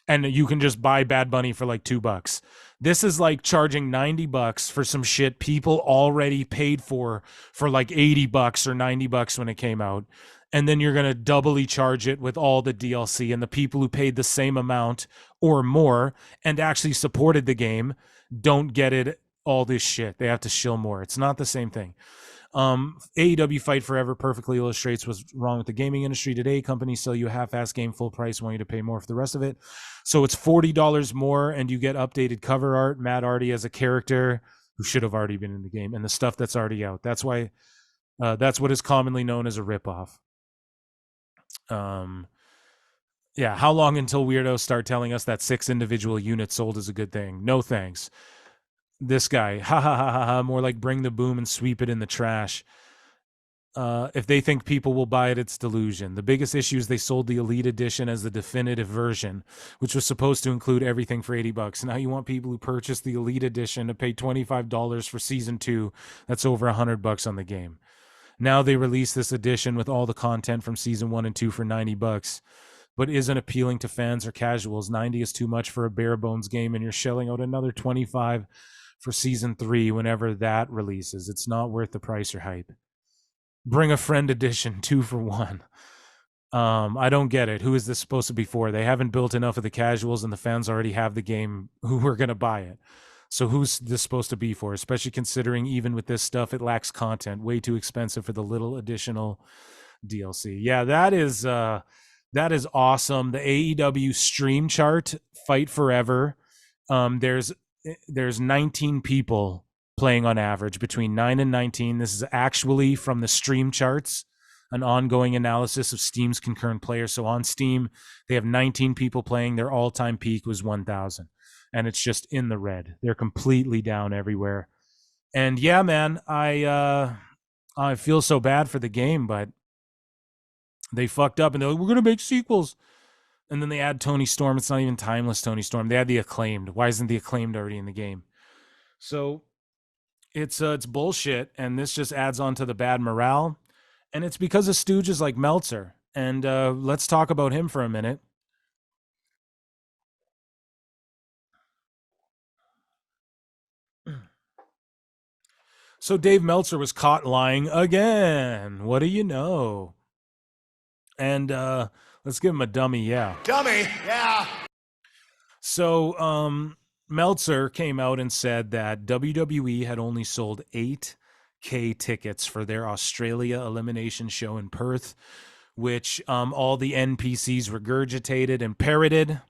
And you can just buy Bad Bunny for like $2. This is like charging $90 for some shit people already paid for like $80 or $90 when it came out. And then you're going to doubly charge it with all the DLC, and the people who paid the same amount or more and actually supported the game don't get it, all this shit. They have to shill more. It's not the same thing. AEW Fight Forever perfectly illustrates what's wrong with the gaming industry today. Companies sell you a half-ass game full price, want you to pay more for the rest of it. So it's $40 more, and you get updated cover art, Matt Hardy as a character who should have already been in the game, and the stuff that's already out. That's why that's what is commonly known as a ripoff. Yeah, how long until weirdos start telling us that 6 individual units sold is a good thing? No thanks. This guy, ha ha ha ha ha, more like bring the boom and sweep it in the trash. If they think people will buy it, it's delusion. The biggest issue is they sold the Elite Edition as the definitive version, which was supposed to include everything for $80. Now you want people who purchased the Elite Edition to pay $25 for Season 2. That's over $100 on the game. Now they release this edition with all the content from Season 1 and 2 for $90, but isn't appealing to fans or casuals. $90 is too much for a bare bones game, and you're shelling out another $25 for Season 3 whenever that releases. It's not worth the price or hype. Bring a friend edition, 2 for 1. I don't get it. Who is this supposed to be for? They haven't built enough of the casuals, and the fans already have the game who are going to buy it. So who's this supposed to be for? Especially considering even with this stuff, it lacks content. Way too expensive for the little additional DLC. Yeah, that is awesome. The AEW stream chart, Fight Forever. There's 19 people playing on average, between 9 and 19. This is actually from the stream charts, an ongoing analysis of Steam's concurrent players. So on Steam, they have 19 people playing. Their all-time peak was 1,000. And it's just in the red. They're completely down everywhere. And yeah, man, I feel so bad for the game, but they fucked up and they're like, we're going to make sequels. And then they add Toni Storm. It's not even timeless Toni Storm. They add the Acclaimed. Why isn't the Acclaimed already in the game? So it's bullshit, and this just adds on to the bad morale. And it's because of stooges like Meltzer. And let's talk about him for a minute. So Dave Meltzer was caught lying again. What do you know? And let's give him a dummy, yeah. Dummy, yeah. So Meltzer came out and said that WWE had only sold 8K tickets for their Australia elimination show in Perth, which all the NPCs regurgitated and parroted.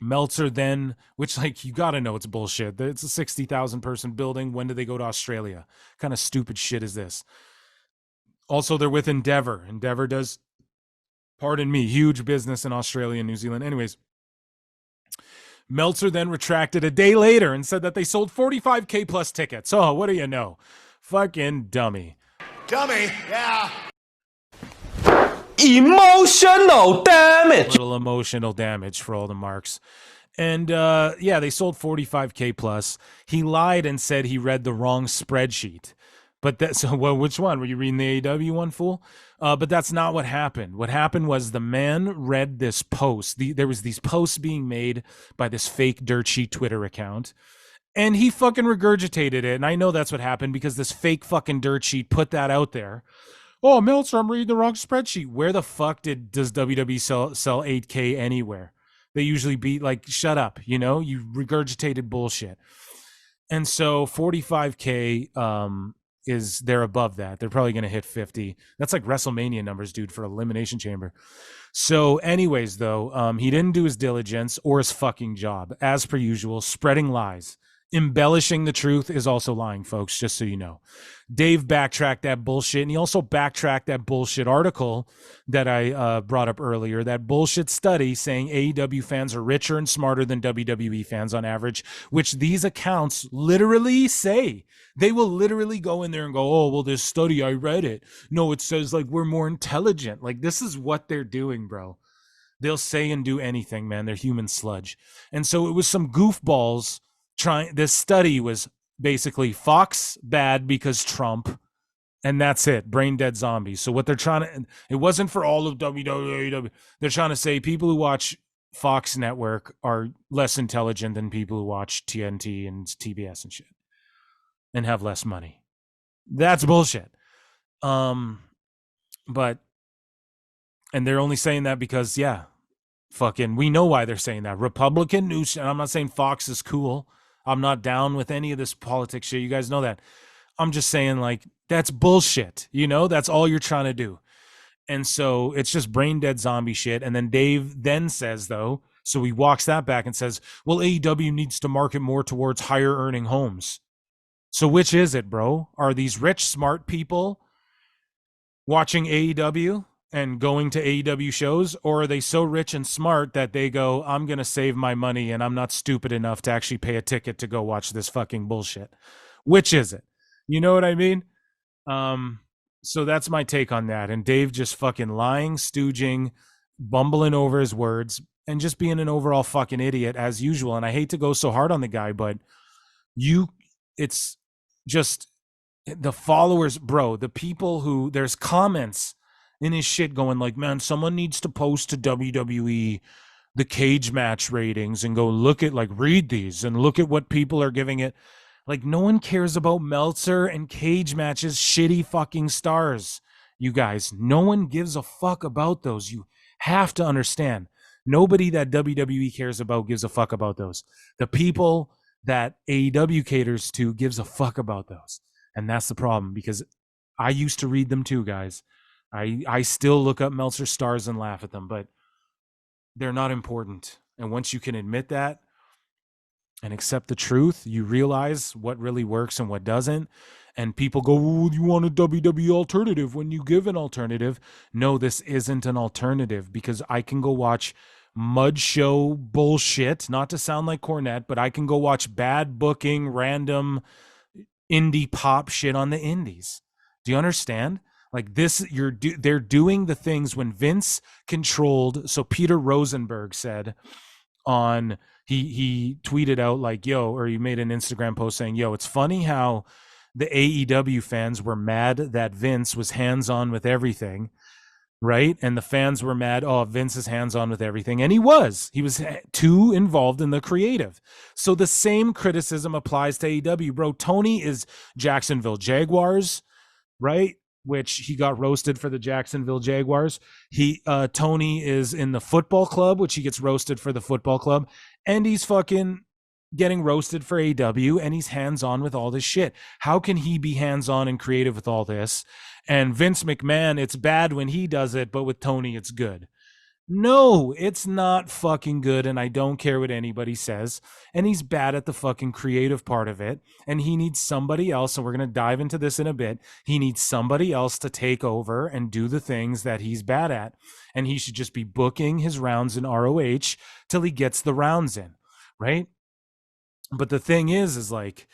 Meltzer then, which, like, you got to know it's bullshit. It's a 60,000 person building. When did they go to Australia? What kind of stupid shit is this? Also, they're with Endeavor. Endeavor does, pardon me, huge business in Australia and New Zealand. Anyways, Meltzer then retracted a day later and said that they sold 45K plus tickets. Oh, what do you know? Fucking dummy. Dummy, yeah. Emotional damage. Little emotional damage for all the marks. And yeah, they sold 45K plus. He lied and said he read the wrong spreadsheet. But well, which one? Were you reading the AEW one, fool? But that's not what happened. What happened was the man read this post. There was these posts being made by this fake dirt sheet Twitter account. And he fucking regurgitated it. And I know that's what happened because this fake fucking dirt sheet put that out there. Oh, Meltzer, I'm reading the wrong spreadsheet. Where the fuck does WWE sell 8K anywhere? They usually beat, like, shut up, you know? You regurgitated bullshit. And so 45K they're above that. They're probably going to hit 50. That's like WrestleMania numbers, dude, for Elimination Chamber. So anyways, though, he didn't do his diligence or his fucking job. As per usual, spreading lies. Embellishing the truth is also lying, folks, just so you know. Dave backtracked that bullshit, and he also backtracked that bullshit article that I brought up earlier, that bullshit study saying AEW fans are richer and smarter than WWE fans on average, which these accounts literally say. They will literally go in there and go, oh, well, this study, I read it. No, it says, like, we're more intelligent. Like, this is what they're doing, bro. They'll say and do anything, man. They're human sludge. And so it was some goofballs this study was basically Fox bad because Trump, and that's it. Brain dead zombies. So what they're trying to, it wasn't for all of WWE. They're trying to say people who watch Fox Network are less intelligent than people who watch TNT and TBS and shit and have less money. That's bullshit. And they're only saying that because, yeah, fucking, we know why they're saying that. Republican news, and I'm not saying Fox is cool. I'm not down with any of this politics shit. You guys know that. I'm just saying, like, that's bullshit. You know, that's all you're trying to do. And so it's just brain dead zombie shit. And then Dave then says, though, so he walks that back and says, well, AEW needs to market more towards higher earning homes. So which is it, bro? Are these rich, smart people watching AEW and going to AEW shows, or are they so rich and smart that they go, I'm going to save my money and I'm not stupid enough to actually pay a ticket to go watch this fucking bullshit? Which is it? You know what I mean? So that's my take on that. And Dave just fucking lying, stooging, bumbling over his words, and just being an overall fucking idiot as usual. And I hate to go so hard on the guy, but it's just the followers, bro, the people who, there's comments in his shit going like, man, someone needs to post to WWE the cage match ratings and go look at, like, read these and look at what people are giving it. Like, no one cares about Meltzer and cage matches, shitty fucking stars, you guys. No one gives a fuck about those. You have to understand. Nobody that WWE cares about gives a fuck about those. The people that AEW caters to gives a fuck about those. And that's the problem, because I used to read them too, guys. I still look up Meltzer stars and laugh at them, but they're not important. And once you can admit that and accept the truth, you realize what really works and what doesn't. And people go, oh, you want a WWE alternative when you give an alternative. No, this isn't an alternative, because I can go watch mud show bullshit, not to sound like Cornette, but I can go watch bad booking, random indie pop shit on the indies. Do you understand? Like this, they're doing the things when Vince controlled. So Peter Rosenberg said on, he tweeted out like, yo, or he made an Instagram post saying, yo, it's funny how the AEW fans were mad that Vince was hands-on with everything. right? And the fans were mad. Oh, Vince is hands-on with everything. And he was too involved in the creative. So the same criticism applies to AEW, bro. Tony is Jacksonville Jaguars, right? Which he got roasted for the Jacksonville Jaguars. Tony is in the football club, which he gets roasted for the football club. And he's fucking getting roasted for AEW, and he's hands-on with all this shit. How can he be hands-on and creative with all this? And Vince McMahon, it's bad when he does it, but with Tony, it's good. No, it's not fucking good, and I don't care what anybody says. And he's bad at the fucking creative part of it, and he needs somebody else, and we're going to dive into this in a bit. He needs somebody else to take over and do the things that he's bad at, and he should just be booking his rounds in ROH till he gets the rounds in, right? But the thing is like,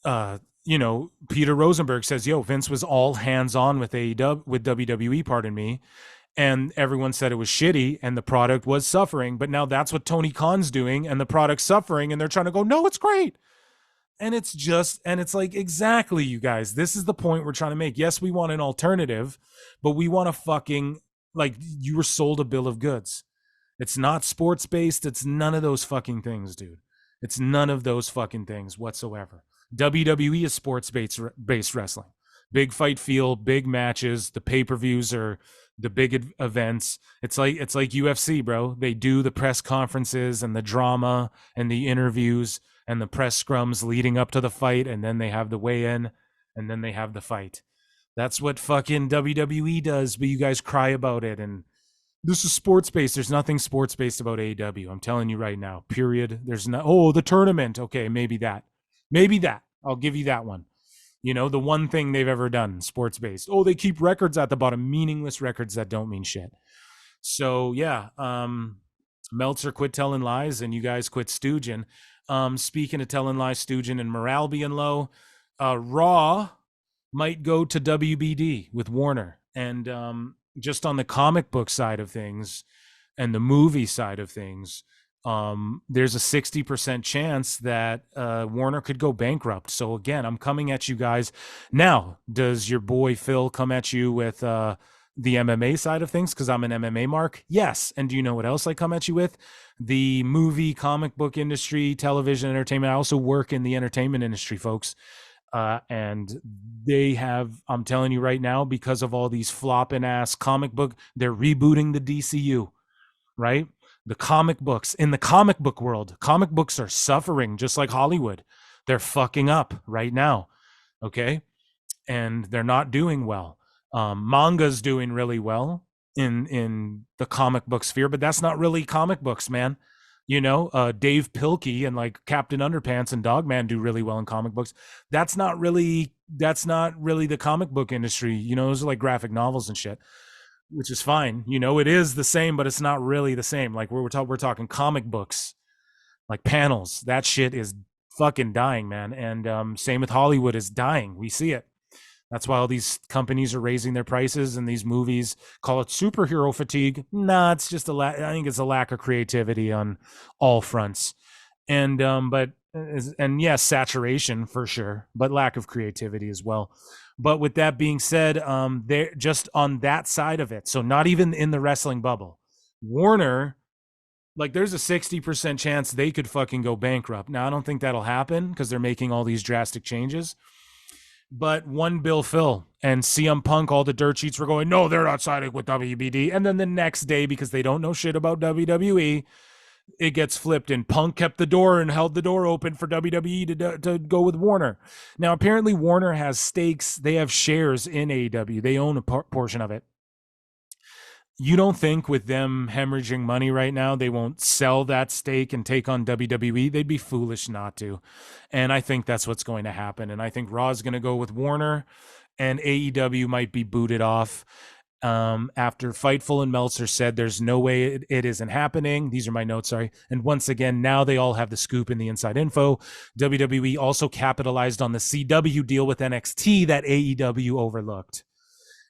Peter Rosenberg says, yo, Vince was all hands-on with AEW, with WWE, pardon me, and everyone said it was shitty and the product was suffering, but now that's what Tony Khan's doing and the product's suffering, and they're trying to go, no, it's great. And it's like, exactly, you guys, this is the point we're trying to make. Yes, we want an alternative, but we want to fucking, like, you were sold a bill of goods. It's not sports-based. It's none of those fucking things, dude. It's none of those fucking things whatsoever. WWE is sports-based wrestling. Big fight feel, big matches. The pay-per-views are the big events. It's like UFC, bro. They do the press conferences and the drama and the interviews and the press scrums leading up to the fight, and then they have the weigh-in, and then they have the fight. That's what fucking WWE does, but you guys cry about it, and this is sports-based. There's nothing sports-based about AEW. I'm telling you right now, period. There's no, oh, the tournament. Okay, maybe that. I'll give you that one. The one thing they've ever done, sports-based. Oh, they keep records at the bottom, meaningless records that don't mean shit. So, yeah, Meltzer quit telling lies, and you guys quit stooging. Speaking of telling lies, stooging, and morale being low, Raw might go to WBD with Warner. And just on the comic book side of things and the movie side of things, there's a 60% chance that Warner could go bankrupt. So again, I'm coming at you guys. Now, does your boy Phil come at you with the MMA side of things because I'm an MMA mark? Yes. And do you know what else I come at you with? The movie, comic book industry, television, entertainment. I also work in the entertainment industry, folks. And they have, I'm telling you right now, because of all these flopping ass comic book, they're rebooting the DCU, right? The comic books, in the comic book world, comic books are suffering just like Hollywood. They're fucking up right now, okay? And they're not doing well. Manga's doing really well in the comic book sphere, but that's not really comic books, man. Dave Pilkey and like Captain Underpants and Dogman do really well in comic books. That's not really the comic book industry. Those are like graphic novels and shit, which is fine. It is the same, but it's not really the same. Like we're talking comic books, like panels. That shit is fucking dying, man. And same with Hollywood is dying. We see it. That's why all these companies are raising their prices, and these movies call it superhero fatigue. Nah, it's just I think it's a lack of creativity on all fronts. And yes, saturation for sure, but lack of creativity as well. But with that being said, they're just on that side of it. So not even in the wrestling bubble. Warner, like there's a 60% chance they could fucking go bankrupt. Now, I don't think that'll happen because they're making all these drastic changes. But one Bill Phil and CM Punk, all the dirt sheets were going, no, they're not signing with WBD. And then the next day, because they don't know shit about WWE, it gets flipped, and Punk kept the door and held the door open for WWE to go with Warner. Now, apparently Warner has stakes. They have shares in AEW. They own a portion of it. You don't think with them hemorrhaging money right now, they won't sell that stake and take on WWE? They'd be foolish not to. And I think that's what's going to happen. And I think Raw is going to go with Warner, and AEW might be booted off. After Fightful and Meltzer said there's no way it isn't happening. These are my notes, sorry. And once again, now they all have the scoop and the inside info. WWE also capitalized on the CW deal with NXT that AEW overlooked.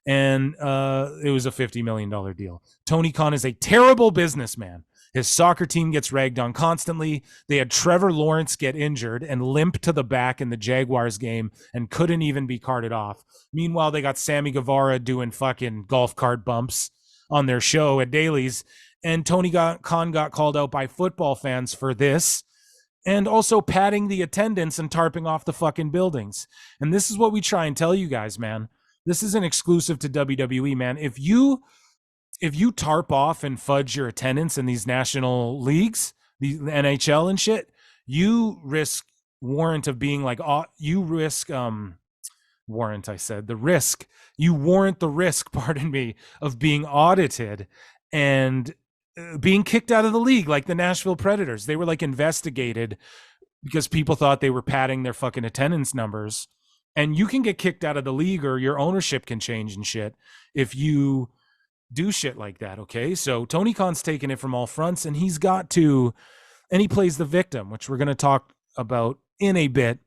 And it was a $50 million deal. Tony Khan is a terrible businessman. His soccer team gets ragged on constantly. They had Trevor Lawrence get injured and limp to the back in the Jaguars game and couldn't even be carted off. Meanwhile, they got Sammy Guevara doing fucking golf cart bumps on their show at Dailies. And Tony Khan got called out by football fans for this, and also padding the attendance and tarping off the fucking buildings. And this is what we try and tell you guys, man. This isn't exclusive to WWE, man. If you tarp off and fudge your attendance in these national leagues, the NHL and shit, you risk warrant of being like, you risk warrant, I said, the risk, you warrant the risk, pardon me, of being audited and being kicked out of the league, like the Nashville Predators. They were like investigated because people thought they were padding their fucking attendance numbers, and you can get kicked out of the league, or your ownership can change and shit if you do shit like that. Okay, so Tony Khan's taking it from all fronts, and he plays the victim, which we're going to talk about in a bit.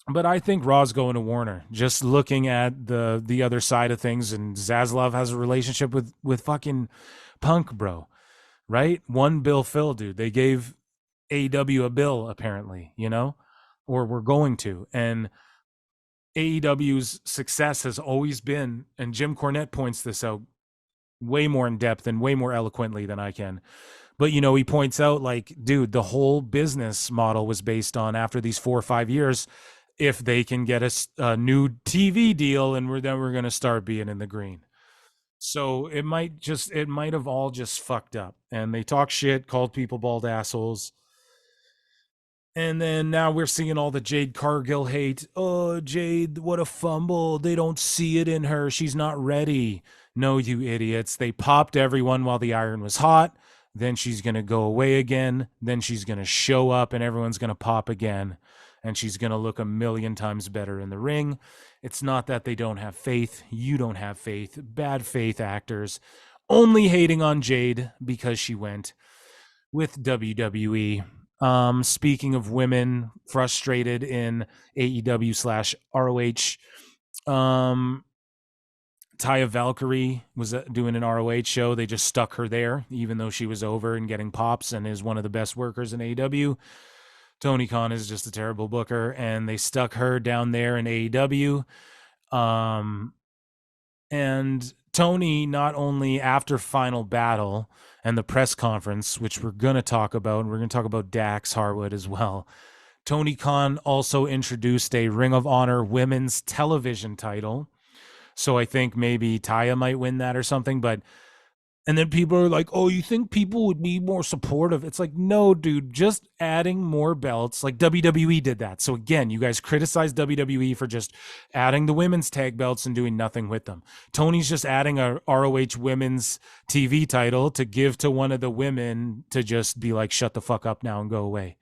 But I think Raw's going to Warner, just looking at the other side of things. And Zaslav has a relationship with fucking Punk, bro, right? One bill fill, dude. They gave AEW a bill, apparently, or we're going to. And AEW's success has always been, and Jim Cornette points this out way more in depth and way more eloquently than I can. But, he points out, like, dude, the whole business model was based on, after these 4 or 5 years, if they can get a new TV deal, and we're going to start being in the green. So it might have all just fucked up. And they talk shit, called people bald assholes. And then now we're seeing all the Jade Cargill hate. Oh, Jade, what a fumble. They don't see it in her. She's not ready. No, you idiots. They popped everyone while the iron was hot. Then she's going to go away again. Then she's going to show up and everyone's going to pop again. And she's going to look a million times better in the ring. It's not that they don't have faith. You don't have faith. Bad faith actors only hating on Jade because she went with WWE. Speaking of women frustrated in AEW/ROH, Taya Valkyrie was doing an ROH show. They just stuck her there, even though she was over and getting pops and is one of the best workers in AEW. Tony Khan is just a terrible booker, and they stuck her down there in AEW. And Tony, not only after Final Battle and the press conference, which we're going to talk about, and we're going to talk about Dax Harwood as well, Tony Khan also introduced a Ring of Honor women's television title. So I think maybe Taya might win that or something. And then people are like, oh, you think people would be more supportive? It's like, no, dude, just adding more belts. Like WWE did that. So again, you guys criticize WWE for just adding the women's tag belts and doing nothing with them. Tony's just adding a ROH women's TV title to give to one of the women to just be like, shut the fuck up now and go away.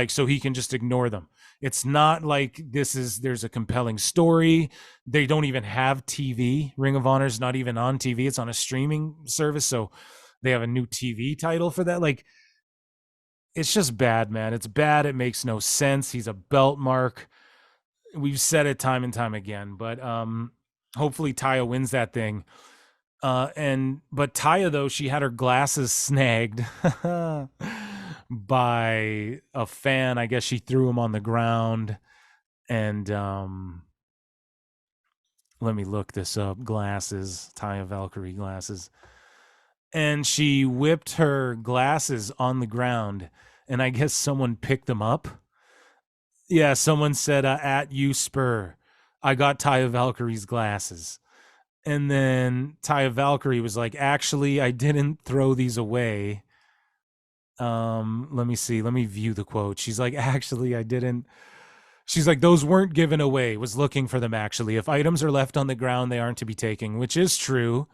So he can just ignore them. It's not like there's a compelling story. They don't even have TV. Ring of Honor's not even on TV. It's on a streaming service. So they have a new TV title for that. Like, it's just bad, man. It's bad. It makes no sense. He's a belt mark. We've said it time and time again, but hopefully Taya wins that thing. But Taya, though, she had her glasses snagged by a fan. I guess she threw them on the ground, and let me look this up. Glasses, Taya Valkyrie glasses. And she whipped her glasses on the ground, and I guess someone picked them up. Yeah, someone said, at you Spur, I got Taya Valkyrie's glasses. And then Taya Valkyrie was like, actually, I didn't throw these away. Let me see. Let me view the quote. She's like, actually, I didn't. She's like, those weren't given away. Was looking for them, actually. If items are left on the ground, they aren't to be taken, which is true.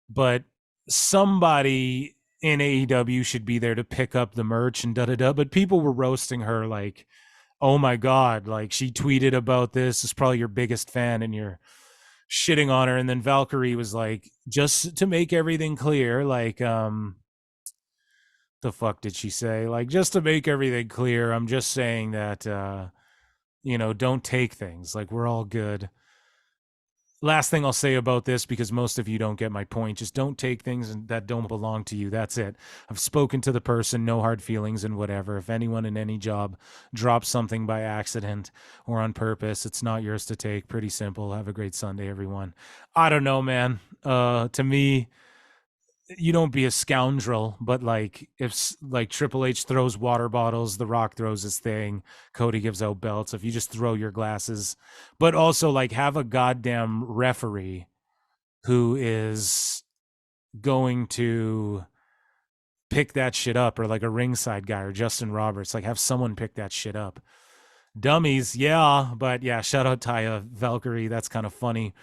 But somebody in AEW should be there to pick up the merch and da-da-da. But people were roasting her like, oh my God, like she tweeted about this. It's probably your biggest fan and you're shitting on her. And then Valkyrie was like, just to make everything clear, like, the fuck did she say? Like, just to make everything clear, I'm just saying that, don't take things. Like, we're all good. last thing I'll say about this, because most of you don't get my point, just don't take things that don't belong to you. That's it. I've spoken to the person, no hard feelings and whatever. If anyone in any job drops something by accident or on purpose, it's not yours to take. Pretty simple. Have a great Sunday, everyone. I don't know, man. To me, you don't be a scoundrel, but like if like Triple H throws water bottles, The Rock throws his thing, Cody gives out belts. If you just throw your glasses, but also like have a goddamn referee who is going to pick that shit up, or like a ringside guy or Justin Roberts, like have someone pick that shit up. Dummies, yeah, but yeah, shout out Taya Valkyrie. That's kind of funny.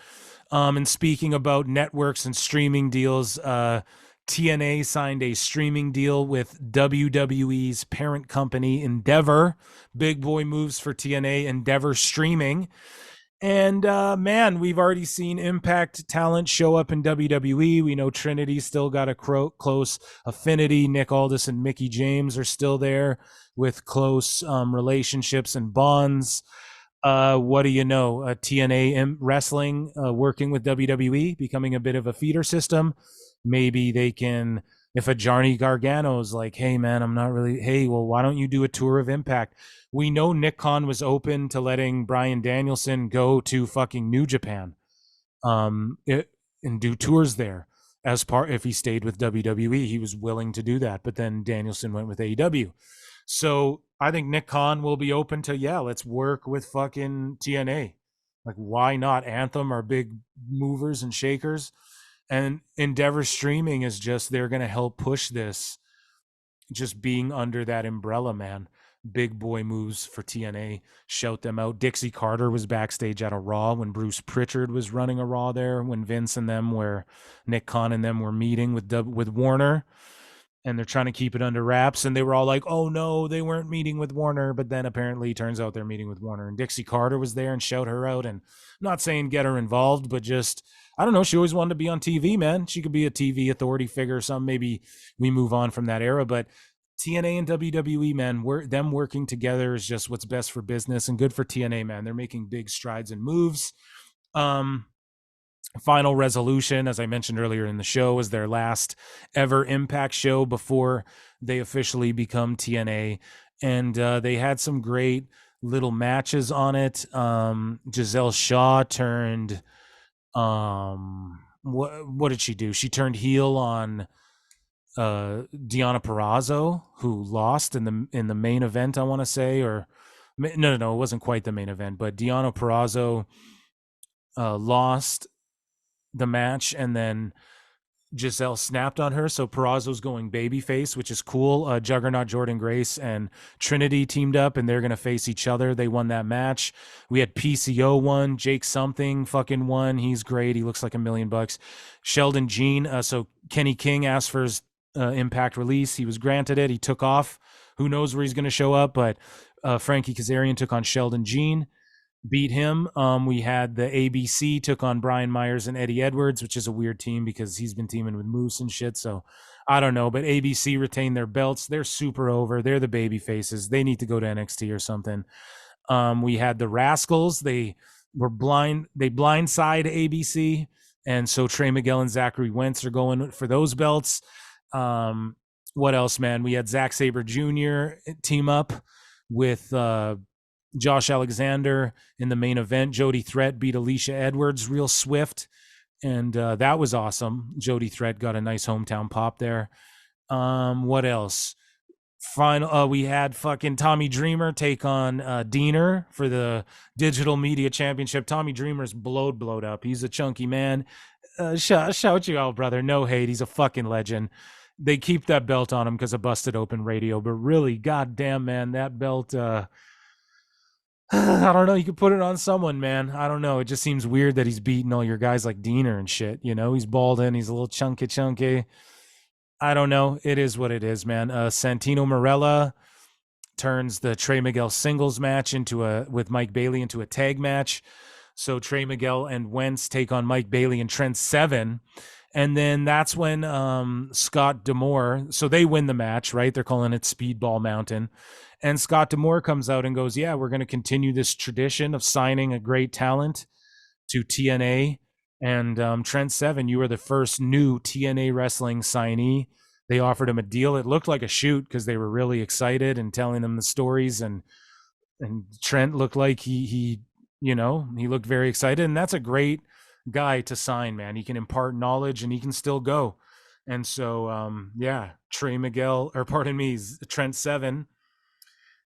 And speaking about networks and streaming deals, TNA signed a streaming deal with WWE's parent company, Endeavor. Big boy moves for TNA, Endeavor Streaming. And man, we've already seen Impact talent show up in WWE. We know Trinity still got a close affinity. Nick Aldis and Mickie James are still there with close relationships and bonds. What do you know? TNA Wrestling working with WWE, becoming a bit of a feeder system. Maybe they can, if a Johnny Gargano's like, hey man, I'm not really, hey, well, why don't you do a tour of Impact? We know Nick Khan was open to letting Bryan Danielson go to fucking New Japan and do tours there as part, if he stayed with WWE, he was willing to do that. But then Danielson went with AEW. So I think Nick Khan will be open to, yeah, let's work with fucking TNA. Like, why not? Anthem are big movers and shakers. And Endeavor Streaming is just, they're going to help push this, just being under that umbrella, man. Big boy moves for TNA. Shout them out. Dixie Carter was backstage at a Raw when Bruce Pritchard was running a Raw there, when Vince and them were, Nick Khan and them were meeting with Warner. And they're trying to keep it under wraps. And they were all like, oh no, they weren't meeting with Warner. But then apparently turns out they're meeting with Warner. And Dixie Carter was there and shout her out. And I'm not saying get her involved, but just, I don't know. She always wanted to be on TV, man. She could be a TV authority figure or something. Maybe we move on from that era. But TNA and WWE, man, them working together is just what's best for business, and good for TNA, man. They're making big strides and moves. Final Resolution, as I mentioned earlier in the show, is their last ever Impact show before they officially become TNA. And they had some great little matches on it. Giselle Shaw turned, what did she do? She turned heel on Deonna Purrazzo, who lost in the main event, I want to say, or no, it wasn't quite the main event, but Deonna Purrazzo lost the match, and then Giselle snapped on her, so Purrazzo's going babyface, which is cool. Juggernaut Jordynne Grace and Trinity teamed up, and they're gonna face each other. They won that match. We had PCO won, Jake something fucking won. He's great. He looks like $1 million. Sheldon Jean. So Kenny King asked for his Impact release. He was granted it. He took off. Who knows where he's gonna show up? But Frankie Kazarian took on Sheldon Jean. Beat him. We had the ABC took on Brian Myers and Eddie Edwards, which is a weird team because he's been teaming with Moose and shit. So I don't know, but ABC retained their belts. They're super over. They're the baby faces. They need to go to NXT or something. We had the Rascals. They were blind. They blindside ABC. And so Trey Miguel and Zachary Wentz are going for those belts. What else, man? We had Zack Sabre Jr. team up with, Josh Alexander in the main event. Jody Threat beat Alicia Edwards real swift, and that was awesome. Jody Threat got a nice hometown pop there. What else? We had fucking Tommy Dreamer take on Diener for the Digital Media Championship. Tommy Dreamer's blowed up. He's a chunky man. Shout you out, brother. No hate. He's a fucking legend. They keep that belt on him because of Busted Open Radio, but really, goddamn, man, that belt... I don't know. You could put it on someone, man. I don't know. It just seems weird that he's beating all your guys like Diener and shit. You know, he's bald and he's a little chunky. I don't know. It is what it is, man. Santino Marella turns the Trey Miguel singles match with Mike Bailey into a tag match. So Trey Miguel and Wentz take on Mike Bailey and Trent Seven. And then that's when Scott D'Amore, so they win the match, right? They're calling it Speedball Mountain. And Scott D'Amore comes out and goes, yeah, we're going to continue this tradition of signing a great talent to TNA And Trent Seven, you were the first new TNA Wrestling signee. They offered him a deal. It looked like a shoot because they were really excited and telling him the stories. And Trent looked like he looked very excited. And that's a great guy to sign, man. He can impart knowledge and he can still go. And so, Trent Seven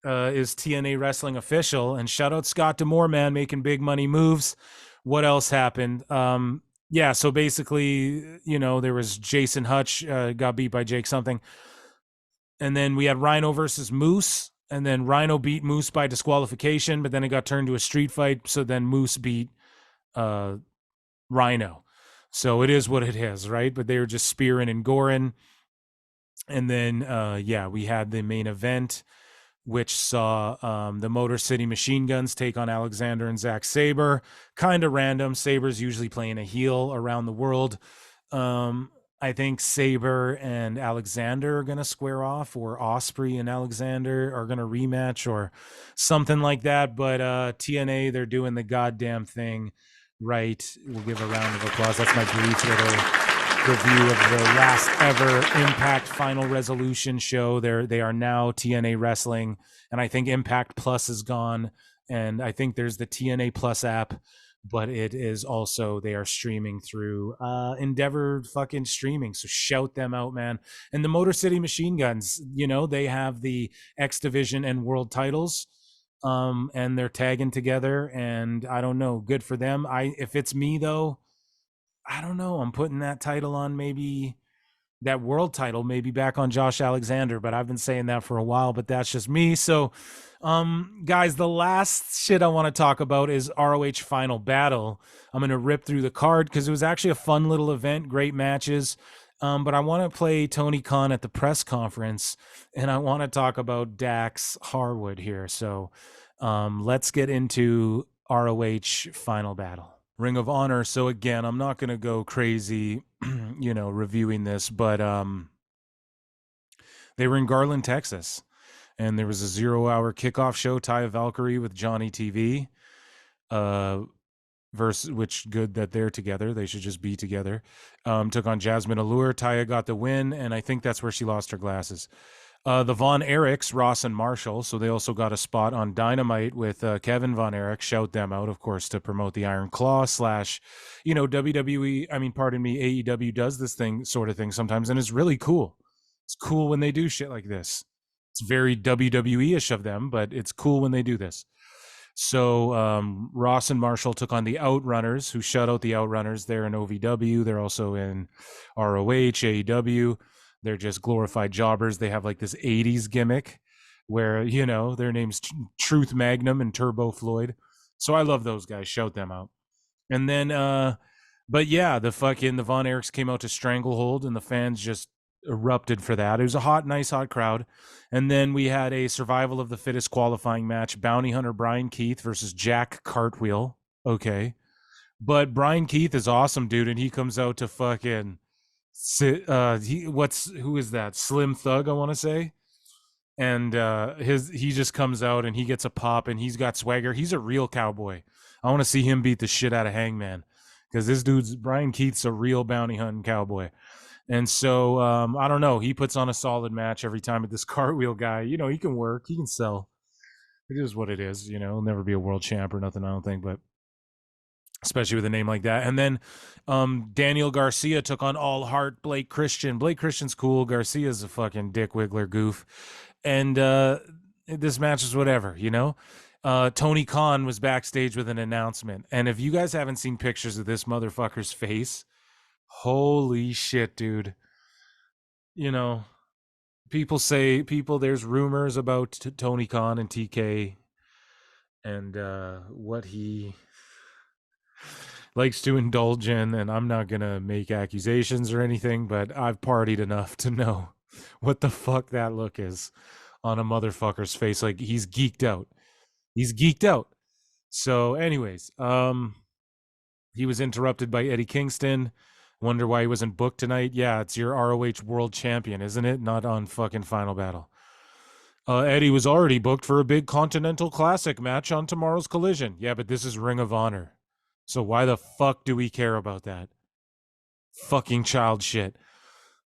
is TNA Wrestling official. And shout out Scott D'Amore, man, making big money moves. What else happened? So basically, there was Jason Hutch got beat by Jake something. And then we had Rhino versus Moose. And then Rhino beat Moose by disqualification, but then it got turned to a street fight. So then Moose beat Rhino. So it is what it is, right? But they were just spearing and goring. And then, we had the main event, which saw the Motor City Machine Guns take on Alexander and Zack Sabre. Kind of random. Saber's usually playing a heel around the world. I think Sabre and Alexander are going to square off, or Osprey and Alexander are going to rematch or something like that. But TNA, they're doing the goddamn thing right. We'll give a round of applause. That's my brief little review of the last ever Impact Final Resolution show. They are now TNA Wrestling, and I think Impact Plus is gone, and I think there's the TNA Plus app, but it is also, they are streaming through Endeavor fucking streaming. So shout them out, man. And the Motor City Machine Guns, they have the X Division and World titles, and they're tagging together, and I don't know, good for them. If it's me though, I don't know. I'm putting that title on, maybe that world title, maybe back on Josh Alexander, but I've been saying that for a while, but that's just me. So, guys, the last shit I want to talk about is ROH Final Battle. I'm going to rip through the card because it was actually a fun little event, great matches. But I want to play Tony Khan at the press conference, and I want to talk about Dax Harwood here. So, let's get into ROH Final Battle. Ring of Honor. So again, I'm not going to go crazy, reviewing this, but they were in Garland, Texas, and there was a 0-hour kickoff show, Taya Valkyrie with Johnny TV, which good that they're together. They should just be together. Took on Jasmine Allure. Taya got the win, and I think that's where she lost her glasses. The Von Erichs, Ross and Marshall, so they also got a spot on Dynamite with Kevin Von Erich. Shout them out, of course, to promote the Iron Claw / WWE. AEW does this sort of thing sometimes, and it's really cool. It's cool when they do shit like this. It's very WWE-ish of them, but it's cool when they do this. So Ross and Marshall took on the Outrunners, who shut out the Outrunners. They're in OVW. They're also in ROH, AEW. They're just glorified jobbers. They have like this 80s gimmick where, their name's Truth Magnum and Turbo Floyd. So I love those guys. Shout them out. And then, the Von Erichs came out to Stranglehold, and the fans just erupted for that. It was a nice hot crowd. And then we had a survival of the fittest qualifying match, Bounty Hunter Brian Keith versus Jack Cartwheel. Okay. But Brian Keith is awesome, dude. And he comes out to fucking... who is that? Slim Thug, I want to say. And he just comes out and he gets a pop and he's got swagger. He's a real cowboy. I want to see him beat the shit out of Hangman, because Brian Keith's a real bounty hunting cowboy. And so I don't know, he puts on a solid match every time. With this Cartwheel guy, he can work, he can sell. It is what it is. He'll never be a world champ or nothing, I don't think, but especially with a name like that. And then Daniel Garcia took on All Heart Blake Christian. Blake Christian's cool. Garcia's a fucking dick wiggler goof. And this match is whatever, Tony Khan was backstage with an announcement. And if you guys haven't seen pictures of this motherfucker's face, holy shit, dude. There's rumors about Tony Khan and TK and what he likes to indulge in, and I'm not gonna make accusations or anything, but I've partied enough to know what the fuck that look is on a motherfucker's face. Like, he's geeked out. So anyways, he was interrupted by Eddie Kingston. Wonder why he wasn't booked tonight. Yeah, it's your ROH world champion, isn't it? Not on fucking Final Battle. Eddie was already booked for a big Continental Classic match on tomorrow's Collision. Yeah, but this is Ring of Honor. So why the fuck do we care about that? Fucking child shit.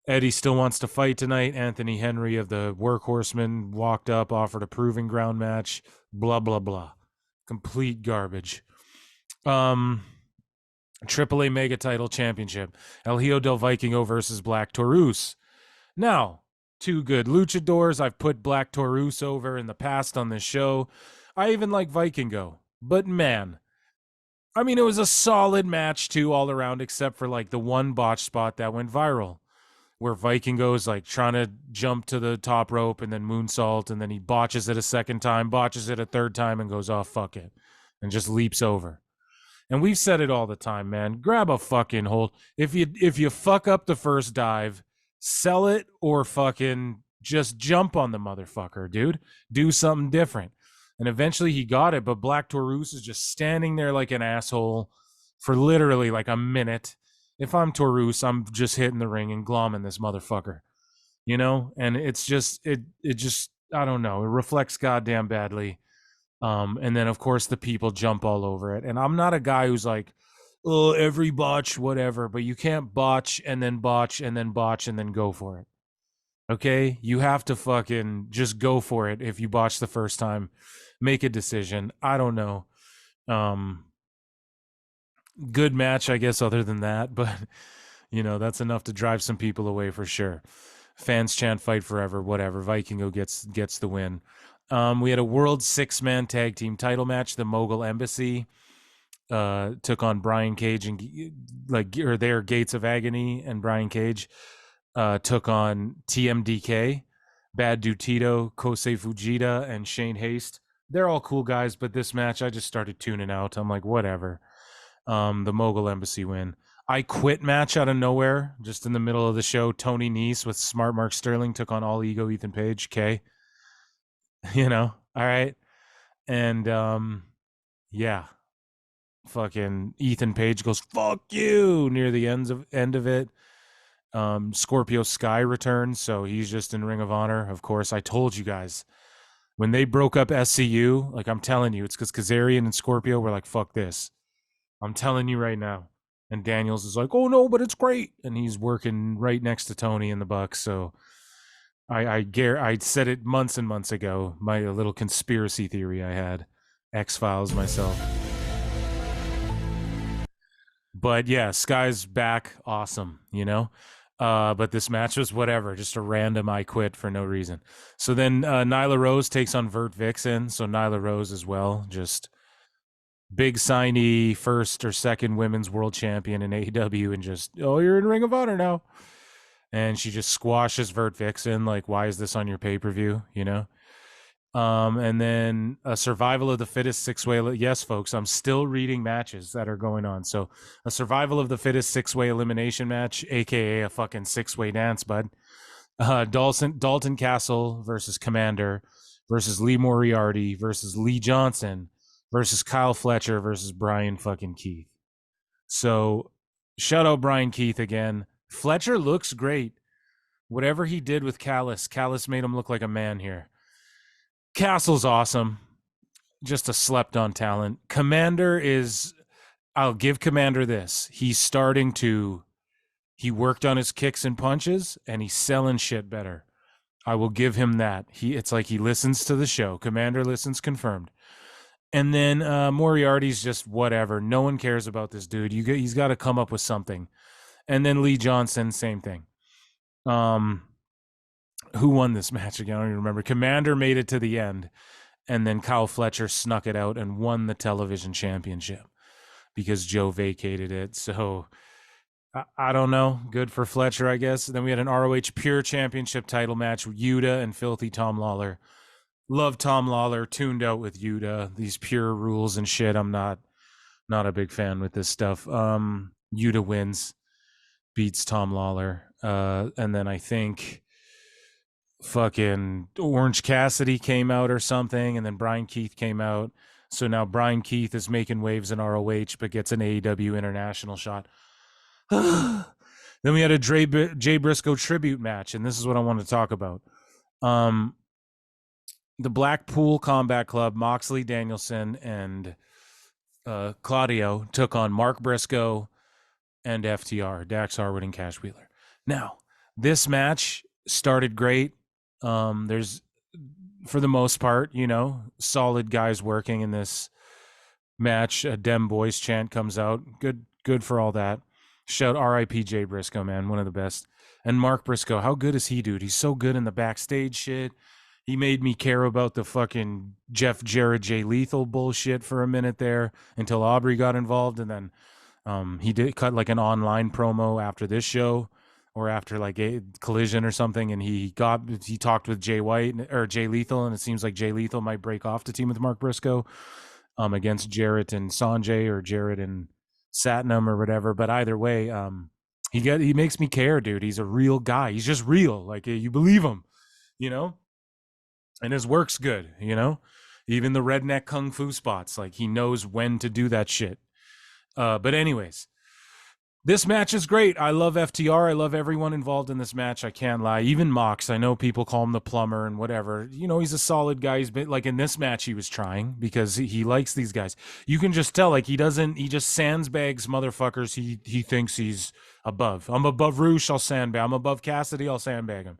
Eddie still wants to fight tonight. Anthony Henry of the Workhorsemen walked up, offered a proving ground match. Blah, blah, blah. Complete garbage. AAA Mega Title Championship. El Hijo del Vikingo versus Black Taurus. Now, two good luchadors. I've put Black Taurus over in the past on this show. I even like Vikingo. But man, I mean, it was a solid match too all around, except for like the one botch spot that went viral, where Vikingo is like trying to jump to the top rope and then moonsault, and then he botches it a second time, botches it a third time, and goes, oh, fuck it, and just leaps over. And we've said it all the time, man. Grab a fucking hold. If you fuck up the first dive, sell it or fucking just jump on the motherfucker, dude. Do something different. And eventually he got it, but Black Taurus is just standing there like an asshole for literally like a minute. If I'm Taurus, I'm just hitting the ring and glomming this motherfucker, you know? And it's just, it just, I don't know. It reflects goddamn badly. And then of course the people jump all over it. And I'm not a guy who's like, oh, every botch, whatever, but you can't botch and then botch and then botch and then go for it. Okay? You have to fucking just go for it. If you botch the first time, make a decision. I don't know. Good match, I guess, other than that, but you know, that's enough to drive some people away for sure. Fans chant fight forever, whatever. Vikingo gets the win. We had a world 6-man tag team title match. The Mogul Embassy took on Brian Cage and their Gates of Agony, and Brian Cage took on TMDK, Bad Dude Tito, Kosei Fujita, and Shane Haste. They're all cool guys, but this match I just started tuning out. I'm like, whatever. The Mogul Embassy win. I Quit match out of nowhere, just in the middle of the show. Tony Nese with Smart Mark Sterling took on All Ego Ethan Page. Okay. You know, all right. And yeah. Fucking Ethan Page goes, fuck you, near the end of it. Scorpio Sky returns, so he's just in Ring of Honor. Of course, I told you guys. When they broke up SCU, like I'm telling you, it's because Kazarian and Scorpio were like, fuck this. I'm telling you right now. And Daniels is like, oh no, but it's great. And he's working right next to Tony in the Bucks. So I said it months and months ago. My little conspiracy theory I had. X-Files myself. But yeah, Sky's back. Awesome, you know? But this match was whatever, just a random I Quit for no reason. So then Nyla Rose takes on Vert Vixen. So Nyla Rose as well, just big signee, first or second women's world champion in AEW, and just, oh, you're in Ring of Honor now. And she just squashes Vert Vixen. Like, why is this on your pay-per-view, you know? And then a survival of the fittest 6-way. Yes, folks, I'm still reading matches that are going on. So a survival of the fittest 6-way elimination match, aka a fucking 6-way dance, bud. Dalton Castle versus Commander versus Lee Moriarty versus Lee Johnson versus Kyle Fletcher versus Brian fucking Keith. So shout out Brian Keith again. Fletcher looks great. Whatever he did with Callis made him look like a man here. Castle's awesome. Just a slept-on talent. Commander is, I'll give Commander this. He worked on his kicks and punches, and he's selling shit better. I will give him that. It's like he listens to the show. Commander listens, confirmed. And then Moriarty's just whatever. No one cares about this dude. He's got to come up with something. And then Lee Johnson, same thing. Who won this match again? I don't even remember. Commander made it to the end, and then Kyle Fletcher snuck it out and won the television championship because Joe vacated it. So I don't know. Good for Fletcher, I guess. Then we had an ROH Pure Championship title match with Yuta and Filthy Tom Lawler. Love Tom Lawler, tuned out with Yuta. These Pure rules and shit, I'm not a big fan with this stuff. Yuta wins, beats Tom Lawler. And then I think fucking Orange Cassidy came out or something, and then Brian Keith came out. So now Brian Keith is making waves in ROH, but gets an AEW international shot. Then we had a Jay Briscoe tribute match, and this is what I want to talk about. The Blackpool Combat Club, Moxley, Danielson, and Claudio took on Mark Briscoe and FTR, Dax Harwood and Cash Wheeler. Now, this match started great. There's, for the most part, solid guys working in this match. A Dem Boys chant comes out. Good for all that. Shout R.I.P. Jay Briscoe, man, one of the best. And Mark Briscoe, how good is he, dude? He's so good in the backstage shit. He made me care about the fucking Jeff Jarrett Jay Lethal bullshit for a minute there until Aubrey got involved, and then he did cut like an online promo after this show or after like a Collision or something, and he talked with Jay White or Jay Lethal, and it seems like Jay Lethal might break off to team with Mark Briscoe against Jarrett and Sanjay or Jarrett and Satnam or whatever. But either way, he makes me care, dude. He's a real guy. He's just real. Like, you believe him, and his work's good, even the redneck kung fu spots, like he knows when to do that shit. But anyways, this match is great. I love FTR. I love everyone involved in this match. I can't lie. Even Mox. I know people call him the plumber and whatever. He's a solid guy. He's been like in this match, he was trying because he likes these guys. You can just tell, like, he just sandbags motherfuckers. He thinks he's above. I'm above Roosh, I'll sandbag. I'm above Cassidy, I'll sandbag him.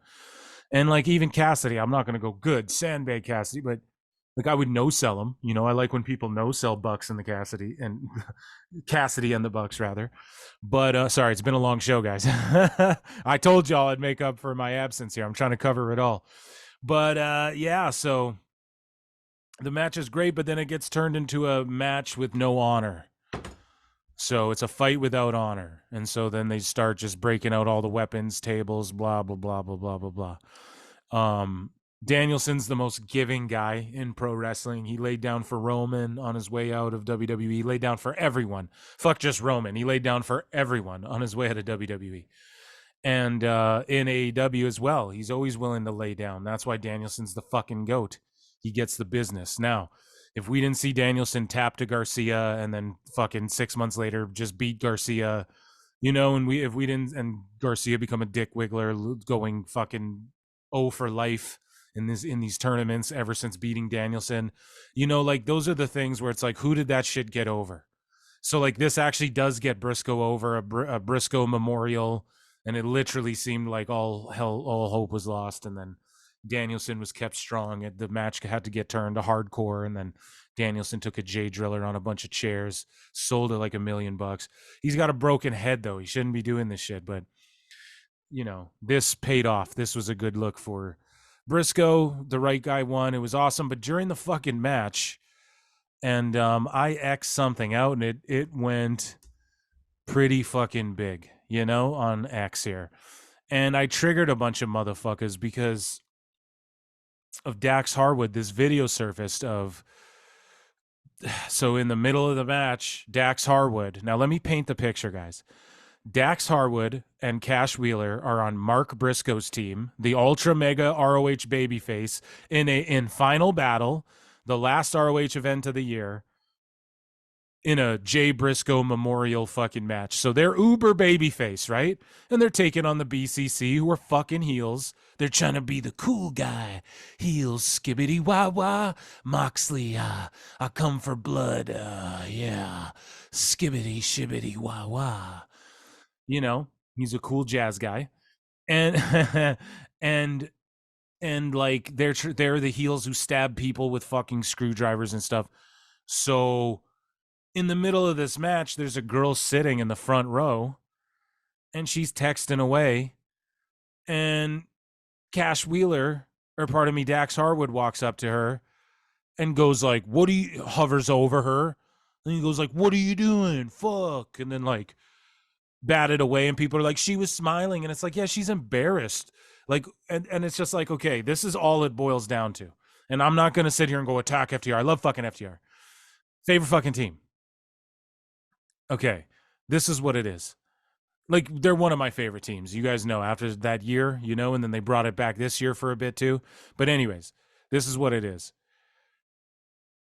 And like even Cassidy, I'm not going to go good sandbag Cassidy, but like I would no sell him. I like when people no sell Bucks and the Cassidy and Cassidy and the Bucks rather. But sorry, it's been a long show, guys. I told y'all I'd make up for my absence here. I'm trying to cover it all. But yeah, so the match is great, but then it gets turned into a match with no honor. So it's a fight without honor. And so then they start just breaking out all the weapons, tables, blah, blah, blah, blah, blah, blah, blah. Danielson's the most giving guy in pro wrestling. He laid down for Roman on his way out of WWE. He laid down for everyone. Fuck just Roman. He laid down for everyone on his way out of WWE. And in AEW as well, he's always willing to lay down. That's why Danielson's the fucking GOAT. He gets the business. Now, if we didn't see Danielson tap to Garcia and then fucking 6 months later just beat Garcia, if we didn't, and Garcia become a dick wiggler going fucking 0 for life in these tournaments ever since beating Danielson, like those are the things where it's like, who did that shit get over? So like this actually does get Briscoe over, a Briscoe memorial, and it literally seemed like all hope was lost, and then Danielson was kept strong. The match had to get turned to hardcore, and then Danielson took a J driller on a bunch of chairs, sold it like $1 million. He's got a broken head though. He shouldn't be doing this shit, but this paid off. This was a good look for Briscoe. The right guy won. It was awesome. But during the fucking match, and I X'd something out, and it went pretty fucking big, on X here. And I triggered a bunch of motherfuckers because of Dax Harwood. This video surfaced of, so in the middle of the match, Dax Harwood. Now let me paint the picture, guys. Dax Harwood and Cash Wheeler are on Mark Briscoe's team, the ultra mega ROH babyface, in final battle, the last ROH event of the year, in a Jay Briscoe memorial fucking match. So they're uber babyface, right? And they're taking on the BCC, who are fucking heels. They're trying to be the cool guy. Heels, skibbity wah wah. Moxley, I come for blood. Yeah. Skibbity shibbity wah wah. He's a cool jazz guy. And and like they're the heels who stab people with fucking screwdrivers and stuff. So in the middle of this match, there's a girl sitting in the front row, and she's texting away, and Cash Wheeler, or pardon me, Dax Harwood walks up to her and goes like, hovers over her, and he goes like, what are you doing? Fuck. And then like batted away, and people are like, she was smiling, and it's like, yeah, she's embarrassed. Like, and it's just like, okay, this is all it boils down to. And I'm not going to sit here and go attack FTR. I love fucking FTR. Favorite fucking team. Okay, this is what it is. Like, they're one of my favorite teams. You guys know, after that year, and then they brought it back this year for a bit too. But anyways, this is what it is.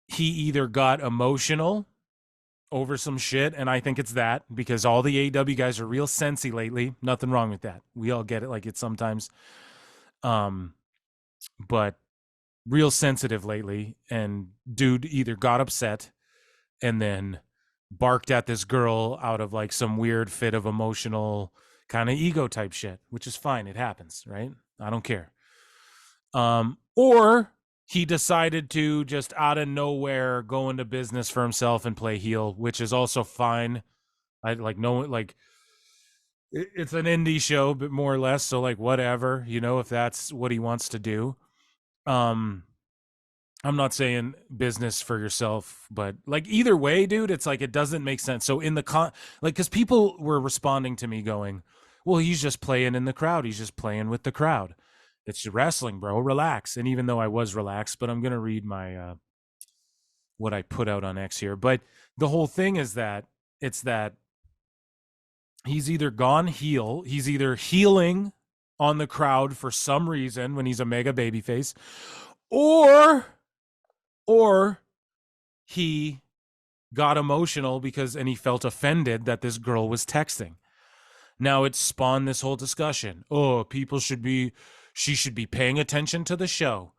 He either got emotional over some shit, and I think it's that, because all the AEW guys are real sensy lately. Nothing wrong with that. We all get it like it sometimes. But real sensitive lately, and dude either got upset and then barked at this girl out of like some weird fit of emotional kind of ego type shit, which is fine. It happens, right? I don't care. Or he decided to just out of nowhere go into business for himself and play heel, which is also fine. I like no like it's an indie show, but more or less, so like whatever, you know, if that's what he wants to do. I'm not saying business for yourself, but like either way, dude, it's like it doesn't make sense. So in the like, because people were responding to me going, well, he's just playing in the crowd, he's just playing with the crowd. It's wrestling, bro, relax. And even though I was relaxed, but I'm gonna read my what I put out on X here. But the whole thing is that it's that he's either gone heel, he's either healing on the crowd for some reason when he's a mega babyface, or he got emotional and he felt offended that this girl was texting. Now it spawned this whole discussion. Oh, she should be paying attention to the show.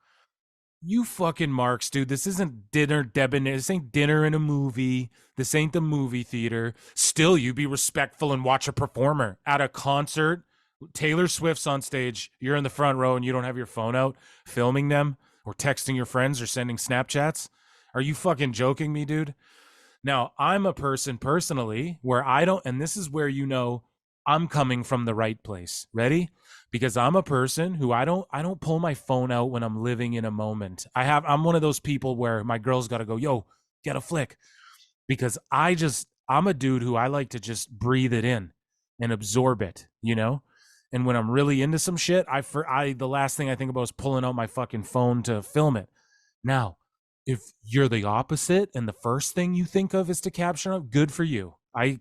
You fucking marks, dude. This isn't dinner debonair. This ain't dinner in a movie. This ain't the movie theater. Still, you be respectful and watch a performer at a concert. Taylor Swift's on stage. You're in the front row and you don't have your phone out filming them or texting your friends or sending Snapchats. Are you fucking joking me, dude? Now, I'm a person personally where I don't, and this is where you know I'm coming from the right place. Ready? Because I'm a person who I don't pull my phone out when I'm living in a moment. I'm one of those people where my girl's got to go, yo, get a flick. Because I'm a dude who I like to just breathe it in and absorb it, you know? And when I'm really into some shit, the last thing I think about is pulling out my fucking phone to film it. Now, if you're the opposite and the first thing you think of is to capture it, good for you. I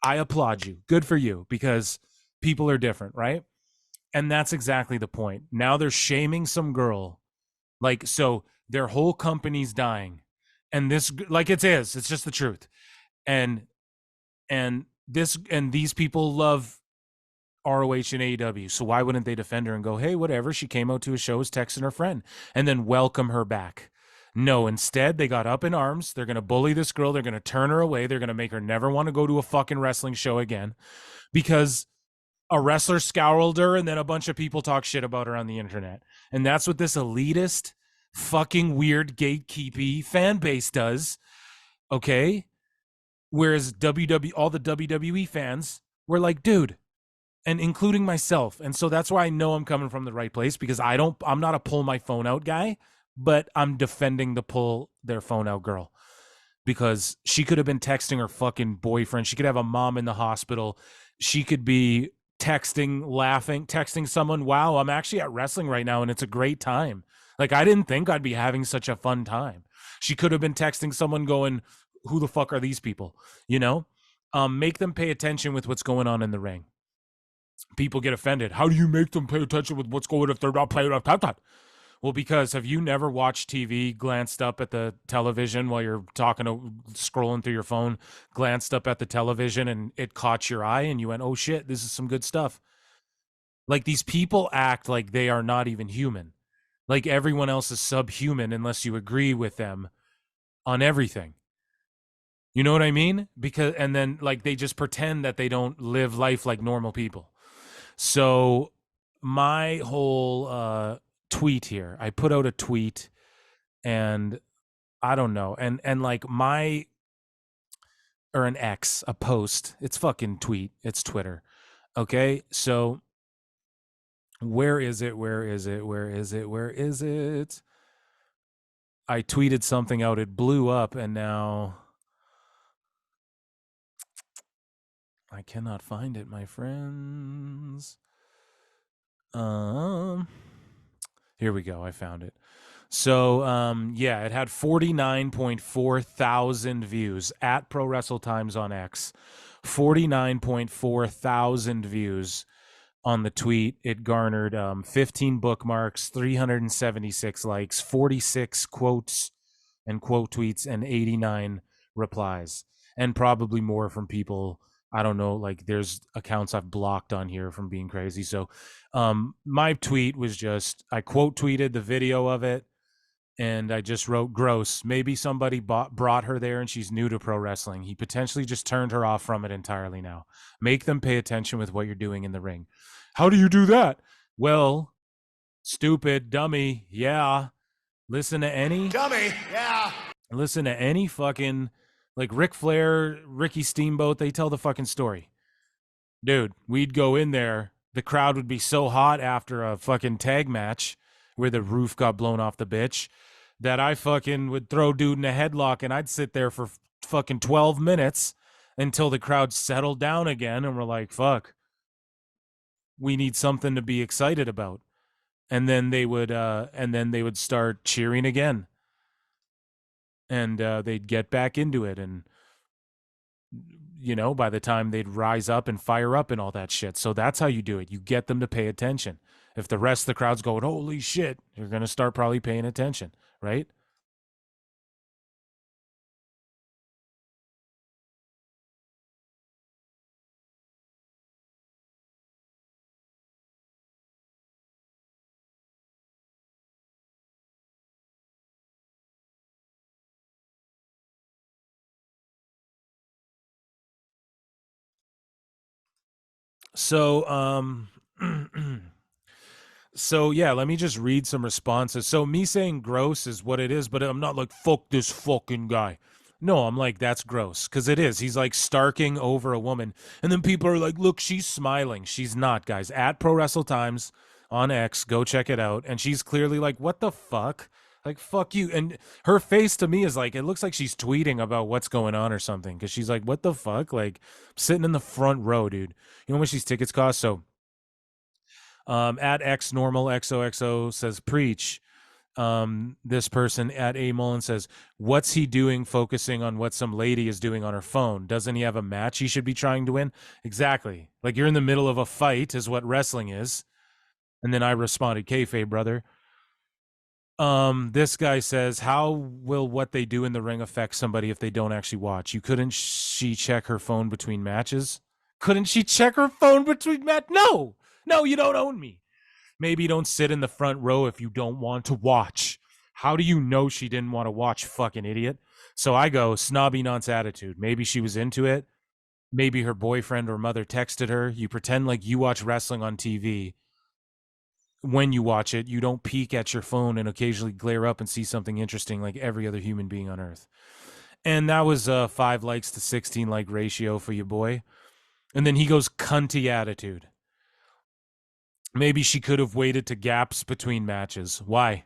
applaud you. Good for you, because people are different, right? And that's exactly the point. Now they're shaming some girl. Like, so their whole company's dying. And this, like it's just the truth. And these people love ROH and AEW. So why wouldn't they defend her and go, hey, whatever, she came out to a show, was texting her friend, and then welcome her back? No, instead, they got up in arms. They're going to bully this girl. They're going to turn her away. They're going to make her never want to go to a fucking wrestling show again because a wrestler scowled her and then a bunch of people talk shit about her on the internet. And that's what this elitist, fucking weird, gatekeepy fan base does, okay? Whereas all the WWE fans were like, dude, and including myself. And so that's why I know I'm coming from the right place, because I'm not a pull my phone out guy, but I'm defending the pull their phone out girl, because she could have been texting her fucking boyfriend. She could have a mom in the hospital. She could be texting, laughing, texting someone, wow, I'm actually at wrestling right now and it's a great time. Like, I didn't think I'd be having such a fun time. She could have been texting someone going, who the fuck are these people? You know, make them pay attention with what's going on in the ring. People get offended. How do you make them pay attention with what's going on if they're not playing up that? Well, because have you never watched TV, glanced up at the television while you're scrolling through your phone, glanced up at the television and it caught your eye and you went, oh shit, this is some good stuff. Like, these people act like they are not even human. Like everyone else is subhuman unless you agree with them on everything. You know what I mean? And then like they just pretend that they don't live life like normal people. So my whole tweet here, I put out a tweet and I don't know, and like an X, a post, it's fucking tweet, it's Twitter. Okay, so where is it? I tweeted something out, it blew up, and now I cannot find it, my friends. Here we go. I found it. So, yeah, it had 49.4 thousand views at Pro Wrestle Times on X. 49.4 thousand views on the tweet. It garnered 15 bookmarks, 376 likes, 46 quotes and quote tweets, and 89 replies, and probably more from people. I don't know, like there's accounts I've blocked on here from being crazy. So my tweet was just, I quote tweeted the video of it And I just wrote gross. Maybe somebody brought her there and she's new to pro wrestling. He potentially just turned her off from it entirely now. Make them pay attention with what you're doing in the ring. How do you do that? Well, stupid, dummy, yeah. Listen to any fucking, like Ric Flair, Ricky Steamboat, they tell the fucking story. Dude, we'd go in there, the crowd would be so hot after a fucking tag match where the roof got blown off the bitch that I fucking would throw dude in a headlock and I'd sit there for fucking 12 minutes until the crowd settled down again and we're like, fuck, we need something to be excited about. And then they would start cheering again. And they'd get back into it. And, you know, by the time they'd rise up and fire up and all that shit. So that's how you do it. You get them to pay attention. If the rest of the crowd's going, holy shit, you're going to start probably paying attention, right? So, so yeah, let me just read some responses. So me saying gross is what it is, but I'm not like, fuck this fucking guy. No, I'm like, that's gross, because it is. He's like starking over a woman. And then people are like, look, she's smiling. She's not, guys. At Pro Wrestle Times on X, go check it out. And she's clearly like, what the fuck? Like, fuck you. And her face to me is like, it looks like she's tweeting about what's going on or something, because she's like, what the fuck? Like, sitting in the front row, dude. You know how much these tickets cost? So at X Normal XOXO says preach. This person at A Mullen says, what's he doing focusing on what some lady is doing on her phone? Doesn't he have a match he should be trying to win? Exactly. Like, you're in the middle of a fight is what wrestling is. And then I responded, kayfabe, brother. This guy says, how will what they do in the ring affect somebody if they don't actually watch? Couldn't she check her phone between matches? Couldn't she check her phone between matches? No, you don't own me. Maybe don't sit in the front row if you don't want to watch. How do you know she didn't want to watch, fucking idiot? So I go, snobby nonce attitude. Maybe she was into it. Maybe her boyfriend or mother texted her. You pretend like you watch wrestling on TV. When you watch it, you don't peek at your phone and occasionally glare up and see something interesting like every other human being on earth. And that was a 5 likes to 16 like ratio for you, boy. And then he goes, cunty attitude. Maybe she could have waited to gaps between matches. Why?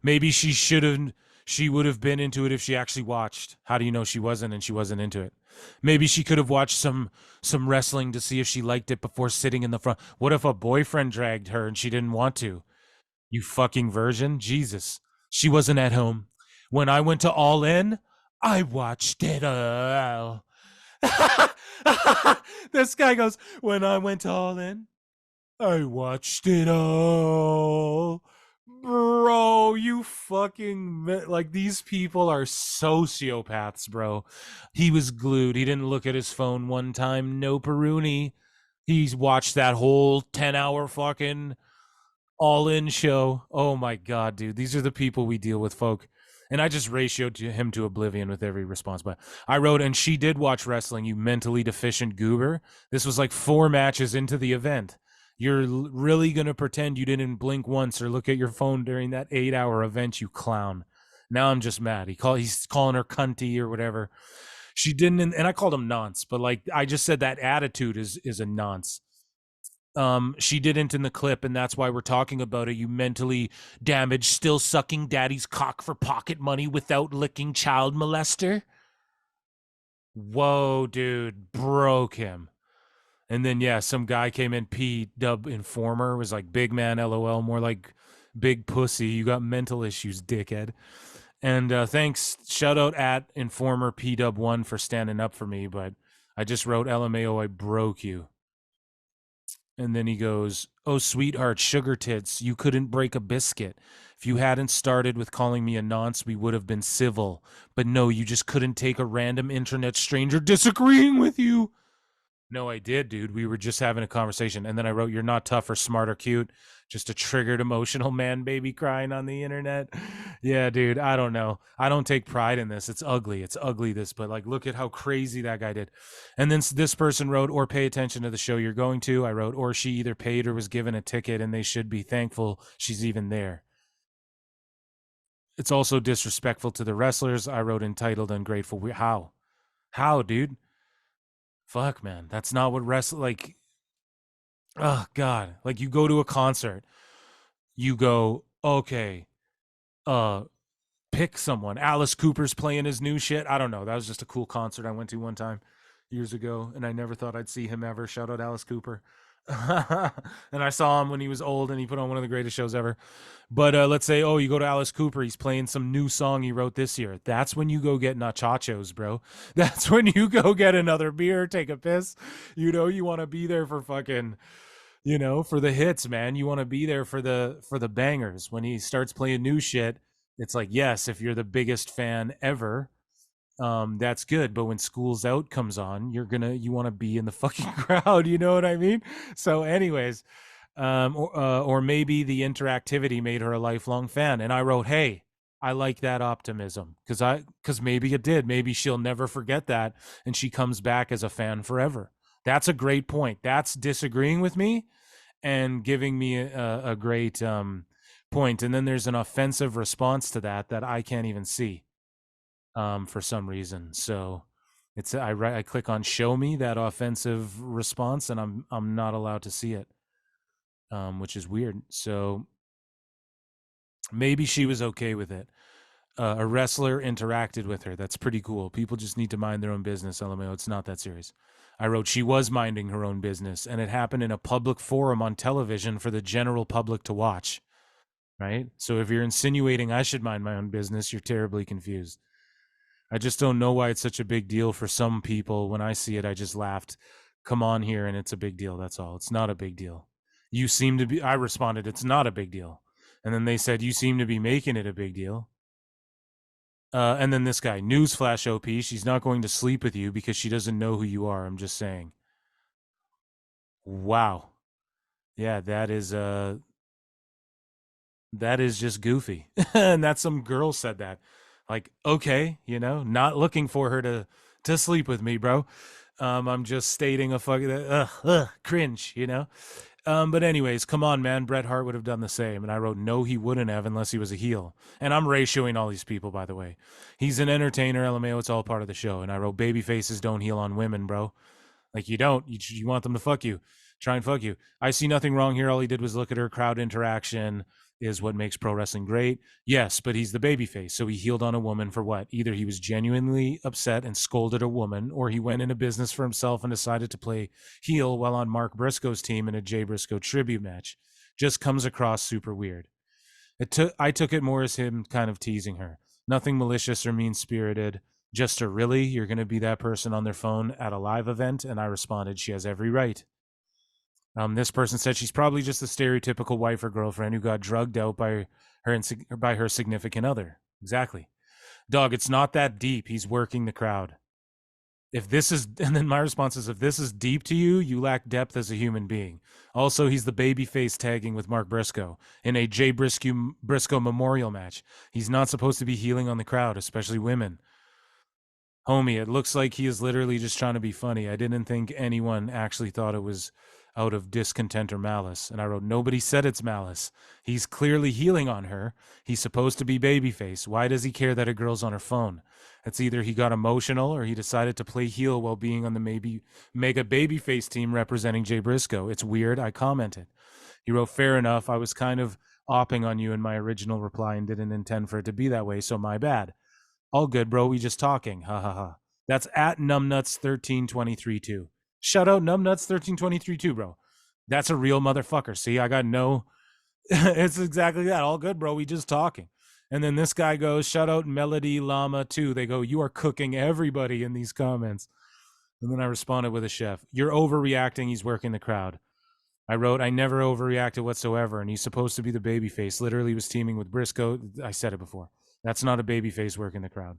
Maybe she would have been into it if she actually watched. How do you know she wasn't and she wasn't into it? Maybe she could have watched some wrestling to see if she liked it before sitting in the front. What if a boyfriend dragged her and she didn't want to? You fucking virgin. Jesus. She wasn't at home. When I went to All In, I watched it all. This guy goes, when I went to All In, I watched it all. Bro, you fucking, like, these people are sociopaths, bro. He was glued. He didn't look at his phone one time. No Peruni. He's watched that whole 10-hour fucking All In show. Oh my God, dude. These are the people we deal with, folk. And I just ratioed him to oblivion with every response. But I wrote, and she did watch wrestling, you mentally deficient goober. This was like 4 matches into the event. You're really going to pretend you didn't blink once or look at your phone during that 8-hour event, you clown. Now I'm just mad. He's calling her cunty or whatever. She didn't, and I called him nonce, but like I just said, that attitude is a nonce. She didn't in the clip, and that's why we're talking about it. You mentally damaged, still sucking daddy's cock for pocket money without licking child molester. Whoa, dude, broke him. And then, yeah, some guy came in, P-Dub Informer, was like, big man, LOL, more like big pussy. You got mental issues, dickhead. And thanks, shout out at Informer P-Dub1 for standing up for me, but I just wrote, LMAO, I broke you. And then he goes, oh, sweetheart, sugar tits, you couldn't break a biscuit. If you hadn't started with calling me a nonce, we would have been civil. But no, you just couldn't take a random internet stranger disagreeing with you. No, I did, dude. We were just having a conversation. And then I wrote, "You're not tough or smart or cute. Just a triggered emotional man baby crying on the internet." Yeah, dude. I don't know. I don't take pride in this. It's ugly. It's ugly, this, but like, look at how crazy that guy did. And then this person wrote, "Or pay attention to the show you're going to." I wrote, "Or she either paid or was given a ticket and they should be thankful she's even there." It's also disrespectful to the wrestlers. I wrote, "Entitled, ungrateful." How? How, dude? Fuck, man. That's not what like, oh God. Like, you go to a concert, you go, okay, uh, pick someone. Alice Cooper's playing his new shit. I don't know. That was just a cool concert I went to one time years ago, and I never thought I'd see him ever. Shout out Alice Cooper. And I saw him when he was old, and he put on one of the greatest shows ever. But let's say, oh, you go to Alice Cooper, he's playing some new song he wrote this year. That's when you go get nachachos, bro. That's when you go get another beer, take a piss. You know, you want to be there for fucking, you know, for the hits, man. You want to be there for the bangers. When he starts playing new shit, it's like, yes, if you're the biggest fan ever, that's good. But when School's Out comes on, you want to be in the fucking crowd. You know what I mean? So anyways, or maybe the interactivity made her a lifelong fan. And I wrote, hey, I like that optimism, because maybe it did. Maybe she'll never forget that, and she comes back as a fan forever. That's a great point. That's disagreeing with me and giving me a great point. And then there's an offensive response to that I can't even see for some reason. So it's I click on show me that offensive response, and I'm not allowed to see it, which is weird. So maybe she was okay with it. A wrestler interacted with her. That's pretty cool. People just need to mind their own business. LMAO, it's not that serious. I wrote, she was minding her own business, and it happened in a public forum on television for the general public to watch. Right? So if you're insinuating I should mind my own business, you're terribly confused. I just don't know why it's such a big deal for some people. When I see it, I just laughed. Come on here, and it's a big deal. That's all. It's not a big deal. You seem to be, I responded, it's not a big deal. And then they said, you seem to be making it a big deal. And then this guy, newsflash OP, she's not going to sleep with you because she doesn't know who you are. I'm just saying. Wow. Yeah, that is just goofy. And that's some girl said that. Like, okay, you know, not looking for her to sleep with me, bro. I'm just stating a fucking cringe, you know. But anyways, come on, man. Bret Hart would have done the same. And I wrote, no, he wouldn't have unless he was a heel. And I'm ratioing all these people, by the way. He's an entertainer, LMAO. It's all part of the show. And I wrote, baby faces don't heel on women, bro. Like, you don't. You want them to fuck you. Try and fuck you. I see nothing wrong here. All he did was look at her. Crowd interaction is what makes pro wrestling great. Yes, but he's the babyface. So he healed on a woman for what? Either he was genuinely upset and scolded a woman, or he went into business for himself and decided to play heel while on Mark Briscoe's team in a Jay Briscoe tribute match. Just comes across super weird. I took it more as him kind of teasing her. Nothing malicious or mean-spirited. Just a really, you're going to be that person on their phone at a live event? And I responded, she has every right. This person said she's probably just a stereotypical wife or girlfriend who got drugged out by her significant other. Exactly. Dog, it's not that deep. He's working the crowd. If this is, and then my response is, if this is deep to you, you lack depth as a human being. Also, he's the babyface tagging with Mark Briscoe in a Jay Briscoe memorial match. He's not supposed to be healing on the crowd, especially women. Homie, it looks like he is literally just trying to be funny. I didn't think anyone actually thought it was out of discontent or malice. And I wrote, nobody said it's malice. He's clearly healing on her. He's supposed to be babyface. Why does he care that a girl's on her phone? It's either he got emotional or he decided to play heel while being on the maybe mega babyface team representing Jay Briscoe. It's weird. I commented. He wrote, fair enough. I was kind of opping on you in my original reply and didn't intend for it to be that way, so my bad. All good, bro. We just talking. Ha ha ha. That's at numbnuts1323 too. Shout out numbnuts1323 too, bro. That's a real motherfucker. See, I got no. It's exactly that. All good, bro. We just talking. And then this guy goes, shout out Melody Llama 2. They go, you are cooking everybody in these comments. And then I responded with a chef. You're overreacting. He's working the crowd. I wrote, I never overreacted whatsoever. And he's supposed to be the babyface. Literally was teaming with Briscoe. I said it before. That's not a babyface working the crowd.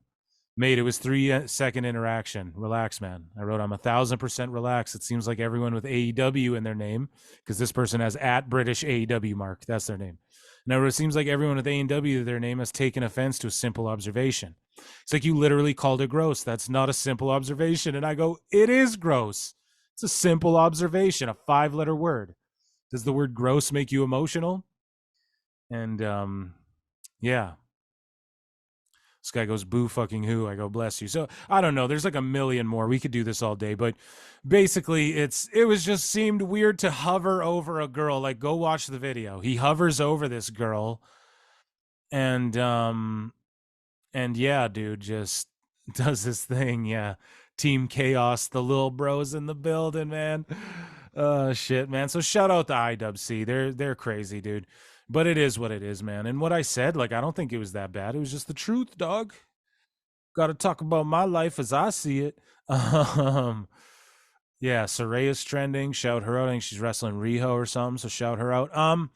Mate, it was 3-second interaction. Relax, man. I wrote, I'm 1,000% relaxed. It seems like everyone with AEW in their name, because this person has @British AEW mark. That's their name. And I wrote, it seems like everyone with AEW, their name, has taken offense to a simple observation. It's like you literally called it gross. That's not a simple observation. And I go, it is gross. It's a simple observation, a 5-letter word. Does the word gross make you emotional? And yeah. This guy goes, boo fucking who? I go, bless you. So I don't know. There's like a million more. We could do this all day, but basically it was just seemed weird to hover over a girl. Like, go watch the video. He hovers over this girl, and yeah, dude, just does this thing. Yeah. Team Chaos, the little bros in the building, man. Shit, man. So shout out to IWC. They're crazy, dude. But it is what it is, man. And what I said, like, I don't think it was that bad. It was just the truth, dog. Got to talk about my life as I see it. Yeah, Soraya's trending. Shout her out. I think she's wrestling Riho or something, so shout her out.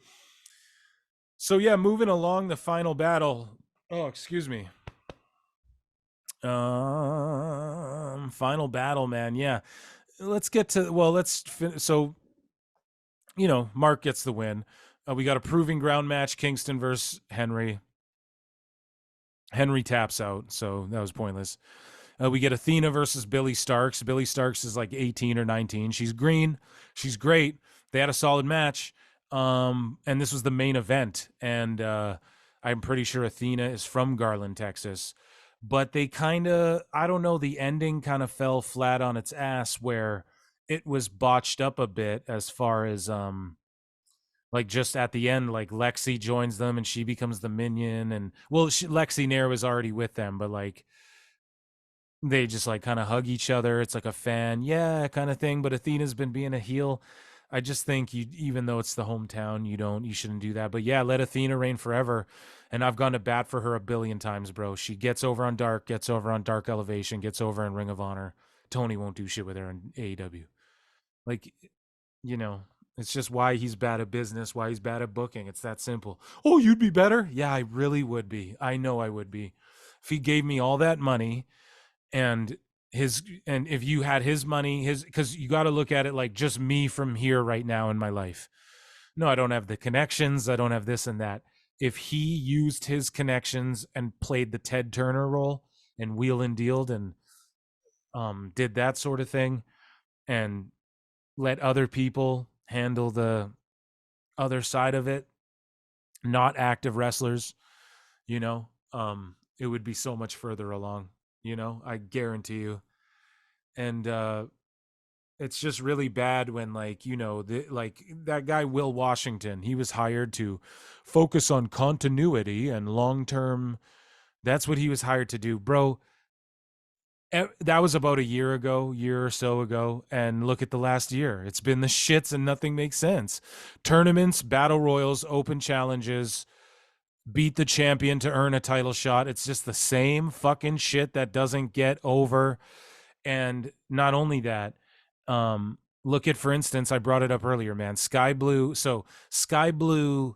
So yeah, moving along, the final battle. Oh, excuse me. Final battle, man. Yeah. Let's get to, so, you know, Mark gets the win. We got a proving ground match, Kingston versus Henry. Henry taps out, so that was pointless. We get Athena versus Billy Starks. Billy Starks is like 18 or 19. She's green. She's great. They had a solid match. And this was the main event. And I'm pretty sure Athena is from Garland, Texas. But they kind of, I don't know, the ending kind of fell flat on its ass where it was botched up a bit as far as like just at the end, like Lexi joins them and she becomes the minion, and Lexi Nair was already with them, but like they just like kind of hug each other. It's like a fan, yeah, kind of thing. But Athena's been being a heel. I just think even though it's the hometown, you shouldn't do that. But yeah, let Athena reign forever. And I've gone to bat for her a billion times, bro. She gets over on Dark, gets over on Dark Elevation, gets over in Ring of Honor. Tony won't do shit with her in AEW. Like, you know, it's just why he's bad at business, why he's bad at booking. It's that simple. Oh, you'd be better? Yeah, I really would be. I know I would be. If he gave me all that money and if you had his money, because you got to look at it like just me from here right now in my life. No, I don't have the connections. I don't have this and that. If he used his connections and played the Ted Turner role and wheel and dealed and did that sort of thing and let other people handle the other side of it, not active wrestlers, you know, it would be so much further along, you know, I guarantee you. And it's just really bad when, like, you know, like that guy Will Washington, he was hired to focus on continuity and long-term. That's what he was hired to do, bro. That was about a year or so ago, and look at the last year. It's been the shits and nothing makes sense. Tournaments, battle royals, open challenges, beat the champion to earn a title shot. It's just the same fucking shit that doesn't get over. And not only that, look at, for instance, I brought it up earlier, man, Sky Blue. So Sky Blue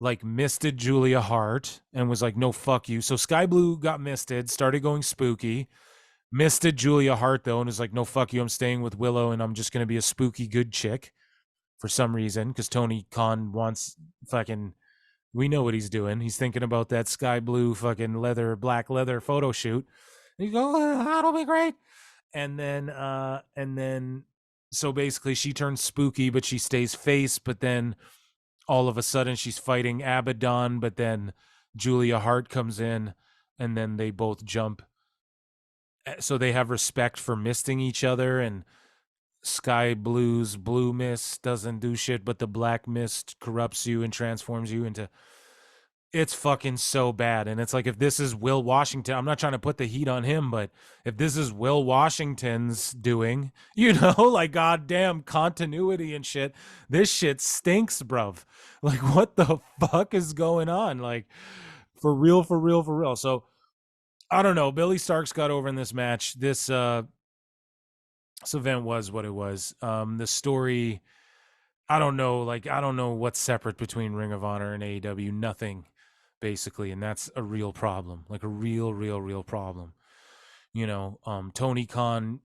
like misted Julia Hart and was like, no, fuck you. So Sky Blue got misted, started going spooky. Misted Julia Hart, though, and is like, no, fuck you, I'm staying with Willow, and I'm just going to be a spooky good chick for some reason, because Tony Khan wants fucking, we know what he's doing. He's thinking about that sky blue fucking black leather photo shoot. And you go, that'll be great. And then, so basically she turns spooky, but she stays face, but then all of a sudden she's fighting Abaddon, but then Julia Hart comes in, and then they both jump. So they have respect for misting each other, and Sky Blue's blue mist doesn't do shit, but the black mist corrupts you and transforms you into, it's fucking so bad. And it's like, if this is Will Washington, I'm not trying to put the heat on him, but if this is Will Washington's doing, you know, like, goddamn continuity and shit, this shit stinks, bruv. Like, what the fuck is going on? Like, for real. So I don't know. Billy Starks got over in this match. This event was what it was. The story, I don't know. Like, I don't know what's separate between Ring of Honor and AEW. Nothing, basically. And that's a real problem. Like a real problem. Tony Khan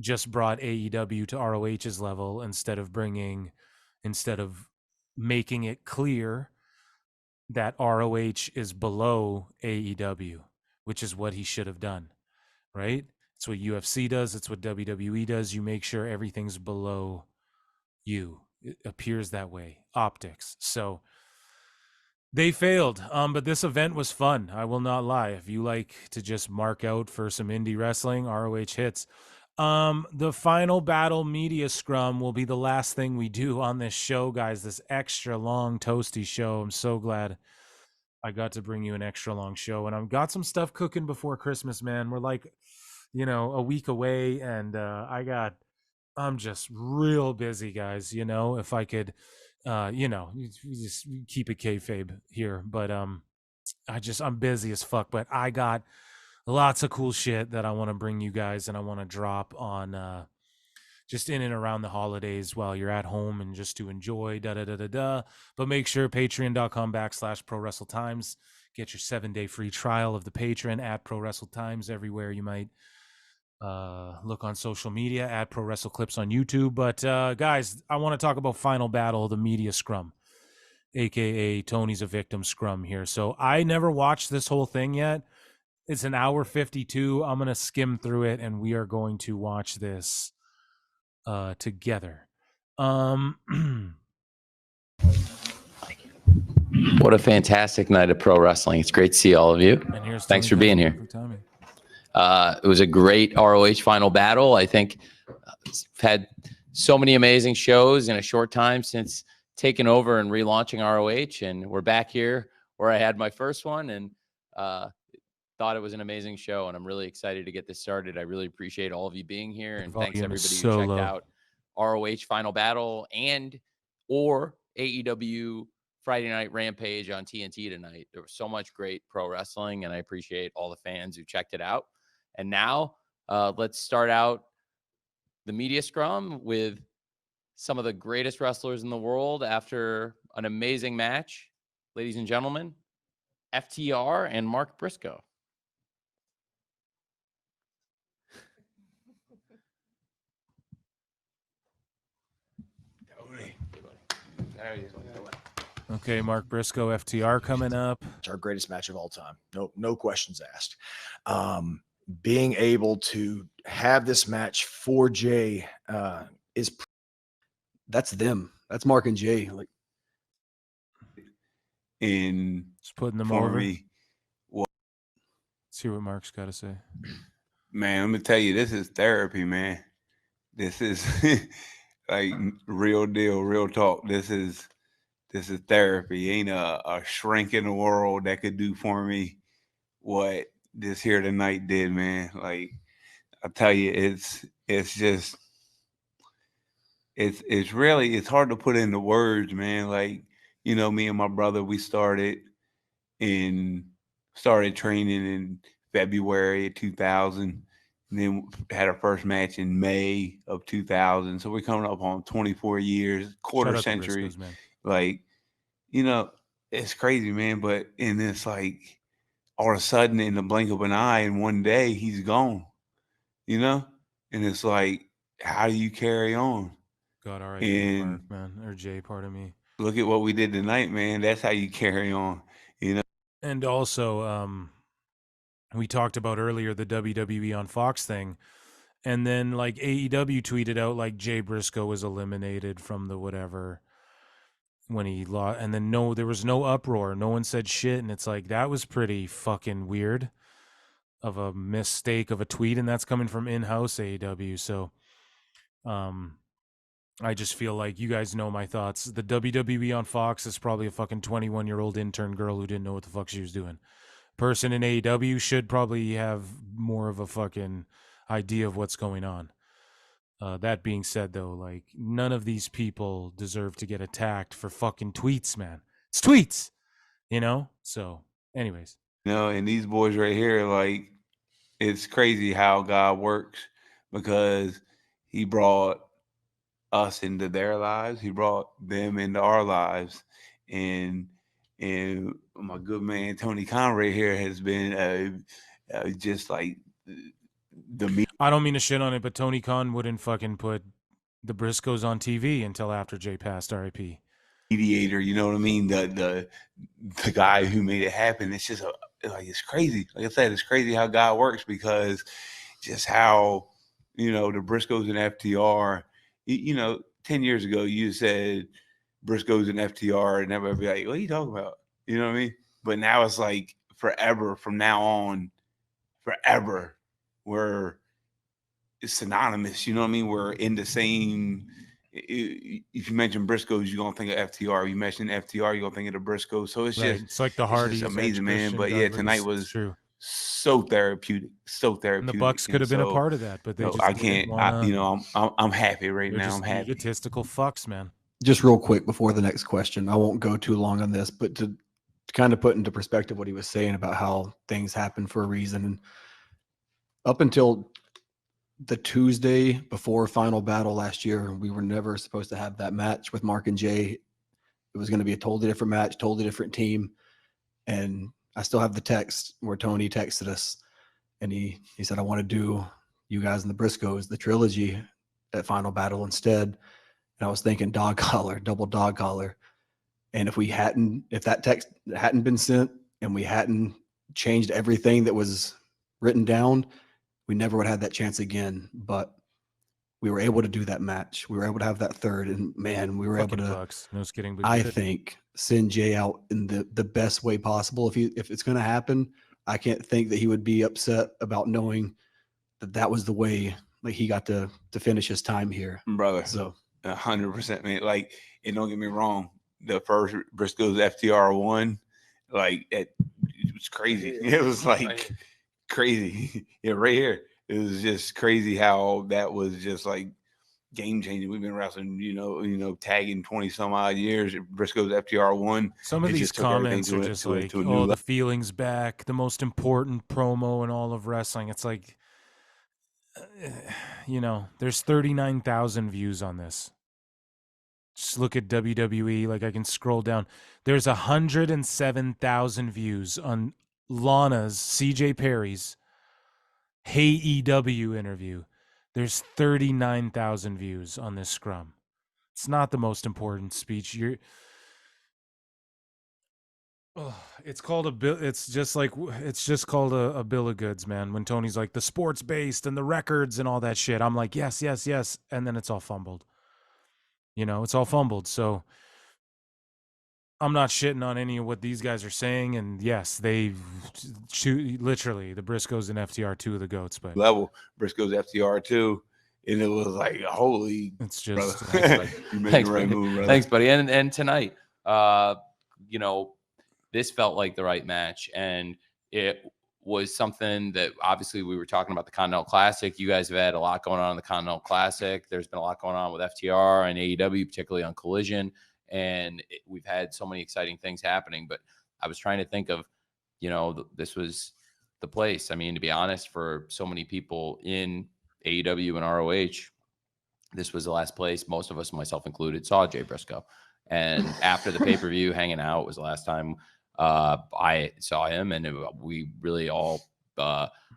just brought AEW to ROH's level instead of making it clear that ROH is below AEW, which is what he should have done, right? It's what UFC does. It's what WWE does. You make sure everything's below you. It appears that way. Optics. So they failed. But this event was fun. I will not lie. If you like to just mark out for some indie wrestling, ROH hits. The final battle media scrum will be the last thing we do on this show, guys. This extra long toasty show. I'm so glad I got to bring you an extra long show, and I've got some stuff cooking before Christmas, man. We're like, a week away, and I'm just real busy, guys. If I could, you just keep it kayfabe here, but I'm busy as fuck, but I got lots of cool shit that I want to bring you guys, and I want to drop on just in and around the holidays while you're at home and just to enjoy, But make sure patreon.com/ProWrestleTimes. Get your 7-day free trial of the Patreon at ProWrestleTimes everywhere you might look on social media, at ProWrestleClips on YouTube. But guys, I want to talk about Final Battle, the media scrum, aka Tony's a Victim scrum here. So I never watched this whole thing yet. It's an hour 52. I'm going to skim through it, and we are going to watch this together. What a fantastic night of pro wrestling. It's great to see all of you. Thanks for being here. It was a great ROH final battle. I think we've had so many amazing shows in a short time since taking over and relaunching ROH, and we're back here where I had my first one, and thought it was an amazing show, and I'm really excited to get this started. I really appreciate all of you being here, and thanks everybody who checked out ROH Final Battle or AEW Friday Night Rampage on TNT tonight. There was so much great pro wrestling, and I appreciate all the fans who checked it out. And now let's start out the media scrum with some of the greatest wrestlers in the world after an amazing match. Ladies and gentlemen, FTR and Mark Briscoe. Okay, Mark Briscoe, FTR coming up. It's our greatest match of all time. No questions asked. Being able to have this match for Jey that's them. That's Mark and Jey. Like, just putting them over. Let's see what Mark's got to say. Man, let me tell you, this is therapy, man. This is like real deal, real talk. This is therapy. Ain't a shrink in the world that could do for me what this here tonight did, man. Like, I tell you, it's really, it's hard to put into words, man. Like, me and my brother, we started training in February of 2000, and then had our first match in May of 2000. So we're coming up on 24 years, quarter century. Like, it's crazy, man. But in this, like, all of a sudden, in the blink of an eye, in one day, he's gone, and it's like, how do you carry on? God, all right, Mark, man, or Jay, pardon me. Look at what we did tonight, man. That's how you carry on, And also, we talked about earlier the WWE on Fox thing, and then like AEW tweeted out like Jay Briscoe was eliminated from the whatever when he lost, and then there was no uproar, no one said shit, and it's like, that was pretty fucking weird of a mistake of a tweet, and that's coming from in-house AEW. So I just feel like, you guys know my thoughts. The WWE on Fox is probably a fucking 21-year-old intern girl who didn't know what the fuck she was doing. Person in AEW should probably have more of a fucking idea of what's going on. That being said, though, like, none of these people deserve to get attacked for fucking tweets, man. It's tweets, So, anyways. And these boys right here, like, it's crazy how God works, because he brought us into their lives. He brought them into our lives. And my good man, Tony Khan right here, has been just like I don't mean to shit on it, but Tony Khan wouldn't fucking put the Briscoes on TV until after Jay passed, R.I.P. mediator, you know what I mean? The guy who made it happen. It's just it's crazy. Like I said, it's crazy how God works, because just how, you know, the Briscoes and FTR, you know, 10 years ago, you said Briscoes and FTR and everybody be like, what are you talking about? You know what I mean? But now it's like forever from now on, forever, we're synonymous. You know what I mean? We're in the same. If you mention Briscoes, you're gonna think of FTR. You mention FTR, you're gonna think of the Briscoes. So it's just, it's like the Hardys, amazing, man. But yeah, tonight was true. So therapeutic, so therapeutic. And the Bucks could have been a part of that, but they just I can't. You know, I'm happy right now. I'm happy. Egotistical fucks, man. Just real quick before the next question, I won't go too long on this, but to kind of put into perspective what he was saying about how things happen for a reason. And up until the Tuesday before Final Battle last year, we were never supposed to have that match with Mark and Jay. It was going to be a totally different match, totally different team. And I still have the text where Tony texted us, and he said, I want to do you guys and the Briscoes, the trilogy, at Final Battle instead. And I was thinking dog collar, double dog collar. And if that text hadn't been sent and we hadn't changed everything that was written down, we never would have had that chance again. But we were able to do that match. We were able to have that third, and man, we were able to. Bucks. No kidding, but I think send Jay out in the best way possible. If it's going to happen, I can't think that he would be upset about knowing that was the way, like, he got to finish his time here, brother. So 100%, man. Like, and don't get me wrong, the first Briscoes FTR one, like, it was crazy. It was like crazy. Yeah, right here. It was just crazy how that was just like game changing. We've been wrestling, you know, tagging 20 some odd years. Briscoes FTR one. Some of these comments are just like, oh, the feelings back, the most important promo in all of wrestling. It's like, you know, there's 39,000 views on this. Just look at WWE. Like, I can scroll down. There's 107,000 views on Lana's, CJ Perry's AEW interview. There's 39,000 views on this scrum. It's not the most important speech. It's called it's just called a bill of goods, man. When Tony's like the sports based and the records and all that shit, I'm like, yes, and then it's all fumbled. You know, it's all fumbled. So I'm not shitting on any of what these guys are saying, and yes, they shoot literally the Briscoes and FTR, two of the goats, but level Briscoes FTR too, and it was like, holy, it's just you made the right move, brother. Thanks, buddy. And tonight, you know, this felt like the right match, and it was something that obviously we were talking about the Continental Classic. You guys have had a lot going on in the Continental Classic. There's been a lot going on with FTR and AEW, particularly on Collision. And we've had so many exciting things happening, but I was trying to think of, you know, this was the place. I mean, to be honest, for so many people in AEW and ROH, this was the last place most of us, myself included, saw Jay Briscoe. And after the pay-per-view, hanging out was the last time I saw him, and we really all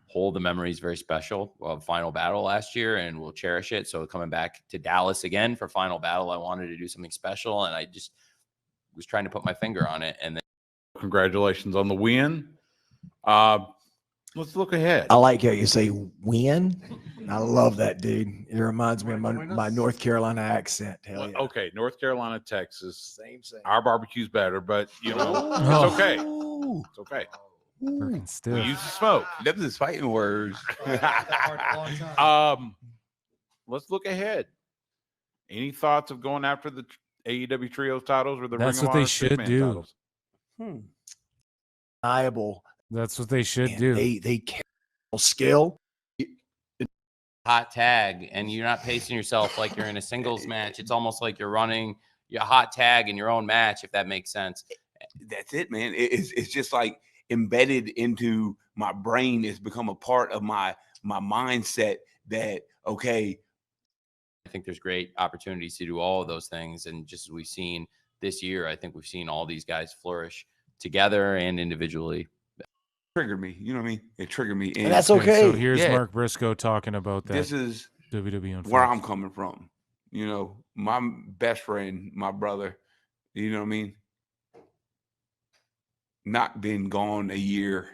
hold the memories very special of Final Battle last year, and we'll cherish it. So coming back to Dallas again for Final Battle, I wanted to do something special, and I just was trying to put my finger on it. And then, congratulations on the win. Let's look ahead. I like how you say win. I love that, dude. It reminds me of my North Carolina accent. Hell yeah. Okay, North Carolina, Texas. Same. Our barbecue's better, but you know, it's okay. It's okay. Still. We used to smoke. That's his fighting words. Let's look ahead. Any thoughts of going after the AEW Trios titles or the That's Ring of what they Honor should six-man do. titles? Viable. That's what they should do. They carry skill. hot tag, and you're not pacing yourself like you're in a singles match. It's almost like you're running your hot tag in your own match, if that makes sense. That's it, man. It's just like embedded into my brain. It's become a part of my mindset that, okay, I think there's great opportunities to do all of those things. And just as we've seen this year, I think we've seen all these guys flourish together and individually. triggered me. You know what I mean? It triggered me. And that's okay. So here's Mark Briscoe talking about that. This is WWE on where Fox. I'm coming from. You know, my best friend, my brother, you know what I mean? Not been gone a year,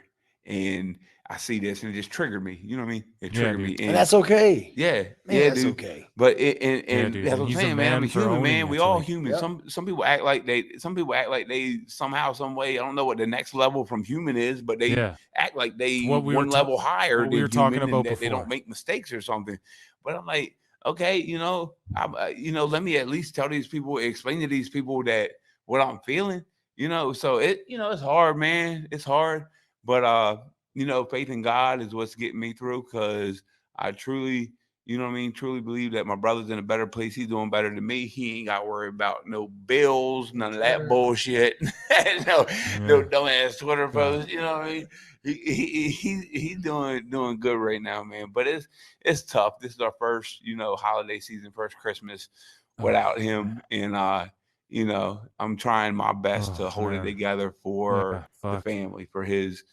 and I see this and it just triggered me. You know what I mean? It triggered me. And that's okay. Yeah. Man, yeah, that's dude. okay. But that's what I'm He's a saying, man. I'm a man for human, owning man. it, We all like- human. Yep. Some people act like they somehow, some way. I don't know what the next level from human is, but they act like they What we were one level higher what than we were talking human, about and that they before. don't make mistakes or something. But I'm like, okay, you know, let me at least tell these people, explain to these people that what I'm feeling, you know. So it's hard, man. It's hard, but faith in God is what's getting me through, because I truly, you know what I mean, truly believe that my brother's in a better place. He's doing better than me. He ain't got to worry about no bills, none of that bullshit. no dumbass Twitter posts. You know what I mean? He's doing good right now, man. But it's tough. This is our first, holiday season, first Christmas without him, and I'm trying my best to hold it together for the family, for his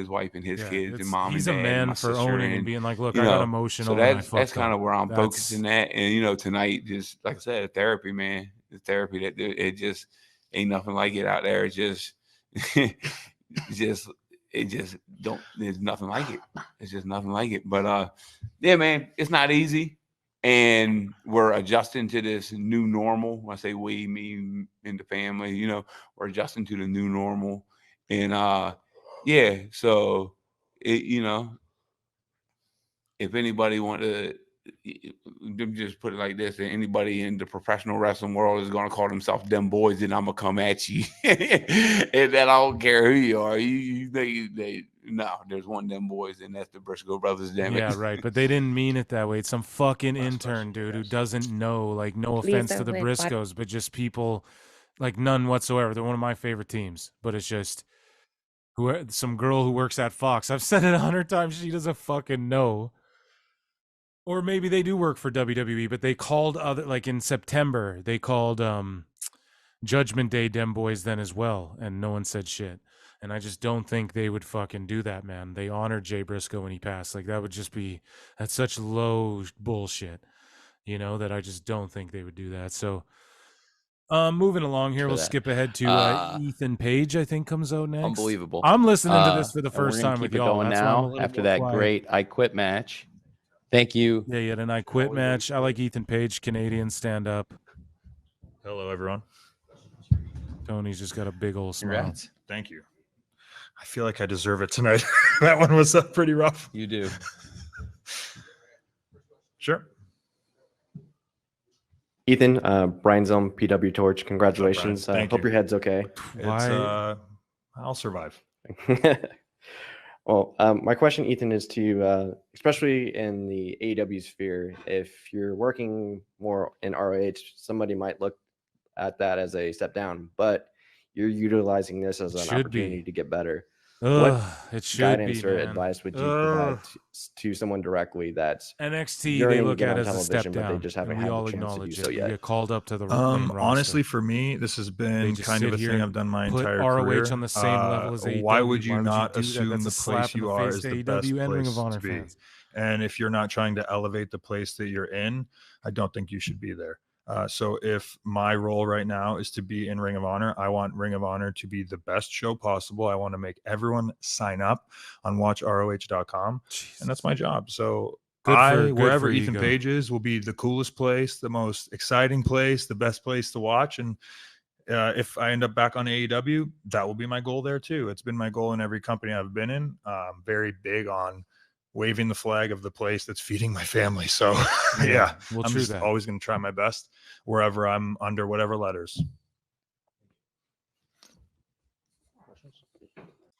wife and his kids and mom he's and dad. a man and my for sister, owning and being like, look, you I got know, emotional. So and I that's fucked kind up. of where I'm That's- focusing at. And tonight, just like I said, therapy, man. The therapy that it just ain't nothing like it out there. It's just there's nothing like it. It's just nothing like it. But yeah, man, it's not easy. And we're adjusting to this new normal. When I say we, me, and the family, we're adjusting to the new normal. And yeah, so if anybody want to just put it like this, and anybody in the professional wrestling world is going to call themselves them boys, then I'm gonna come at you. And then I don't care who you are. No, there's one them boys, and that's the Briscoe brothers. Damn it. Yeah, right. But they didn't mean it that way. It's some fucking intern, dude, who doesn't know. Like, no offense to the Briscoes, but just people, like, none whatsoever. They're one of my favorite teams. But it's just some girl who works at Fox. I've said it 100 times. She doesn't fucking know. Or maybe they do work for WWE, but they called like in September, they called Judgment Day dem boys then as well, and no one said shit. And I just don't think they would fucking do that, man. They honored Jay Briscoe when he passed. Like, that's such low bullshit, that I just don't think they would do that. So moving along here, we'll skip ahead to Ethan Page, I think, comes out next. Unbelievable. I'm listening to this for the first we're gonna time with keep it y'all. going That's why I'm a now little after more that quiet. great I Quit match. Thank you. Yeah, you had an I Quit match. I like Ethan Page, Canadian stand-up. Hello, everyone. Tony's just got a big old smile. Congrats. Thank you. I feel like I deserve it tonight. That one was pretty rough. You do. Sure. Ethan, Brian's on PW Torch. Congratulations. Thank Hope you. your head's okay. I'll survive. Well, my question, Ethan, is to you, especially in the AEW sphere. If you're working more in ROH, somebody might look at that as a step down, but you're utilizing this as an opportunity to get better. What it should guidance be, or man. advice would you provide to someone directly that's NXT? yearning They to look get at on as a step television, but down. they just haven't and we had all the chance to do acknowledge so it. yet? You get called up to the main roster. Honestly, for me, this has been just kind of sit a here thing and I've done my put entire ROH career. on the same level as AEW. Why would you Why would not you do that? assume That's the a slap place in you the are face is to the AEW best and Ring of place Honor to be? fans. And if you're not trying to elevate the place that you're in, I don't think you should be there. So if my role right now is to be in Ring of Honor, I want Ring of Honor to be the best show possible. I want to make everyone sign up on watchroh.com. And that's my job. So wherever Ethan Page is will be the coolest place, the most exciting place, the best place to watch. And if I end up back on AEW, that will be my goal there too. It's been my goal in every company I've been in. I'm very big on waving the flag of the place that's feeding my family. So yeah, we'll I'm just always going to try my best wherever I'm under whatever letters.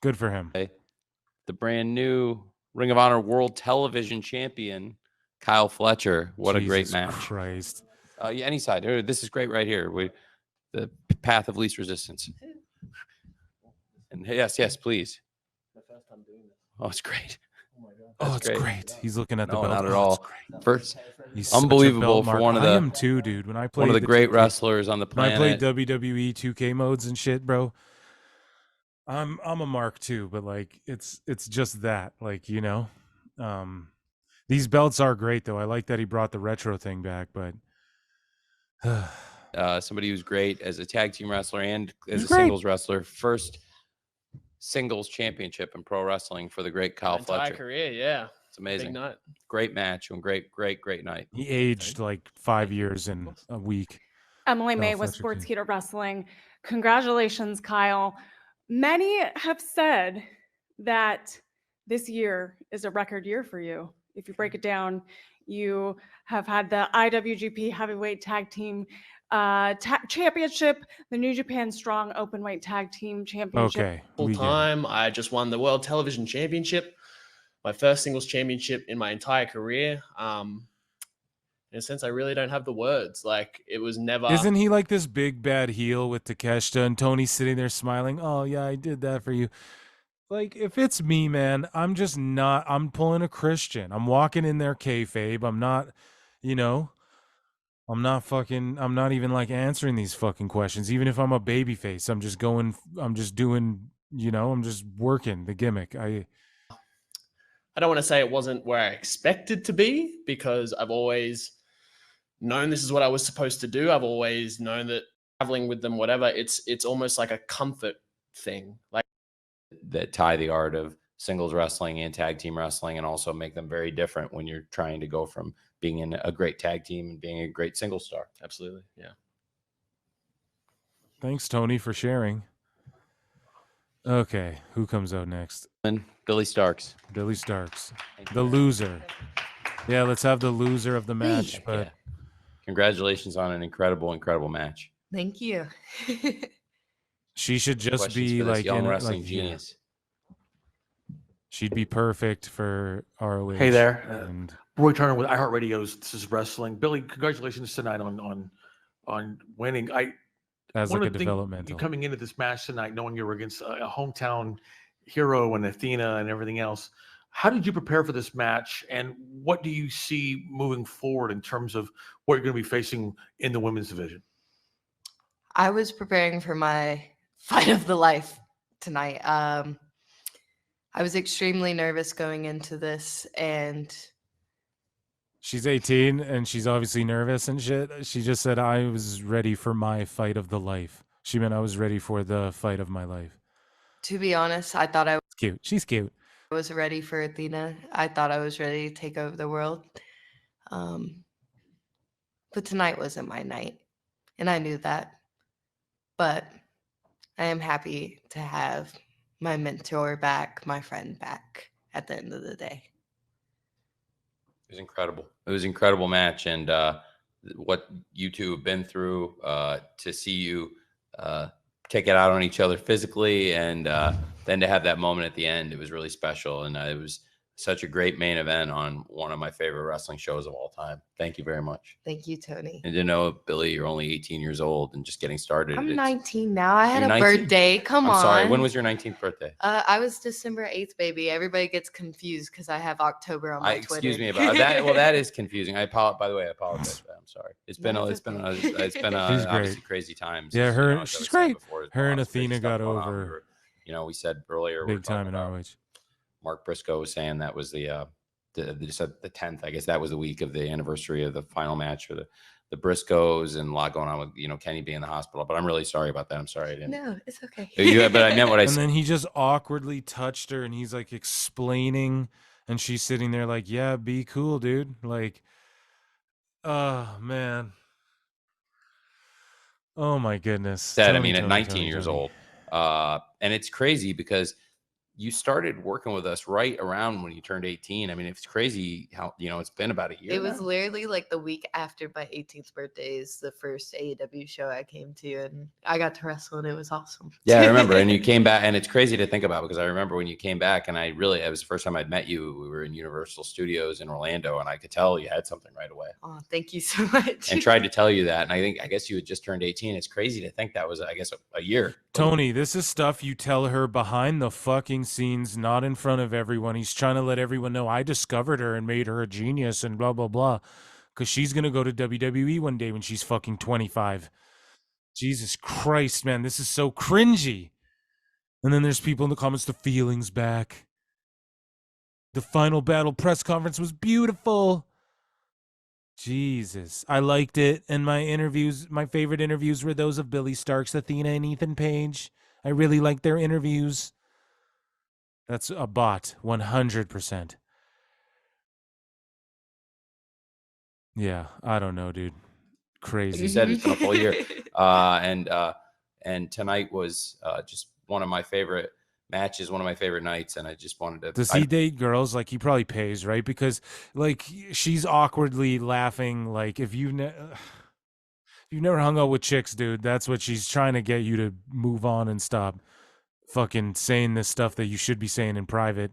Good for him. The brand new Ring of Honor World Television Champion, Kyle Fletcher. What a great match. Christ. Yeah, any side. This is great right here. The path of least resistance. And yes, please. Oh, it's great. Oh, it's great. He's looking at the No, belt. not at all. First, He's unbelievable for one of the. I am too, dude. When I played one of the great 2K wrestlers on the planet. When I played WWE 2K modes and shit, bro, I'm a mark too, but like it's just that, like, you know. These belts are great though. I like that he brought the retro thing back, but somebody who's great as a tag team wrestler and as He's a great. singles wrestler. First singles championship in pro wrestling for the great Kyle My entire Fletcher. career, yeah. It's amazing. Big night. Great match and great night. he aged like 5 years in a week. Emily Kyle May with Fletcher Sports King. Keto Wrestling. Congratulations, Kyle. Many have said that this year is a record year for you. If you break it down, you have had the IWGP Heavyweight Tag Team Championship, the New Japan Strong Openweight Tag Team Championship. Okay. Full we get it. time. I just won the World Television Championship, my first singles championship in my entire career. In a sense, I really don't have the words. Like, it was never. Isn't he like this big bad heel with Takeshita and Tony's sitting there smiling? Oh yeah, I did that for you. Like, if it's me, man, I'm just not. I'm pulling a Christian. I'm walking in there kayfabe. I'm not, you know. I'm not even like answering these fucking questions. Even if I'm a babyface, I'm just doing, you know, I'm just working the gimmick. I don't want to say it wasn't where I expected to be, because I've always known this is what I was supposed to do. I've always known that traveling with them, whatever, it's almost like a comfort thing. Like, that tie the art of singles wrestling and tag team wrestling and also make them very different when you're trying to go from being in a great tag team and being a great single star. Absolutely. Yeah. Thanks, Tony, for sharing. Okay, who comes out next? And Billy Starks. Billy Starks. The loser. Yeah, let's have the loser of the match. But yeah. Congratulations on an incredible match. Thank you. she should just Questions be for this like young in wrestling like, genius. She'd be perfect for ROH. Hey there, and Roy Turner with iHeartRadio's This Is Wrestling. Billy, congratulations tonight on winning. as one like a of the things, developmental. you coming into this match tonight, knowing you were against a hometown hero and Athena and everything else. How did you prepare for this match, and what do you see moving forward in terms of what you're going to be facing in the women's division? I was preparing for my fight of the life tonight. I was extremely nervous going into this, and She's 18 and she's obviously nervous and shit. She just said, I was ready for my fight of the life. She meant I was ready for the fight of my life. to be honest, I thought I Cute. She's cute. was ready for Athena. I thought I was ready to take over the world. But tonight wasn't my night, and I knew that. But I am happy to have my mentor back, my friend back at the end of the day. It was incredible. It was an incredible match, and what you two have been through to see you take it out on each other physically, and then to have that moment at the end, it was really special, and it was such a great main event on one of my favorite wrestling shows of all time. Thank you very much. Thank you, Tony. And to know, Billy, you're only 18 years old and just getting started. I'm 19 now. I had You're a 19? birthday. Come on. I'm sorry. When was your 19th birthday? I was December 8th, baby. Everybody gets confused because I have October on my Twitter. Excuse me about that. Well, that is confusing. I apologize. By the way, I apologize for that. I'm sorry. It's been She's obviously great. crazy times. Yeah, You know, her. as I She's was saying great. before, there's Her and lots of crazy Athena stuff got going on. over You know, we said earlier, we were big time in talking about ROH. Mark Briscoe was saying that was the 10th. I guess that was the week of the anniversary of the final match for the Briscoes, and a lot going on with, you know, Kenny being in the hospital. But I'm really sorry about that. I'm sorry I didn't. No, it's okay. But I meant what I And said. then he just awkwardly touched her, and he's like explaining, and she's sitting there like, "Yeah, be cool, dude." Like, oh man, oh my goodness. Said, I Tony, mean, at Tony, 19 Tony, years Tony. old. And it's crazy because you started working with us right around when you turned 18. I mean, it's crazy how, you know, it's been about a year. It was now. literally like the week after my 18th birthday is the first AEW show I came to, and I got to wrestle, and it was awesome. Yeah, I remember. And you came back, and it's crazy to think about because I remember when you came back, and it was the first time I'd met you. We were in Universal Studios in Orlando, and I could tell you had something right away. Oh, thank you so much. And tried to tell you that. And I guess you had just turned 18. It's crazy to think that was, I guess, a year. Tony, this is stuff you tell her behind the fucking scenes, not in front of everyone. He's trying to let everyone know I discovered her and made her a genius and blah, blah, blah. Because she's going to go to WWE one day when she's fucking 25. Jesus Christ, man. This is so cringy. And then there's people in the comments, the feelings back. The final battle press conference was beautiful. Jesus. I liked it. And my favorite interviews were those of Billy Starks, Athena, and Ethan Page. I really liked their interviews. That's a bot, 100%. Yeah, I don't know, dude. Crazy. Like you said, it's been a full year. And tonight was just one of my favorite matches, one of my favorite nights, and I just wanted to. Does he date girls? Like, he probably pays, right? Because, like, she's awkwardly laughing. Like, if you've never hung out with chicks, dude, that's what she's trying to get you to move on and stop fucking saying this stuff that you should be saying in private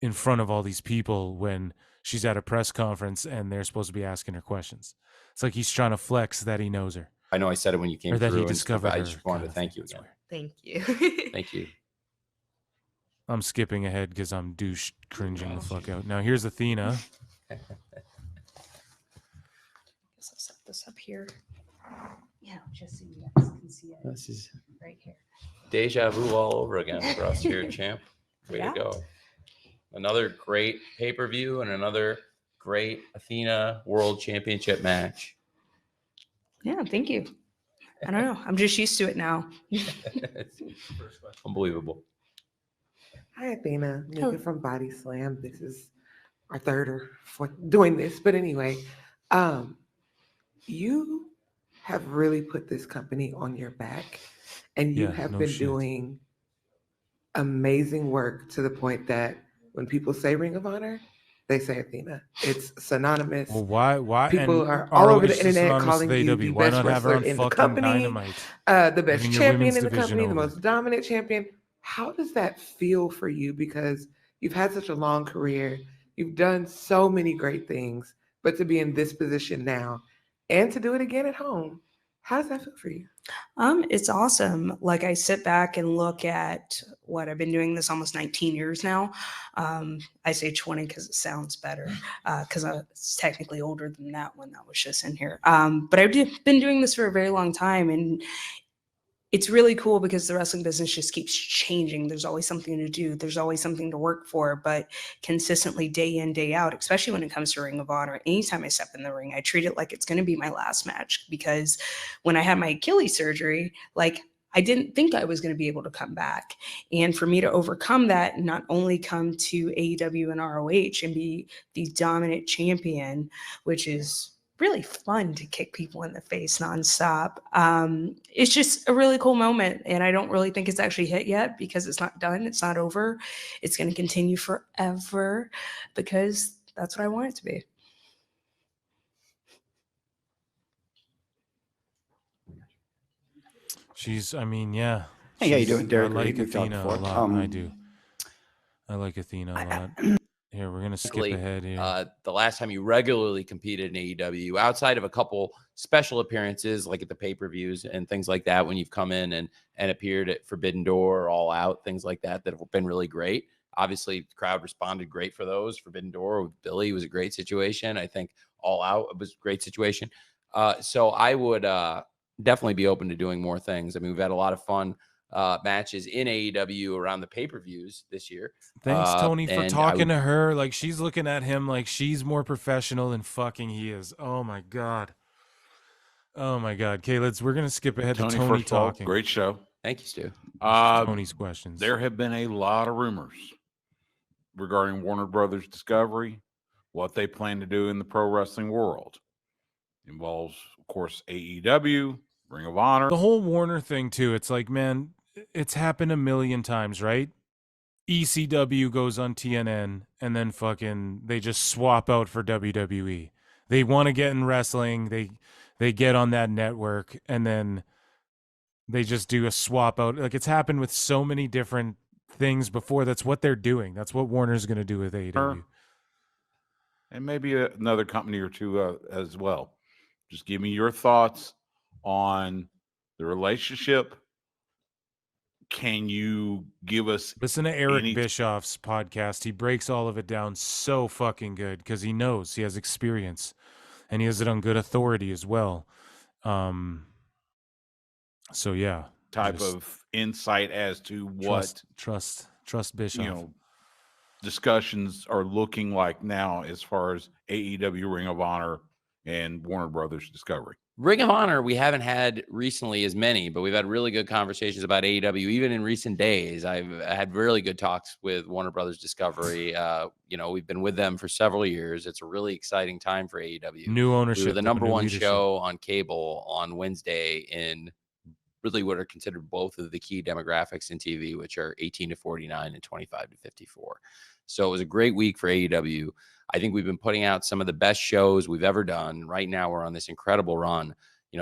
in front of all these people when she's at a press conference and they're supposed to be asking her questions. It's like he's trying to flex that he knows her. I know I said it when you came or that through. He discovered I just wanted to thank you again. Thank you. Thank you. I'm skipping ahead because I'm douche cringing the fuck out. Now here's Athena. Guess I'll set this up here. Yeah, just so you guys can see it. This is right here. Deja vu all over again for us here, champ. Way Yeah. to go. Another great pay-per-view and another great Athena World Championship match. Yeah, thank you. I don't know. I'm just used to it now. Unbelievable. Hi, Athena. Nika Oh. from Body Slam. This is our third or fourth doing this, but anyway, you have really put this company on your back, and you Yeah, have no been shit. doing amazing work to the point that when people say Ring of Honor, they say Athena. It's synonymous. Well, why? People and are all over ROH the is internet synonymous calling with you AEW. the Why best not have her wrestler on in the fucking company, Dynamite? The best Giving your champion women's in the division company, the over. most dominant champion. How does that feel for you? Because you've had such a long career, you've done so many great things, but to be in this position now and to do it again at home, how does that feel for you? It's awesome. Like, I sit back and look at what I've been doing this almost 19 years now. I say 20 because it sounds better, because I was technically older than that when that was just in here. But I've been doing this for a very long time, and it's really cool because the wrestling business just keeps changing. There's always something to do. There's always something to work for, but consistently day in, day out, especially when it comes to Ring of Honor, anytime I step in the ring, I treat it like it's going to be my last match, because when I had my Achilles surgery, like, I didn't think I was going to be able to come back. And for me to overcome that and not only come to AEW and ROH and be the dominant champion, which is really fun to kick people in the face nonstop. It's just a really cool moment. And I don't really think it's actually hit yet, because it's not done. It's not over. It's going to continue forever, because that's what I want it to be. I mean, yeah. Hey, how you doing, Derek? I like We've talked Athena a before. lot. I do. I like Athena a lot. Here, we're going to skip Basically, ahead here. The last time you regularly competed in AEW, outside of a couple special appearances like at the pay-per-views and things like that, when you've come in and appeared at Forbidden Door, All Out, things like that have been really great. Obviously, the crowd responded great for those. Forbidden Door with Billy was a great situation. I think All Out was a great situation. So I would definitely be open to doing more things. I mean, we've had a lot of fun matches in AEW around the pay-per-views this year. Thanks, Tony, for and talking to her. Like, she's looking at him like she's more professional than fucking he is. Oh my god. Oh my god. Okay, we're gonna skip ahead to Tony first of all, talking. great show. Thank you, Stu. Tony's questions. There have been a lot of rumors regarding Warner Brothers Discovery, what they plan to do in the pro wrestling world. Involves, of course, AEW, Ring of Honor. The whole Warner thing too. It's like, man, it's happened a million times, right? ECW goes on TNN and then fucking they just swap out for WWE. They want to get in wrestling, they get on that network, and then they just do a swap out. Like, it's happened with so many different things before. That's what they're doing. That's what Warner's going to do with AEW. And maybe another company or two as well. Just give me your thoughts on the relationship. Can you give us Listen to Eric Bischoff's podcast. He breaks all of it down so fucking good because he knows, he has experience, and he has it on good authority as well. So yeah, type of insight as to what trust Bischoff. Discussions are looking like now as far as AEW, Ring of Honor, and Warner Brothers Discovery? Ring of Honor, we haven't had recently as many, but we've had really good conversations about AEW. Even in recent days, I've had really good talks with Warner Brothers Discovery. We've been with them for several years. It's a really exciting time for AEW. New ownership. We were the number one show on cable on Wednesday in really what are considered both of the key demographics in TV, which are 18 to 49 and 25 to 54. So it was a great week for AEW. I think we've been putting out some of the best shows we've ever done. Right now, we're on this incredible run.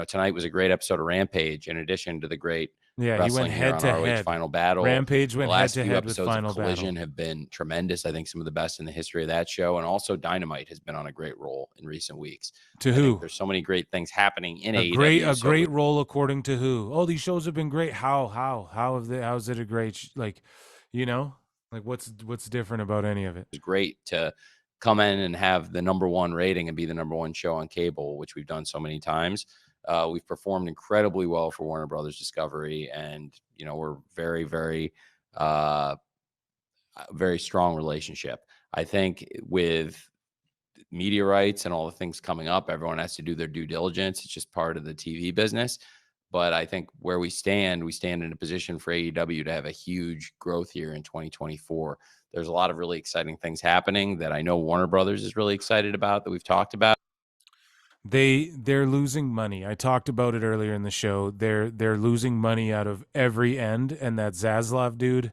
Tonight was a great episode of Rampage, in addition to the great he went head to head. Final Battle. Rampage went head to head head with Final Collision Battle. Have been tremendous. I think some of the best in the history of that show, and also Dynamite has been on a great roll in recent weeks. To who? There's so many great things happening in AEW. AEW. A great role according to who? Oh, these shows have been great. How's it a great? What's different about any of it? It's great to come in and have the number one rating and be the number one show on cable, which we've done so many times. We've performed incredibly well for Warner Brothers Discovery, and we're very, very, very strong relationship. I think with media rights and all the things coming up, everyone has to do their due diligence. It's just part of the TV business. But I think where we stand in a position for AEW to have a huge growth year in 2024. There's a lot of really exciting things happening that I know Warner Brothers is really excited about, that we've talked about. They're losing money. I talked about it earlier in the show. They're losing money out of every end, and that Zaslav dude,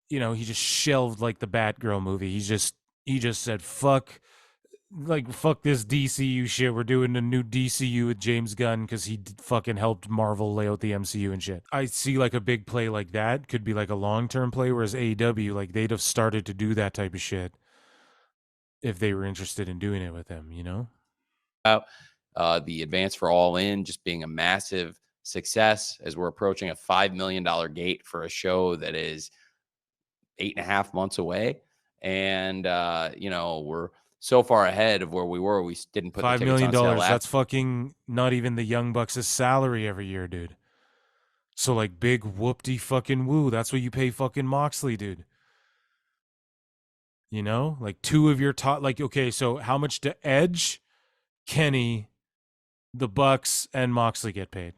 he just shelved like the Batgirl movie. He just said fuck this DCU shit. We're doing a new DCU with James Gunn because he fucking helped Marvel lay out the MCU and shit. I see like a big play like that could be like a long-term play, whereas AEW, like they'd have started to do that type of shit if they were interested in doing it with them, The Advance for All In just being a massive success as we're approaching a $5 million gate for a show that is 8.5 months away. And, we're so far ahead of where we were. We didn't put $5 the million. tickets on sale. That's fucking not even the Young Bucks' salary every year, dude. So like big whoop-de fucking woo. That's what you pay fucking Moxley, dude. Like two of your top, okay, so how much do Edge, Kenny, the Bucks, and Moxley get paid?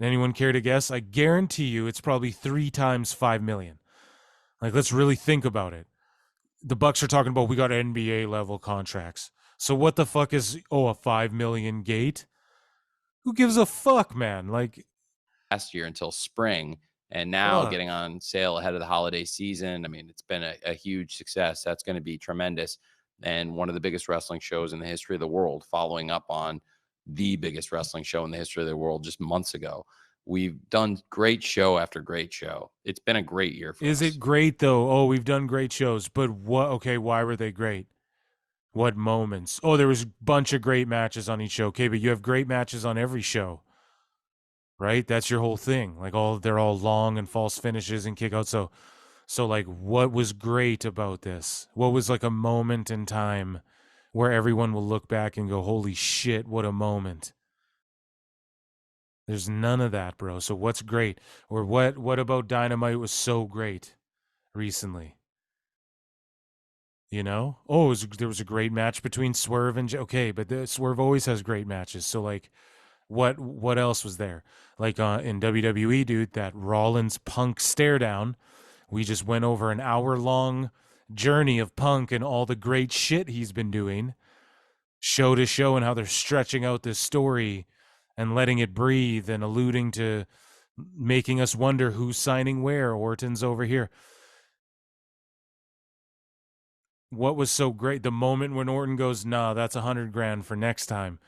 Anyone care to guess? I guarantee you it's probably 3 times $5 million. Like, let's really think about it. The Bucks are talking about we got NBA level contracts. So what the fuck is a $5 million gate? Who gives a fuck, man? Like last year until spring, and now getting on sale ahead of the holiday season. I mean, it's been a huge success. That's going to be tremendous, and one of the biggest wrestling shows in the history of the world, following up on the biggest wrestling show in the history of the world just months ago. We've done great show after great show. It's been a great year for us. Is it great, though? Oh, we've done great shows. But what? Okay, why were they great? What moments? Oh, there was a bunch of great matches on each show. Okay, but you have great matches on every show, right? That's your whole thing. Like, they're all long and false finishes and kickouts. So like, what was great about this? What was like a moment in time where everyone will look back and go, holy shit, what a moment? There's none of that, bro. So what's great? Or what about Dynamite was so great recently? Oh, there was a great match between Swerve and okay, but Swerve always has great matches. So like, what else was there? Like in WWE, dude, that Rollins Punk stare down. We just went over an hour-long journey of Punk and all the great shit he's been doing, show to show, and how they're stretching out this story and letting it breathe and alluding to making us wonder who's signing where. Orton's over here. What was so great? The moment when Orton goes, nah, that's $100,000 for next time.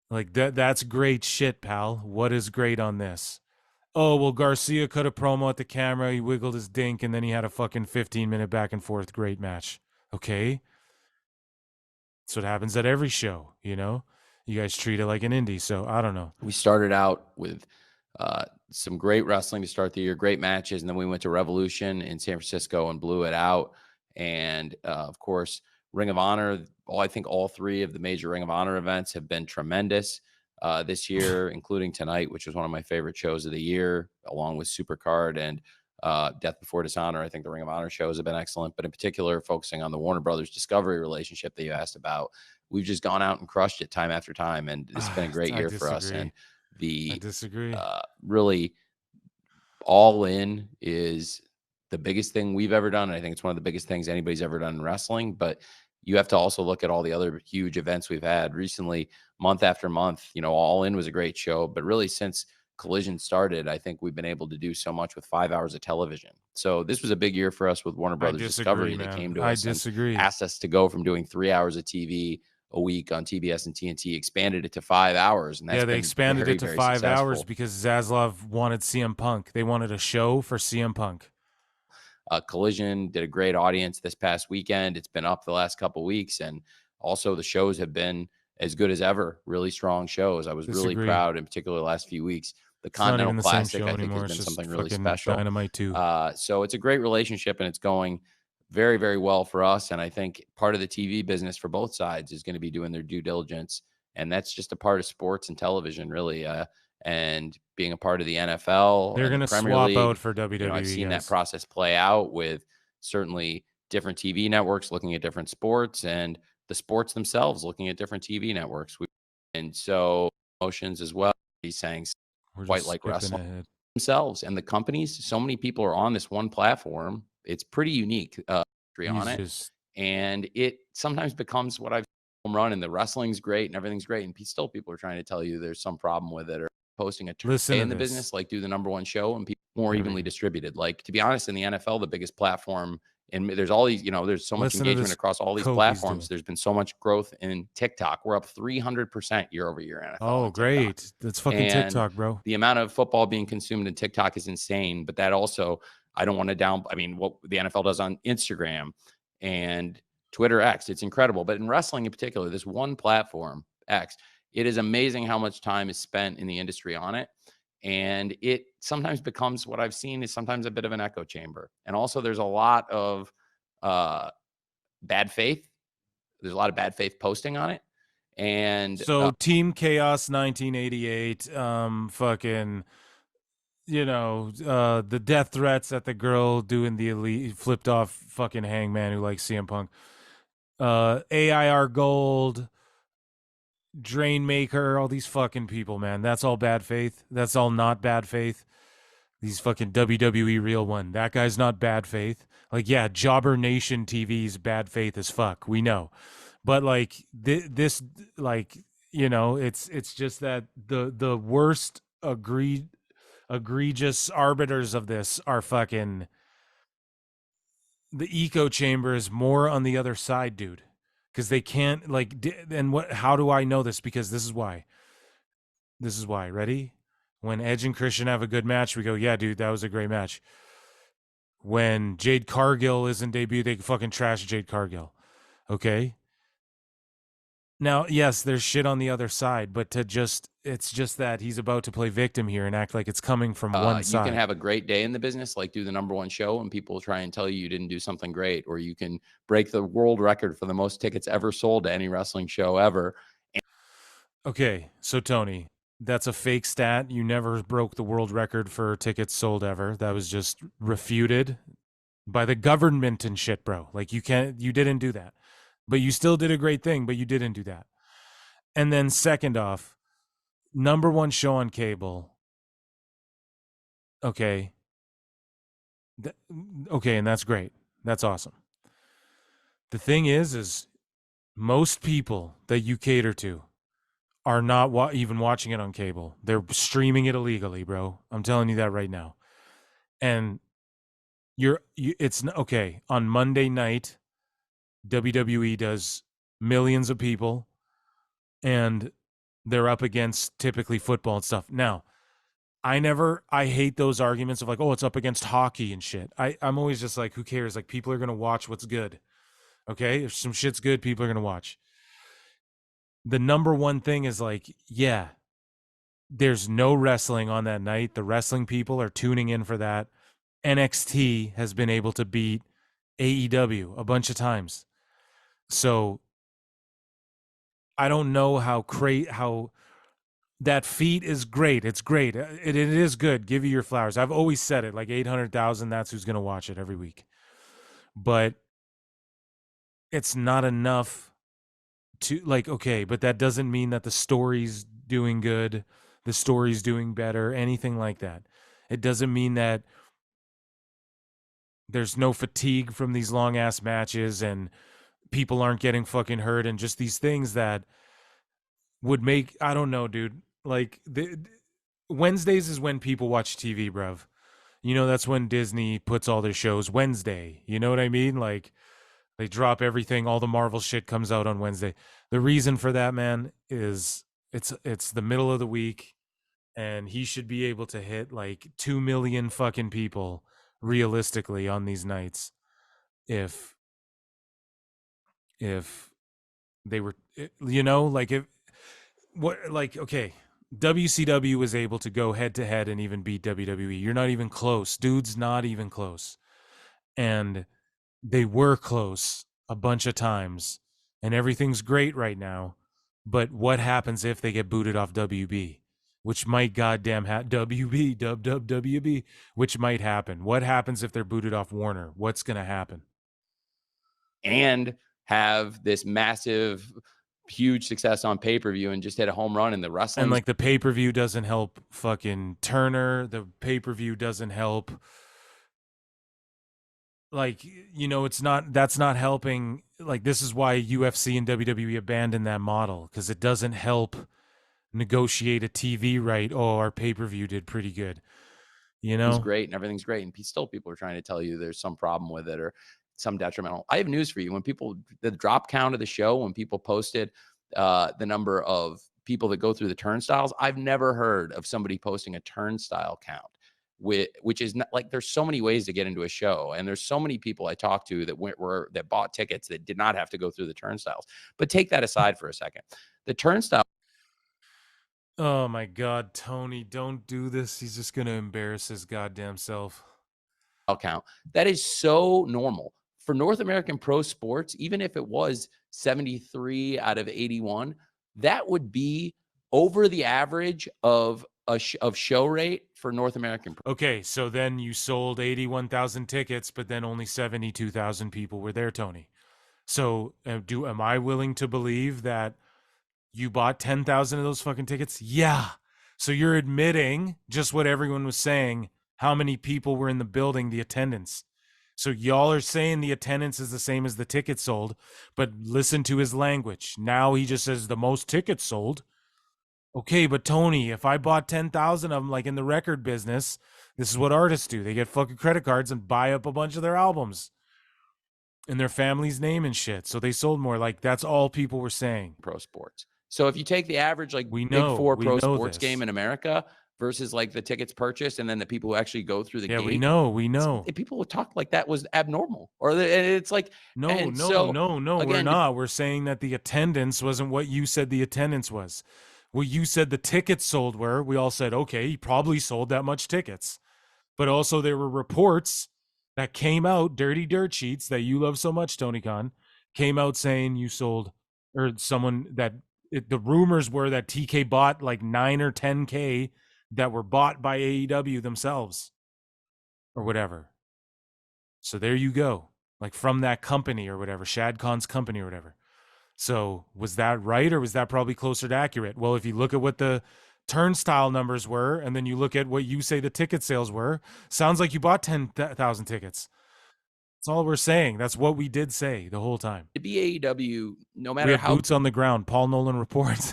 Like that's great shit, pal. What is great on this? Oh, well, Garcia cut a promo at the camera. He wiggled his dink, and then he had a fucking 15-minute back and forth great match. Okay? That's what happens at every show, You guys treat it like an indie, so I don't know. We started out with some great wrestling to start the year, great matches, and then we went to Revolution in San Francisco and blew it out. And, of course, Ring of Honor, I think all 3 of the major Ring of Honor events have been tremendous. this year, including tonight, which was one of my favorite shows of the year, along with Supercard and Death Before Dishonor. I think the Ring of Honor shows have been excellent, but in particular, focusing on the Warner Brothers Discovery relationship that you asked about, we've just gone out and crushed it time after time, and it's been a great year for us. And I disagree. Really, All In is the biggest thing we've ever done, and I think it's one of the biggest things anybody's ever done in wrestling. But you have to also look at all the other huge events we've had recently, month after month. You know, All In was a great show, but really since Collision started, I think we've been able to do so much with 5 hours of television. So this was a big year for us with Warner Brothers Discovery. They came to us and asked us to go from doing 3 hours of TV a week on TBS and TNT, expanded it to 5 hours. And that's they expanded it to very 5 successful. hours because Zaslav wanted CM Punk. They wanted a show for CM Punk. Collision did a great audience this past weekend. It's been up the last couple of weeks, and also the shows have been as good as ever. Really strong shows. I was really proud, in particular, the last few weeks. The Continental Classic, I think, has been something really special. Dynamite too. So it's a great relationship, and it's going very, very well for us. And I think part of the TV business for both sides is going to be doing their due diligence, and that's just a part of sports and television, really. And being a part of the NFL, they're going to swap out for WWE. You know, I've seen that process play out with certainly different TV networks looking at different sports, and the sports themselves looking at different TV networks. And so emotions as well. He's saying quite like wrestling themselves and the companies. So many people are on this one platform. It's pretty unique on it, and it sometimes becomes what I've home run. And the wrestling's great and everything's great, and still people are trying to tell you there's some problem with it, or posting a turn in the business, like do the #1 show and people more evenly distributed. Like, to be honest, in the NFL, the biggest platform, and there's all these, you know, there's so much engagement across all these platforms. There's been so much growth in TikTok. We're up 300% year over year. NFL oh, great. That's fucking TikTok, bro. The amount of football being consumed in TikTok is insane, but that also, I don't want to I mean, what the NFL does on Instagram and Twitter X, it's incredible. But in wrestling in particular, this one platform, X, it is amazing how much time is spent in the industry on it. And it sometimes becomes, what I've seen is sometimes a bit of an echo chamber. And also there's a lot of bad faith. There's a lot of bad faith posting on it. And so Team Chaos 1988, fucking, you know, the death threats at the girl doing the elite flipped off fucking Hangman who likes CM Punk, AIR Gold, Drainmaker, all these fucking people, man. That's all bad faith. That's all not bad faith. These fucking WWE Real One. That guy's not bad faith. Like, yeah, Jobber Nation TV's bad faith as fuck. We know. But like this, like, you know, it's just that the worst egregious arbiters of this are fucking the echo chamber is more on the other side, dude. Because they can't, like, and what? How do I know this? Because this is why. This is why. Ready? When Edge and Christian have a good match, we go, yeah, dude, that was a great match. When Jade Cargill is in debut, they fucking trash Jade Cargill. Okay? Now, yes, there's shit on the other side, but it's just that he's about to play victim here and act like it's coming from one side. You can have a great day in the business, like do the #1 show, and people try and tell you didn't do something great, or you can break the world record for the most tickets ever sold to any wrestling show ever. Okay, so Tony, that's a fake stat. You never broke the world record for tickets sold ever. That was just refuted by the government and shit, bro. Like, you didn't do that. But you still did a great thing, but you didn't do that. And then second off, #1 show on cable. Okay. Okay, and that's great. That's awesome. The thing is most people that you cater to are not even watching it on cable. They're streaming it illegally, bro. I'm telling you that right now. And it's okay. On Monday night, WWE does millions of people, and they're up against typically football and stuff. Now, I hate those arguments of like, oh, it's up against hockey and shit. I'm always just like, who cares? Like, people are going to watch what's good. Okay? If some shit's good, people are going to watch. The #1 thing is like, yeah, there's no wrestling on that night. The wrestling people are tuning in for that. NXT has been able to beat AEW a bunch of times. So I don't know how that feat is great. It's great. It is good. Give you your flowers. I've always said it, like 800,000, that's who's going to watch it every week. But it's not enough to, like, okay, but that doesn't mean that the story's doing good, the story's doing better, anything like that. It doesn't mean that there's no fatigue from these long ass matches and people aren't getting fucking hurt and just these things that would make, I don't know, dude. Like Wednesdays is when people watch TV, bruv. You know, that's when Disney puts all their shows Wednesday. You know what I mean? Like they drop everything, all the Marvel shit comes out on Wednesday. The reason for that, man, is it's the middle of the week and he should be able to hit like 2 million fucking people realistically on these nights if they were, you know, like if what, like, okay, WCW was able to go head to head and even beat WWE. You're not even close, dude's not even close. And they were close a bunch of times and everything's great right now. But what happens if they get booted off WB? Which might goddamn WB, which might happen. What happens if they're booted off Warner? What's going to happen? And have this massive, huge success on pay-per-view and just hit a home run in the wrestling. And like the pay-per-view doesn't help fucking Turner. The pay-per-view doesn't help. Like, you know, that's not helping. Like, this is why UFC and WWE abandoned that model, because it doesn't help negotiate a TV right. Oh, our pay-per-view did pretty good. You know, it's great and everything's great. And still people are trying to tell you there's some problem with it or some detrimental. I have news for you. When people, the drop count of the show, when people posted the number of people that go through the turnstiles, I've never heard of somebody posting a turnstile count, which is not, like, there's so many ways to get into a show. And there's so many people I talked to that bought tickets that did not have to go through the turnstiles. But take that aside for a second. The turnstile. Oh my God, Tony, don't do this. He's just going to embarrass his goddamn self. Count. That is so normal for North American pro sports. Even if it was 73 out of 81, that would be over the average of show rate for North American pro. Okay, so then you sold 81,000 tickets, but then only 72,000 people were there, Tony. So am I willing to believe that you bought 10,000 of those fucking tickets? Yeah. So you're admitting just what everyone was saying, how many people were in the building, the attendance. So y'all are saying the attendance is the same as the tickets sold, but listen to his language. Now he just says the most tickets sold. Okay, but Tony, if I bought 10,000 of them, like in the record business, this is what artists do. They get fucking credit cards and buy up a bunch of their albums in their family's name and shit. So they sold more. Like, that's all people were saying. Pro sports. So if you take the average, like, Big Four pro sports game in America versus like the tickets purchased and then the people who actually go through the gate. We know. People would talk like that was abnormal, or it's like, no, again, we're not. We're saying that the attendance wasn't what you said the attendance was. What you said the tickets sold were, we all said, okay, he probably sold that much tickets. But also there were reports that came out, dirty dirt sheets that you love so much, Tony Khan, came out saying you sold, or someone that, the rumors were that TK bought like 9 or 10K that were bought by AEW themselves or whatever. So there you go. Like from that company or whatever, Shad Khan's company or whatever. So was that right, or was that probably closer to accurate? Well, if you look at what the turnstile numbers were and then you look at what you say the ticket sales were, sounds like you bought 10,000 tickets. That's all we're saying. That's what we did say the whole time. To be AEW, no matter how boots on the ground, Paul Nolan reports.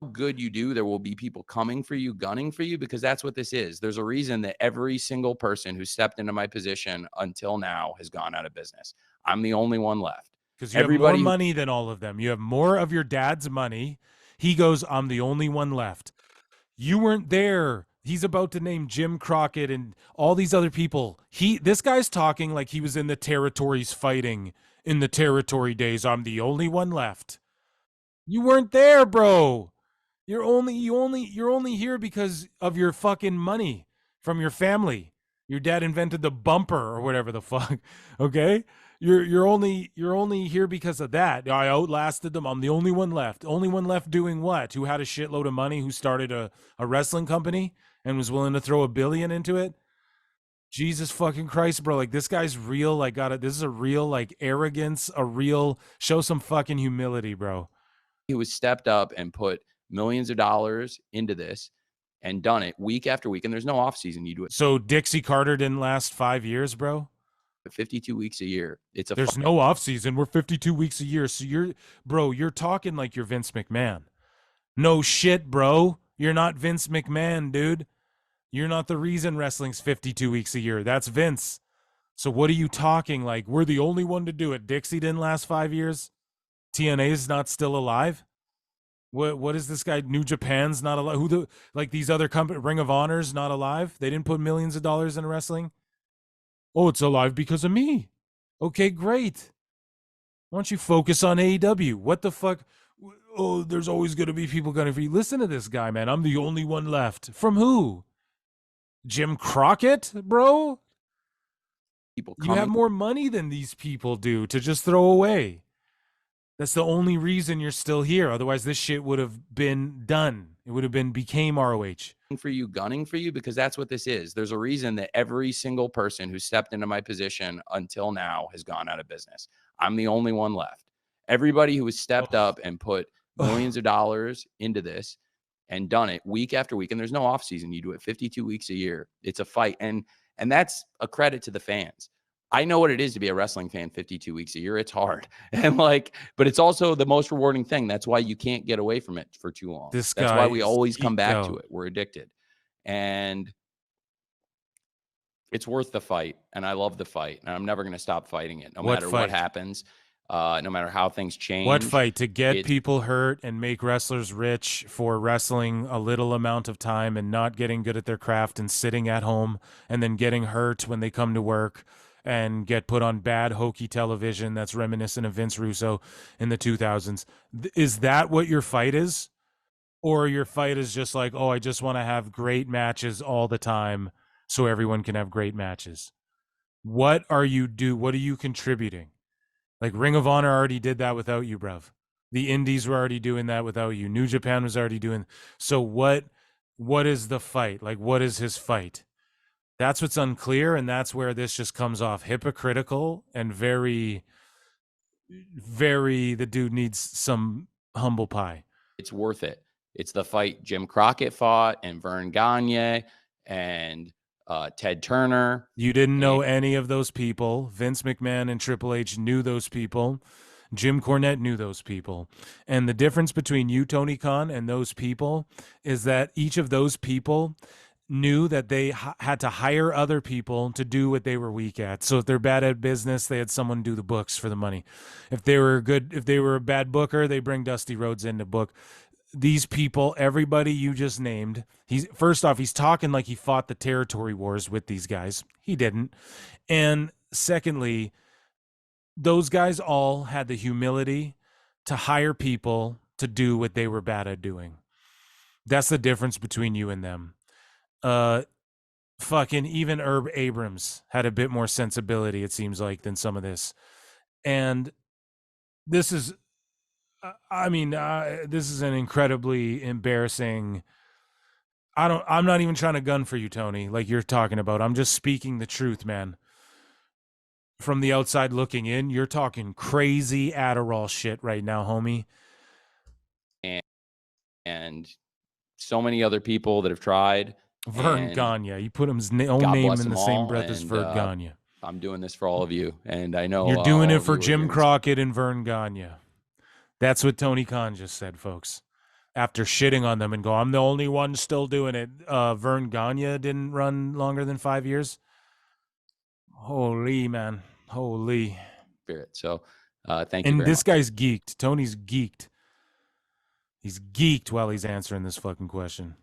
good you do, there will be people coming for you, gunning for you, because that's what this is. There's a reason that every single person who stepped into my position until now has gone out of business. I'm the only one left. Because you have more money than all of them. You have more of your dad's money. He goes, I'm the only one left. You weren't there. He's about to name Jim Crockett and all these other people. This guy's talking like he was in the territories fighting in the territory days. I'm the only one left. You weren't there, bro. You're only here because of your fucking money from your family. Your dad invented the bumper or whatever the fuck. Okay? You're only here because of that. I outlasted them. I'm the only one left. Only one left doing what? Who had a shitload of money, who started a wrestling company and was willing to throw $1 billion into it? Jesus fucking Christ, bro. Like, this guy's real. Like, this is a real, like, arrogance, show some fucking humility, bro. He was stepped up and put millions of dollars into this and done it week after week. And there's no off season. You do it. So Dixie Carter didn't last 5 years, bro? 52 weeks a year. There's no off season. We're 52 weeks a year. So you're talking like you're Vince McMahon. No shit, bro. You're not Vince McMahon, dude. You're not the reason wrestling's 52 weeks a year. That's Vince. So what are you talking like? We're the only one to do it. Dixie didn't last 5 years. TNA's not still alive. What is this guy? New Japan's not alive. These other companies, Ring of Honor's not alive? They didn't put millions of dollars into wrestling? Oh, it's alive because of me. Okay, great. Why don't you focus on AEW? What the fuck? Oh, there's always going to be people going to listen to this guy, man. I'm the only one left. From who? Jim Crockett, bro? You have more money than these people do to just throw away. That's the only reason you're still here. Otherwise, this shit would have been done. It would have became ROH. For you, gunning for you, because that's what this is. There's a reason that every single person who stepped into my position until now has gone out of business. I'm the only one left. Everybody who has stepped up and put millions of dollars into this and done it week after week, and there's no off season. You do it 52 weeks a year. It's a fight, and that's a credit to the fans. I know what it is to be a wrestling fan 52 weeks a year. It's hard. And but it's also the most rewarding thing. That's why you can't get away from it for too long. That's why we always come back to it. We're addicted. And it's worth the fight. And I love the fight. And I'm never going to stop fighting it, no matter what happens, no matter how things change. What fight? To get people hurt and make wrestlers rich for wrestling a little amount of time and not getting good at their craft and sitting at home and then getting hurt when they come to work and get put on bad hokey television that's reminiscent of Vince Russo in the 2000s. Is that what your fight is? Or your fight is just like, oh, I just want to have great matches all the time so everyone can have great matches? What are you contributing? Like, Ring of Honor already did that without you, bruv. The Indies were already doing that without you. New Japan was already doing. So what is the fight? Like, what is his fight? That's what's unclear, and that's where this just comes off hypocritical and very, very, the dude needs some humble pie. It's worth it. It's the fight Jim Crockett fought, and Vern Gagne, and Ted Turner. You didn't know any of those people. Vince McMahon and Triple H knew those people. Jim Cornette knew those people. And the difference between you, Tony Khan, and those people is that each of those people knew that they had to hire other people to do what they were weak at. So if they're bad at business, they had someone do the books for the money. If they were a bad booker, they bring Dusty Rhodes in to book. These people, everybody you just named, he's talking like he fought the territory wars with these guys. He didn't. And secondly, those guys all had the humility to hire people to do what they were bad at doing. That's the difference between you and them. Fucking even Herb Abrams had a bit more sensibility, it seems like, than some of this. And this is, this is an incredibly embarrassing. I'm not even trying to gun for you, Tony, like you're talking about. I'm just speaking the truth, man. From the outside looking in, you're talking crazy Adderall shit right now, homie. And so many other people that have tried. Vern Gagne. You put his own name in the same breath as Vern Gagne. I'm doing this for all of you. And I know you're doing it for Jim Crockett and Vern Gagne. That's what Tony Khan just said, folks. After shitting on them and go, I'm the only one still doing it. Vern Gagne didn't run longer than 5 years. Holy, man. Holy. Spirit. So thank you. And this guy's geeked. Tony's geeked. He's geeked while he's answering this fucking question.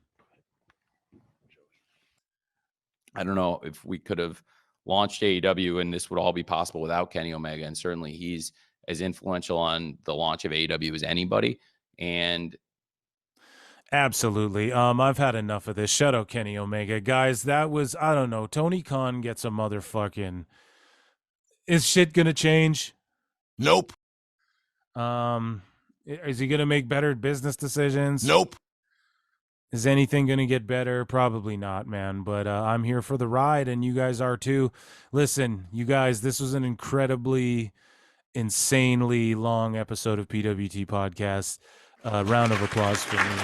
I don't know if we could have launched AEW and this would all be possible without Kenny Omega. And certainly he's as influential on the launch of AEW as anybody. And absolutely. I've had enough of this. Shout out Kenny Omega. Guys, that was, I don't know. Tony Khan gets a motherfucking, Is shit gonna change? Nope. Is he gonna make better business decisions? Nope. Is anything gonna get better? Probably not, man. But I'm here for the ride, and you guys are too. Listen, you guys, this was an incredibly, insanely long episode of PWT Podcast. Round of applause for me.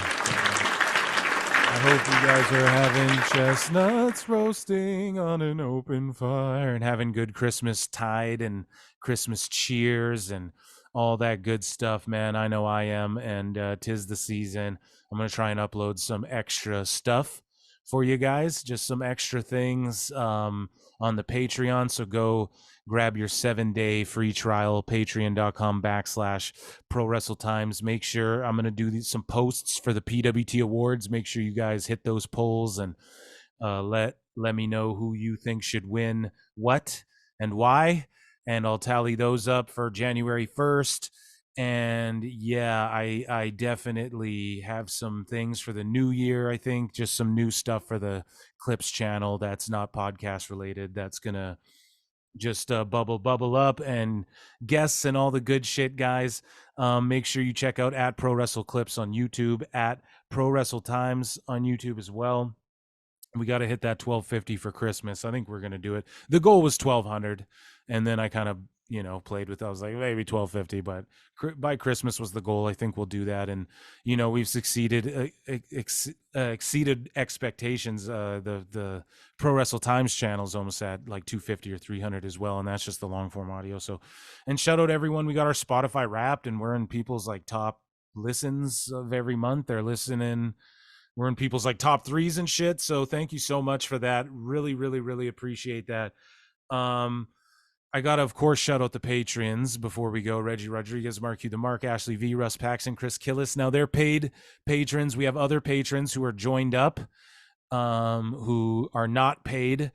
I hope you guys are having chestnuts roasting on an open fire and having good Christmas tide and Christmas cheers and all that good stuff, man. I know I am, and 'tis the season. I'm going to try and upload some extra stuff for you guys, just some extra things on the Patreon. So go grab your 7-day free trial, patreon.com/prowrestletimes. Make sure I'm going to do some posts for the PWT Awards. Make sure you guys hit those polls and let me know who you think should win what and why. And I'll tally those up for January 1st. And yeah, I definitely have some things for the new year. I think just some new stuff for the Clips channel that's not podcast related. That's going to just bubble up, and guests and all the good shit, guys. Make sure you check out at Pro Wrestle Clips on YouTube, at Pro Wrestle Times on YouTube as well. We got to hit that 1250 for Christmas. I think we're going to do it. The goal was 1200, and then I kind of, played with, I was like, maybe 1250, but by Christmas was the goal. I think we'll do that. And, we've succeeded, exceeded expectations. The Pro Wrestle Times channel's almost at like 250 or 300 as well. And that's just the long form audio. So, and shout out everyone. We got our Spotify Wrapped, and we're in people's like top listens of every month. They're listening. We're in people's like top 3s and shit. So thank you so much for that. Really, really, really appreciate that. I got to, of course, shout out the Patreons before we go. Reggie Rodriguez, Mark Hugh the Mark, Ashley V, Russ Paxton, Chris Killis. Now they're paid patrons. We have other patrons who are joined up, who are not paid,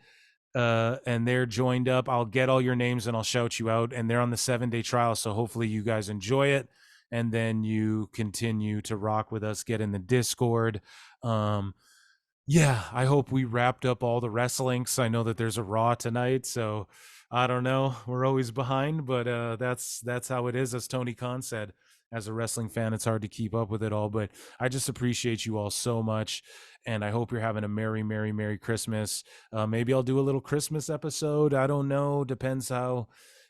and they're joined up. I'll get all your names and I'll shout you out. And they're on the 7-day trial. So hopefully you guys enjoy it. And then you continue to rock with us, get in the Discord. Yeah, I hope we wrapped up all the wrestling. So I know that there's a Raw tonight. So I don't know. We're always behind, but that's how it is. As Tony Khan said, as a wrestling fan, it's hard to keep up with it all. But I just appreciate you all so much. And I hope you're having a merry, merry, merry Christmas. Maybe I'll do a little Christmas episode. I don't know. Depends how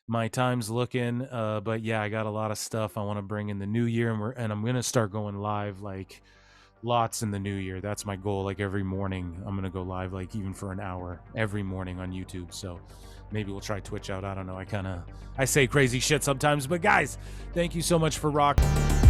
my time's looking. But yeah, I got a lot of stuff I want to bring in the new year. And I'm going to start going live like lots in the new year. That's my goal. Like every morning, I'm going to go live, like even for an hour every morning on YouTube. So maybe we'll try Twitch out. I don't know. I say crazy shit sometimes, but guys, thank you so much for rocking.